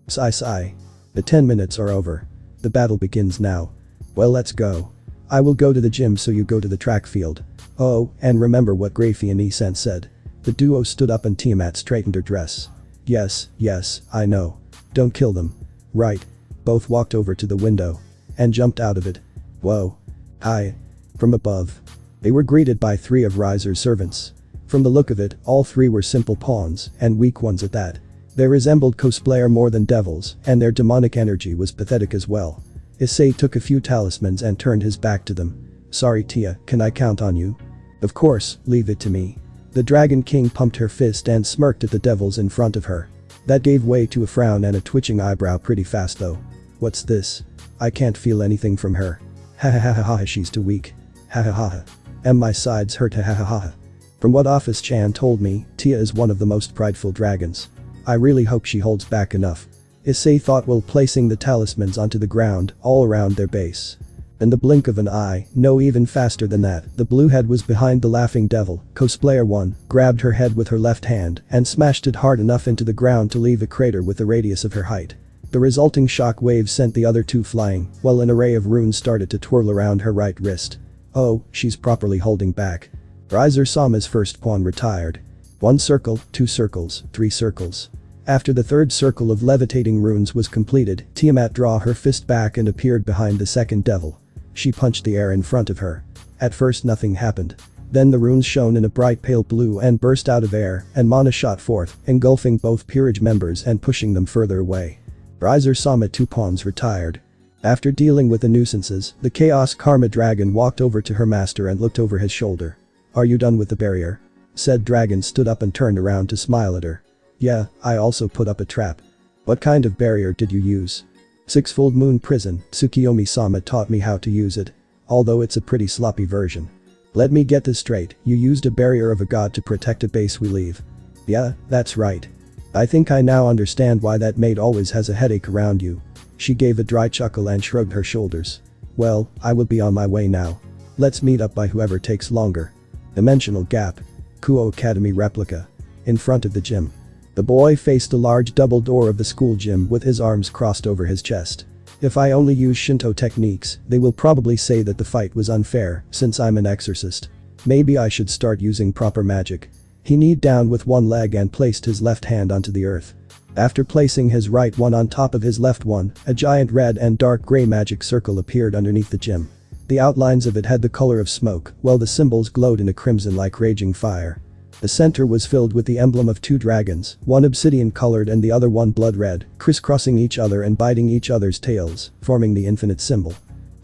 Sigh. The 10 minutes are over. The battle begins now. Well, let's go. I will go to the gym so you go to the track field. Oh, and remember what Graphia Nisan said. The duo stood up and Tiamat straightened her dress. Yes, I know. Don't kill them. Right. Both walked over to the window. And jumped out of it. Whoa. Hi. From above. They were greeted by 3 of Riser's servants. From the look of it, all 3 were simple pawns, and weak ones at that. They resembled cosplayer more than devils, and their demonic energy was pathetic as well. Issei took a few talismans and turned his back to them. Sorry Tia, can I count on you? Of course, leave it to me. The Dragon King pumped her fist and smirked at the devils in front of her. That gave way to a frown and a twitching eyebrow pretty fast though. What's this? I can't feel anything from her. Ha ha ha ha ha, she's too weak. Ha ha ha ha. And my sides hurt, ha ha ha ha. From what Ophis-chan told me, Tia is one of the most prideful dragons. I really hope she holds back enough. Issei thought while placing the talismans onto the ground all around their base. In the blink of an eye, no, even faster than that, the blue head was behind the laughing devil. Cosplayer 1 grabbed her head with her left hand and smashed it hard enough into the ground to leave a crater with the radius of her height. The resulting shock wave sent the other two flying, while an array of runes started to twirl around her right wrist. Oh, she's properly holding back. Riser Sama's first pawn retired. 1 circle, 2 circles, 3 circles. After the third circle of levitating runes was completed, Tiamat drew her fist back and appeared behind the second devil. She punched the air in front of her. At first nothing happened. Then the runes shone in a bright pale blue and burst out of air, and mana shot forth, engulfing both peerage members and pushing them further away. Riser Sama 2 pawns retired. After dealing with the nuisances, the Chaos Karma Dragon walked over to her master and looked over his shoulder. "Are you done with the barrier?" Said dragon stood up and turned around to smile at her. "Yeah, I also put up a trap." "What kind of barrier did you use?" "Sixfold Moon Prison, Tsukiyomi-sama taught me how to use it. Although it's a pretty sloppy version." "Let me get this straight, you used a barrier of a god to protect a base we leave." "Yeah, that's right. I think I now understand why that maid always has a headache around you." She gave a dry chuckle and shrugged her shoulders. "Well, I will be on my way now. Let's meet up by whoever takes longer." Dimensional gap. Kuo Academy replica. In front of the gym. The boy faced a large double door of the school gym with his arms crossed over his chest. "If I only use Shinto techniques, they will probably say that the fight was unfair, since I'm an exorcist. Maybe I should start using proper magic." He kneed down with one leg and placed his left hand onto the earth. After placing his right one on top of his left one, a giant red and dark gray magic circle appeared underneath the gym. The outlines of it had the color of smoke, while the symbols glowed in a crimson like raging fire. The center was filled with the emblem of 2 dragons, one obsidian colored and the other one blood red, crisscrossing each other and biting each other's tails, forming the infinite symbol.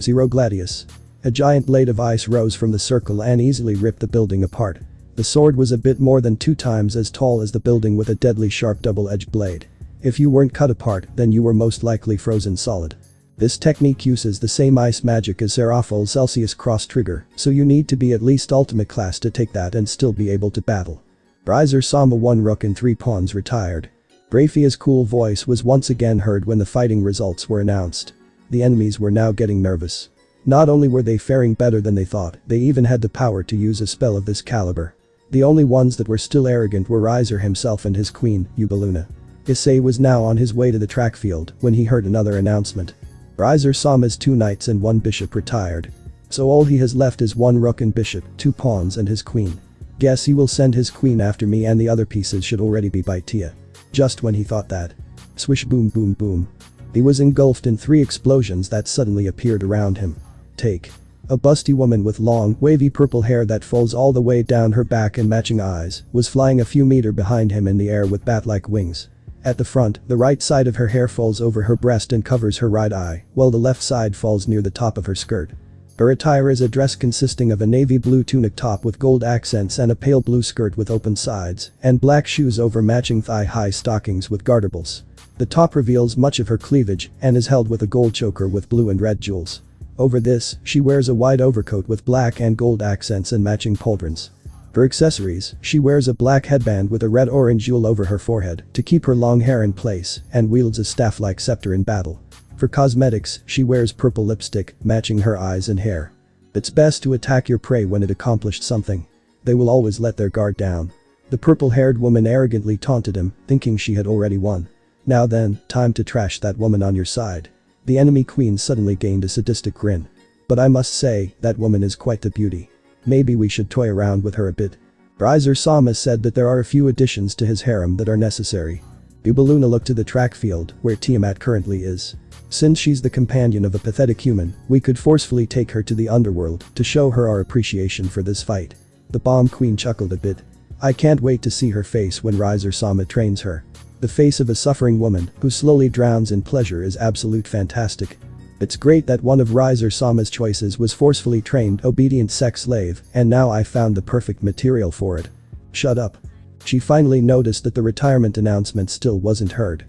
Zero Gladius. A giant blade of ice rose from the circle and easily ripped the building apart. The sword was a bit more than 2 times as tall as the building with a deadly sharp double-edged blade. If you weren't cut apart, then you were most likely frozen solid. This technique uses the same ice magic as Seraphil's Celsius cross trigger, so you need to be at least ultimate class to take that and still be able to battle. Riser Sama 1 rook and 3 pawns retired. Brafia's cool voice was once again heard when the fighting results were announced. The enemies were now getting nervous. Not only were they faring better than they thought, they even had the power to use a spell of this caliber. The only ones that were still arrogant were Riser himself and his queen, Ubaluna. Issei was now on his way to the track field when he heard another announcement. Riser Sama's 2 knights and 1 bishop retired. So all he has left is 1 rook and bishop, 2 pawns and his queen. Guess he will send his queen after me and the other pieces should already be by Tia. Just when he thought that. Swish boom boom boom. He was engulfed in 3 explosions that suddenly appeared around him. Take. A busty woman with long, wavy purple hair that falls all the way down her back and matching eyes was flying a few meters behind him in the air with bat-like wings. At the front, the right side of her hair falls over her breast and covers her right eye, while the left side falls near the top of her skirt. Her attire is a dress consisting of a navy blue tunic top with gold accents and a pale blue skirt with open sides, and black shoes over matching thigh-high stockings with garterables. The top reveals much of her cleavage and is held with a gold choker with blue and red jewels. Over this, she wears a wide overcoat with black and gold accents and matching pauldrons. For accessories, she wears a black headband with a red-orange jewel over her forehead to keep her long hair in place and wields a staff-like scepter in battle. For cosmetics, she wears purple lipstick, matching her eyes and hair. It's best to attack your prey when it accomplished something. They will always let their guard down. The purple-haired woman arrogantly taunted him, thinking she had already won. Now then, time to trash that woman on your side. The enemy queen suddenly gained a sadistic grin. But I must say, that woman is quite the beauty. Maybe we should toy around with her a bit. Riser Sama said that there are a few additions to his harem that are necessary. Ubaluna looked to the track field, where Tiamat currently is. Since she's the companion of a pathetic human, we could forcefully take her to the underworld to show her our appreciation for this fight. The bomb queen chuckled a bit. I can't wait to see her face when Riser Sama trains her. The face of a suffering woman who slowly drowns in pleasure is absolute fantastic. It's great that one of Riser Sama's choices was forcefully trained obedient sex slave, and now I found the perfect material for it. Shut up. She finally noticed that the retirement announcement still wasn't heard.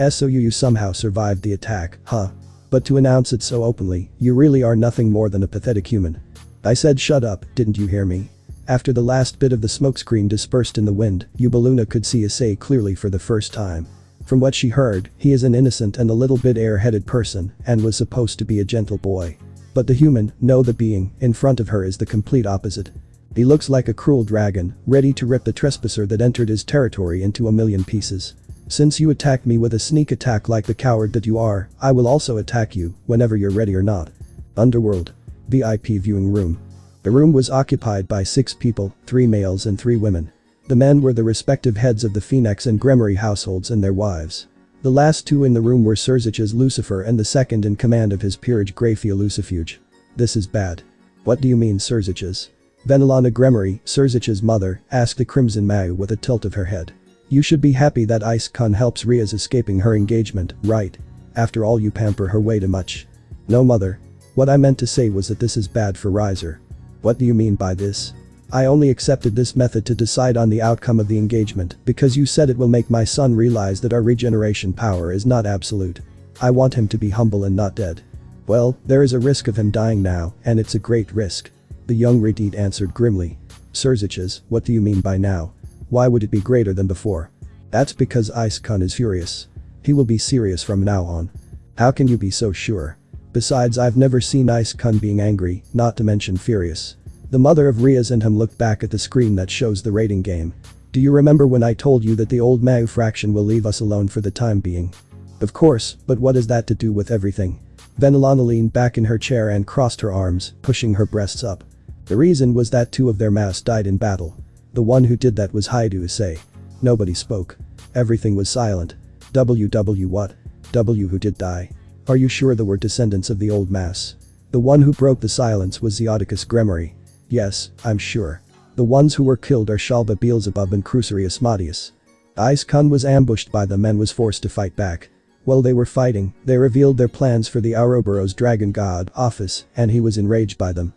So you somehow survived the attack, huh? But to announce it so openly, you really are nothing more than a pathetic human. I said shut up, didn't you hear me? After the last bit of the smokescreen dispersed in the wind, Ubaluna could see Issei clearly for the first time. From what she heard, he is an innocent and a little bit air-headed person and was supposed to be a gentle boy. But the human, no, the being, in front of her is the complete opposite. He looks like a cruel dragon, ready to rip the trespasser that entered his territory into a million pieces. Since you attacked me with a sneak attack like the coward that you are, I will also attack you, whenever you're ready or not. Underworld. VIP viewing room. The room was occupied by 6 people, 3 males and 3 women. The men were the respective heads of the Phoenix and Gremory households and their wives. The last 2 in the room were Syzych's Lucifer and the second in command of his peerage Graphia Lucifuge. This is bad. What do you mean Syzych's? Venelana Gremory, Syzych's mother, asked the Crimson Mayu with a tilt of her head. You should be happy that Ice-kun helps Ria's escaping her engagement, right? After all you pamper her way too much. No mother. What I meant to say was that this is bad for Riser. What do you mean by this? I only accepted this method to decide on the outcome of the engagement because you said it will make my son realize that our regeneration power is not absolute. I want him to be humble and not dead. Well, there is a risk of him dying now, and it's a great risk. The young Redit answered grimly. Syzych's, what do you mean by now? Why would it be greater than before? That's because Ice-kun is furious. He will be serious from now on. How can you be so sure? Besides, I've never seen Ice-kun being angry, not to mention furious. The mother of Riaz and him looked back at the screen that shows the rating game. Do you remember when I told you that the old Mayu fraction will leave us alone for the time being? Of course, but what is that to do with everything? Venelana leaned back in her chair and crossed her arms, pushing her breasts up. The reason was that 2 of their mass died in battle. The one who did that was Haidu Issei. Nobody spoke. Everything was silent. WW what? W who did die? Are you sure they were descendants of the old mass? The one who broke the silence was Zeoticus Gremory. Yes, I'm sure. The ones who were killed are Shalba Beelzebub and Crucerius Modius. Ice-kun was ambushed by them and was forced to fight back. While they were fighting, they revealed their plans for the Ouroboros dragon god, Ophis, and he was enraged by them.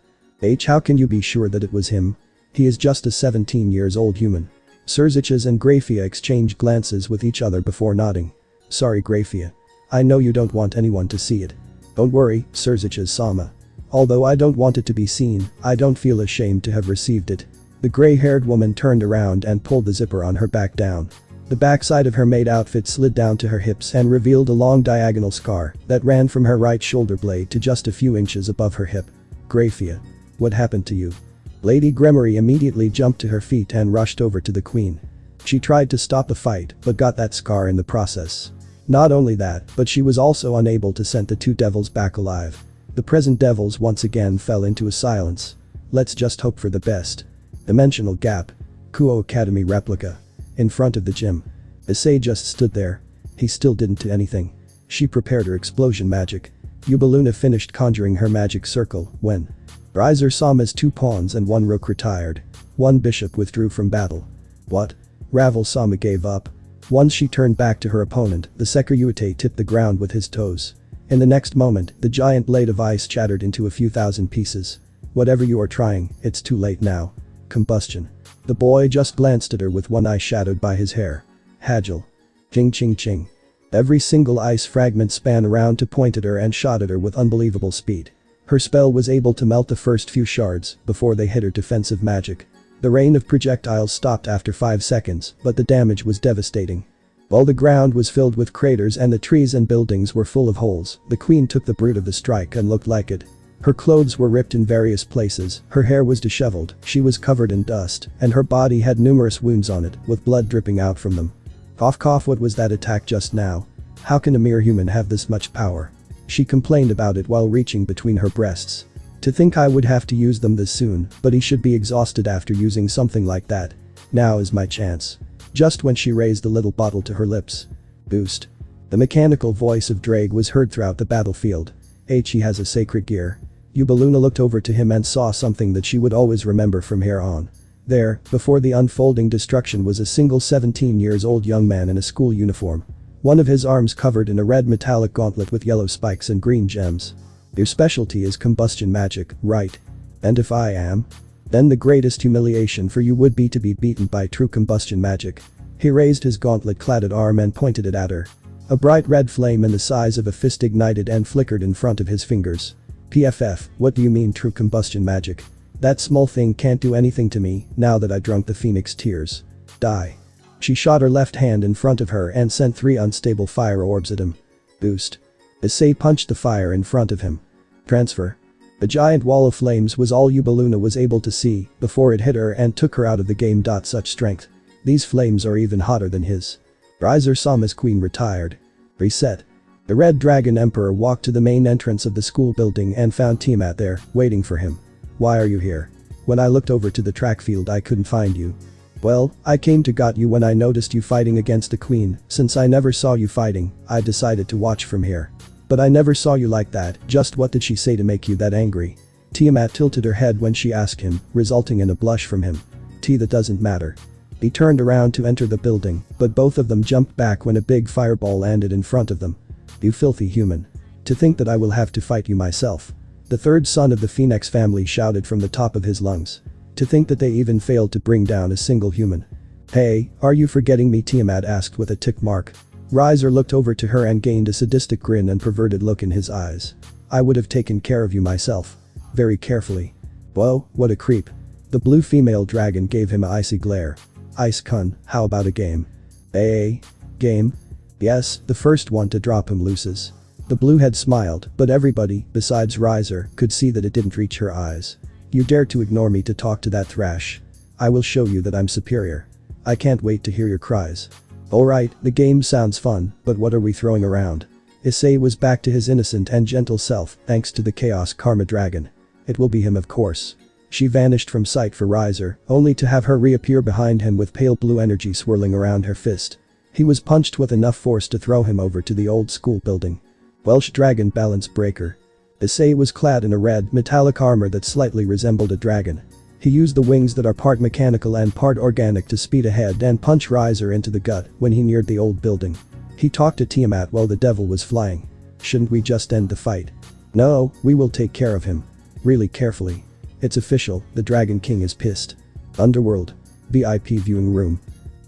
How can you be sure that it was him? He is just a 17-years-old human. Syzych's and Graphia exchanged glances with each other before nodding. Sorry Graphia. I know you don't want anyone to see it. Don't worry, Syzych's Sama. Although I don't want it to be seen, I don't feel ashamed to have received it. The gray-haired woman turned around and pulled the zipper on her back down. The backside of her maid outfit slid down to her hips and revealed a long diagonal scar that ran from her right shoulder blade to just a few inches above her hip. Graphia. What happened to you? Lady Gremory immediately jumped to her feet and rushed over to the queen. She tried to stop the fight but got that scar in the process. Not only that, but she was also unable to send the 2 devils back alive. The present devils once again fell into a silence. Let's just hope for the best. Dimensional gap. Kuo Academy replica. In front of the gym. Issei just stood there. He still didn't do anything. She prepared her explosion magic. Ubaluna finished conjuring her magic circle when Riser Sama's 2 pawns and 1 rook retired. 1 bishop withdrew from battle. What? Ravel Sama gave up. Once she turned back to her opponent, the Sekirute tipped the ground with his toes. In the next moment, the giant blade of ice shattered into a few thousand pieces. Whatever you are trying, it's too late now. Combustion. The boy just glanced at her with one eye shadowed by his hair. Hagel. Ching ching ching. Every single ice fragment span around to point at her and shot at her with unbelievable speed. Her spell was able to melt the first few shards before they hit her defensive magic. The rain of projectiles stopped after 5 seconds, but the damage was devastating. While the ground was filled with craters and the trees and buildings were full of holes, the queen took the brunt of the strike and looked like it. Her clothes were ripped in various places, her hair was disheveled, she was covered in dust, and her body had numerous wounds on it, with blood dripping out from them. Cough cough, what was that attack just now? How can a mere human have this much power? She complained about it while reaching between her breasts. To think I would have to use them this soon, but he should be exhausted after using something like that. Now is my chance. Just when she raised the little bottle to her lips. Boost. The mechanical voice of Drake was heard throughout the battlefield. He has a sacred gear. Ubaluna looked over to him and saw something that she would always remember from here on. There, before the unfolding destruction, was a single 17-year-old young man in a school uniform. One of his arms covered in a red metallic gauntlet with yellow spikes and green gems. Your specialty is combustion magic, right? And if I am? Then the greatest humiliation for you would be to be beaten by true combustion magic. He raised his gauntlet-cladded arm and pointed it at her. A bright red flame in the size of a fist ignited and flickered in front of his fingers. PFF, what do you mean true combustion magic? That small thing can't do anything to me, now that I drunk the phoenix tears. Die. She shot her left hand in front of her and sent 3 unstable fire orbs at him. Boost. Issei punched the fire in front of him. Transfer. A giant wall of flames was all Ubaluna was able to see before it hit her and took her out of the game. Such strength. These flames are even hotter than his. Riser Sama's queen retired. Reset. The Red Dragon Emperor walked to the main entrance of the school building and found Tiamat there, waiting for him. Why are you here? When I looked over to the track field I couldn't find you. Well, I came to got you when I noticed you fighting against the queen. Since I never saw you fighting, I decided to watch from here. But I never saw you like that. Just what did she say to make you that angry? Tiamat tilted her head when she asked him, resulting in a blush from him. That doesn't matter. He turned around to enter the building, but both of them jumped back when a big fireball landed in front of them. You filthy human. To think that I will have to fight you myself. The third son of the Phoenix family shouted from the top of his lungs. To think that they even failed to bring down a single human. Hey, are you forgetting me? Tiamat asked with a tick mark. Riser looked over to her and gained a sadistic grin and perverted look in his eyes. I would have taken care of you myself. Very carefully. Whoa, what a creep. The blue female dragon gave him an icy glare. Ice Kun, how about a game? Game? Yes, the first one to drop him loses. The blue head smiled, but everybody, besides Riser, could see that it didn't reach her eyes. You dare to ignore me to talk to that thrash? I will show you that I'm superior. I can't wait to hear your cries. Alright, the game sounds fun, but what are we throwing around? Issei was back to his innocent and gentle self thanks to the Chaos Karma Dragon. It will be him, of course. She vanished from sight for Riser, only to have her reappear behind him with pale blue energy swirling around her fist. He was punched with enough force to throw him over to the old school building. Welsh Dragon Balance Breaker. Issei was clad in a red, metallic armor that slightly resembled a dragon. He used the wings that are part mechanical and part organic to speed ahead and punch Riser into the gut when he neared the old building. He talked to Tiamat while the devil was flying. Shouldn't we just end the fight? No, we will take care of him. Really carefully. It's official, the Dragon King is pissed. Underworld. VIP viewing room.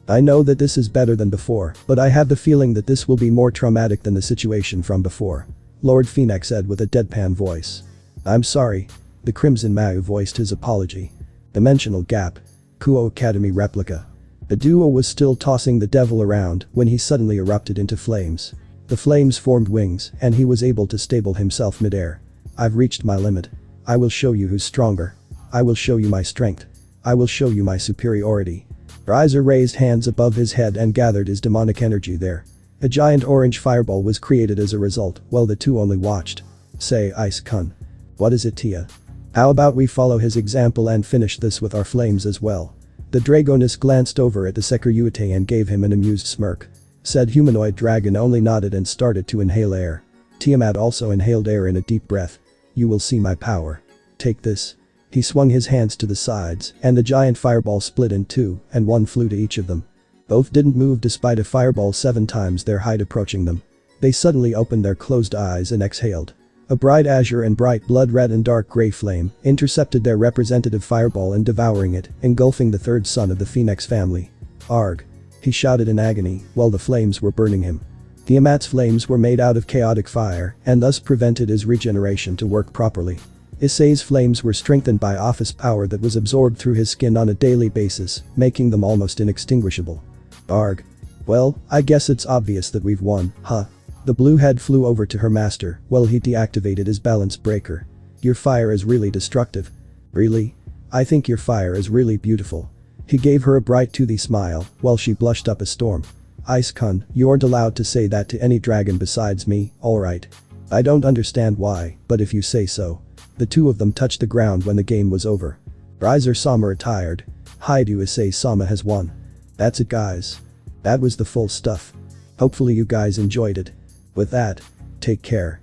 I know that this is better than before, but I have the feeling that this will be more traumatic than the situation from before. Lord Phoenix said with a deadpan voice. I'm sorry. The Crimson Mau voiced his apology. Dimensional gap. Kuo Academy replica. The duo was still tossing the devil around when he suddenly erupted into flames. The flames formed wings and he was able to stable himself midair. I've reached my limit. I will show you who's stronger. I will show you my strength. I will show you my superiority. Riser raised hands above his head and gathered his demonic energy there. A giant orange fireball was created as a result while the two only watched. Say, Ice Kun. What is it, Tia? How about we follow his example and finish this with our flames as well? The Dragoness glanced over at the Securute and gave him an amused smirk. Said humanoid dragon only nodded and started to inhale air. Tiamat also inhaled air in a deep breath. You will see my power. Take this. He swung his hands to the sides and the giant fireball split in two and one flew to each of them. Both didn't move despite a fireball 7 times their height approaching them. They suddenly opened their closed eyes and exhaled. A bright azure and bright blood red and dark gray flame intercepted their representative fireball and devouring it, engulfing the third son of the Phoenix family. Arg. He shouted in agony while the flames were burning him. Tiamat's flames were made out of chaotic fire and thus prevented his regeneration to work properly. Issei's flames were strengthened by Ophis power that was absorbed through his skin on a daily basis, making them almost inextinguishable. Arg. Well, I guess it's obvious that we've won, huh? The blue head flew over to her master while he deactivated his balance breaker. Your fire is really destructive. Really? I think your fire is really beautiful. He gave her a bright toothy smile while she blushed up a storm. Ice Kun, you aren't allowed to say that to any dragon besides me, alright? I don't understand why, but if you say so. The two of them touched the ground when the game was over. Riser Sama retired. Haidu Issei Sama has won. That's it, guys. That was the full stuff. Hopefully you guys enjoyed it. With that, take care.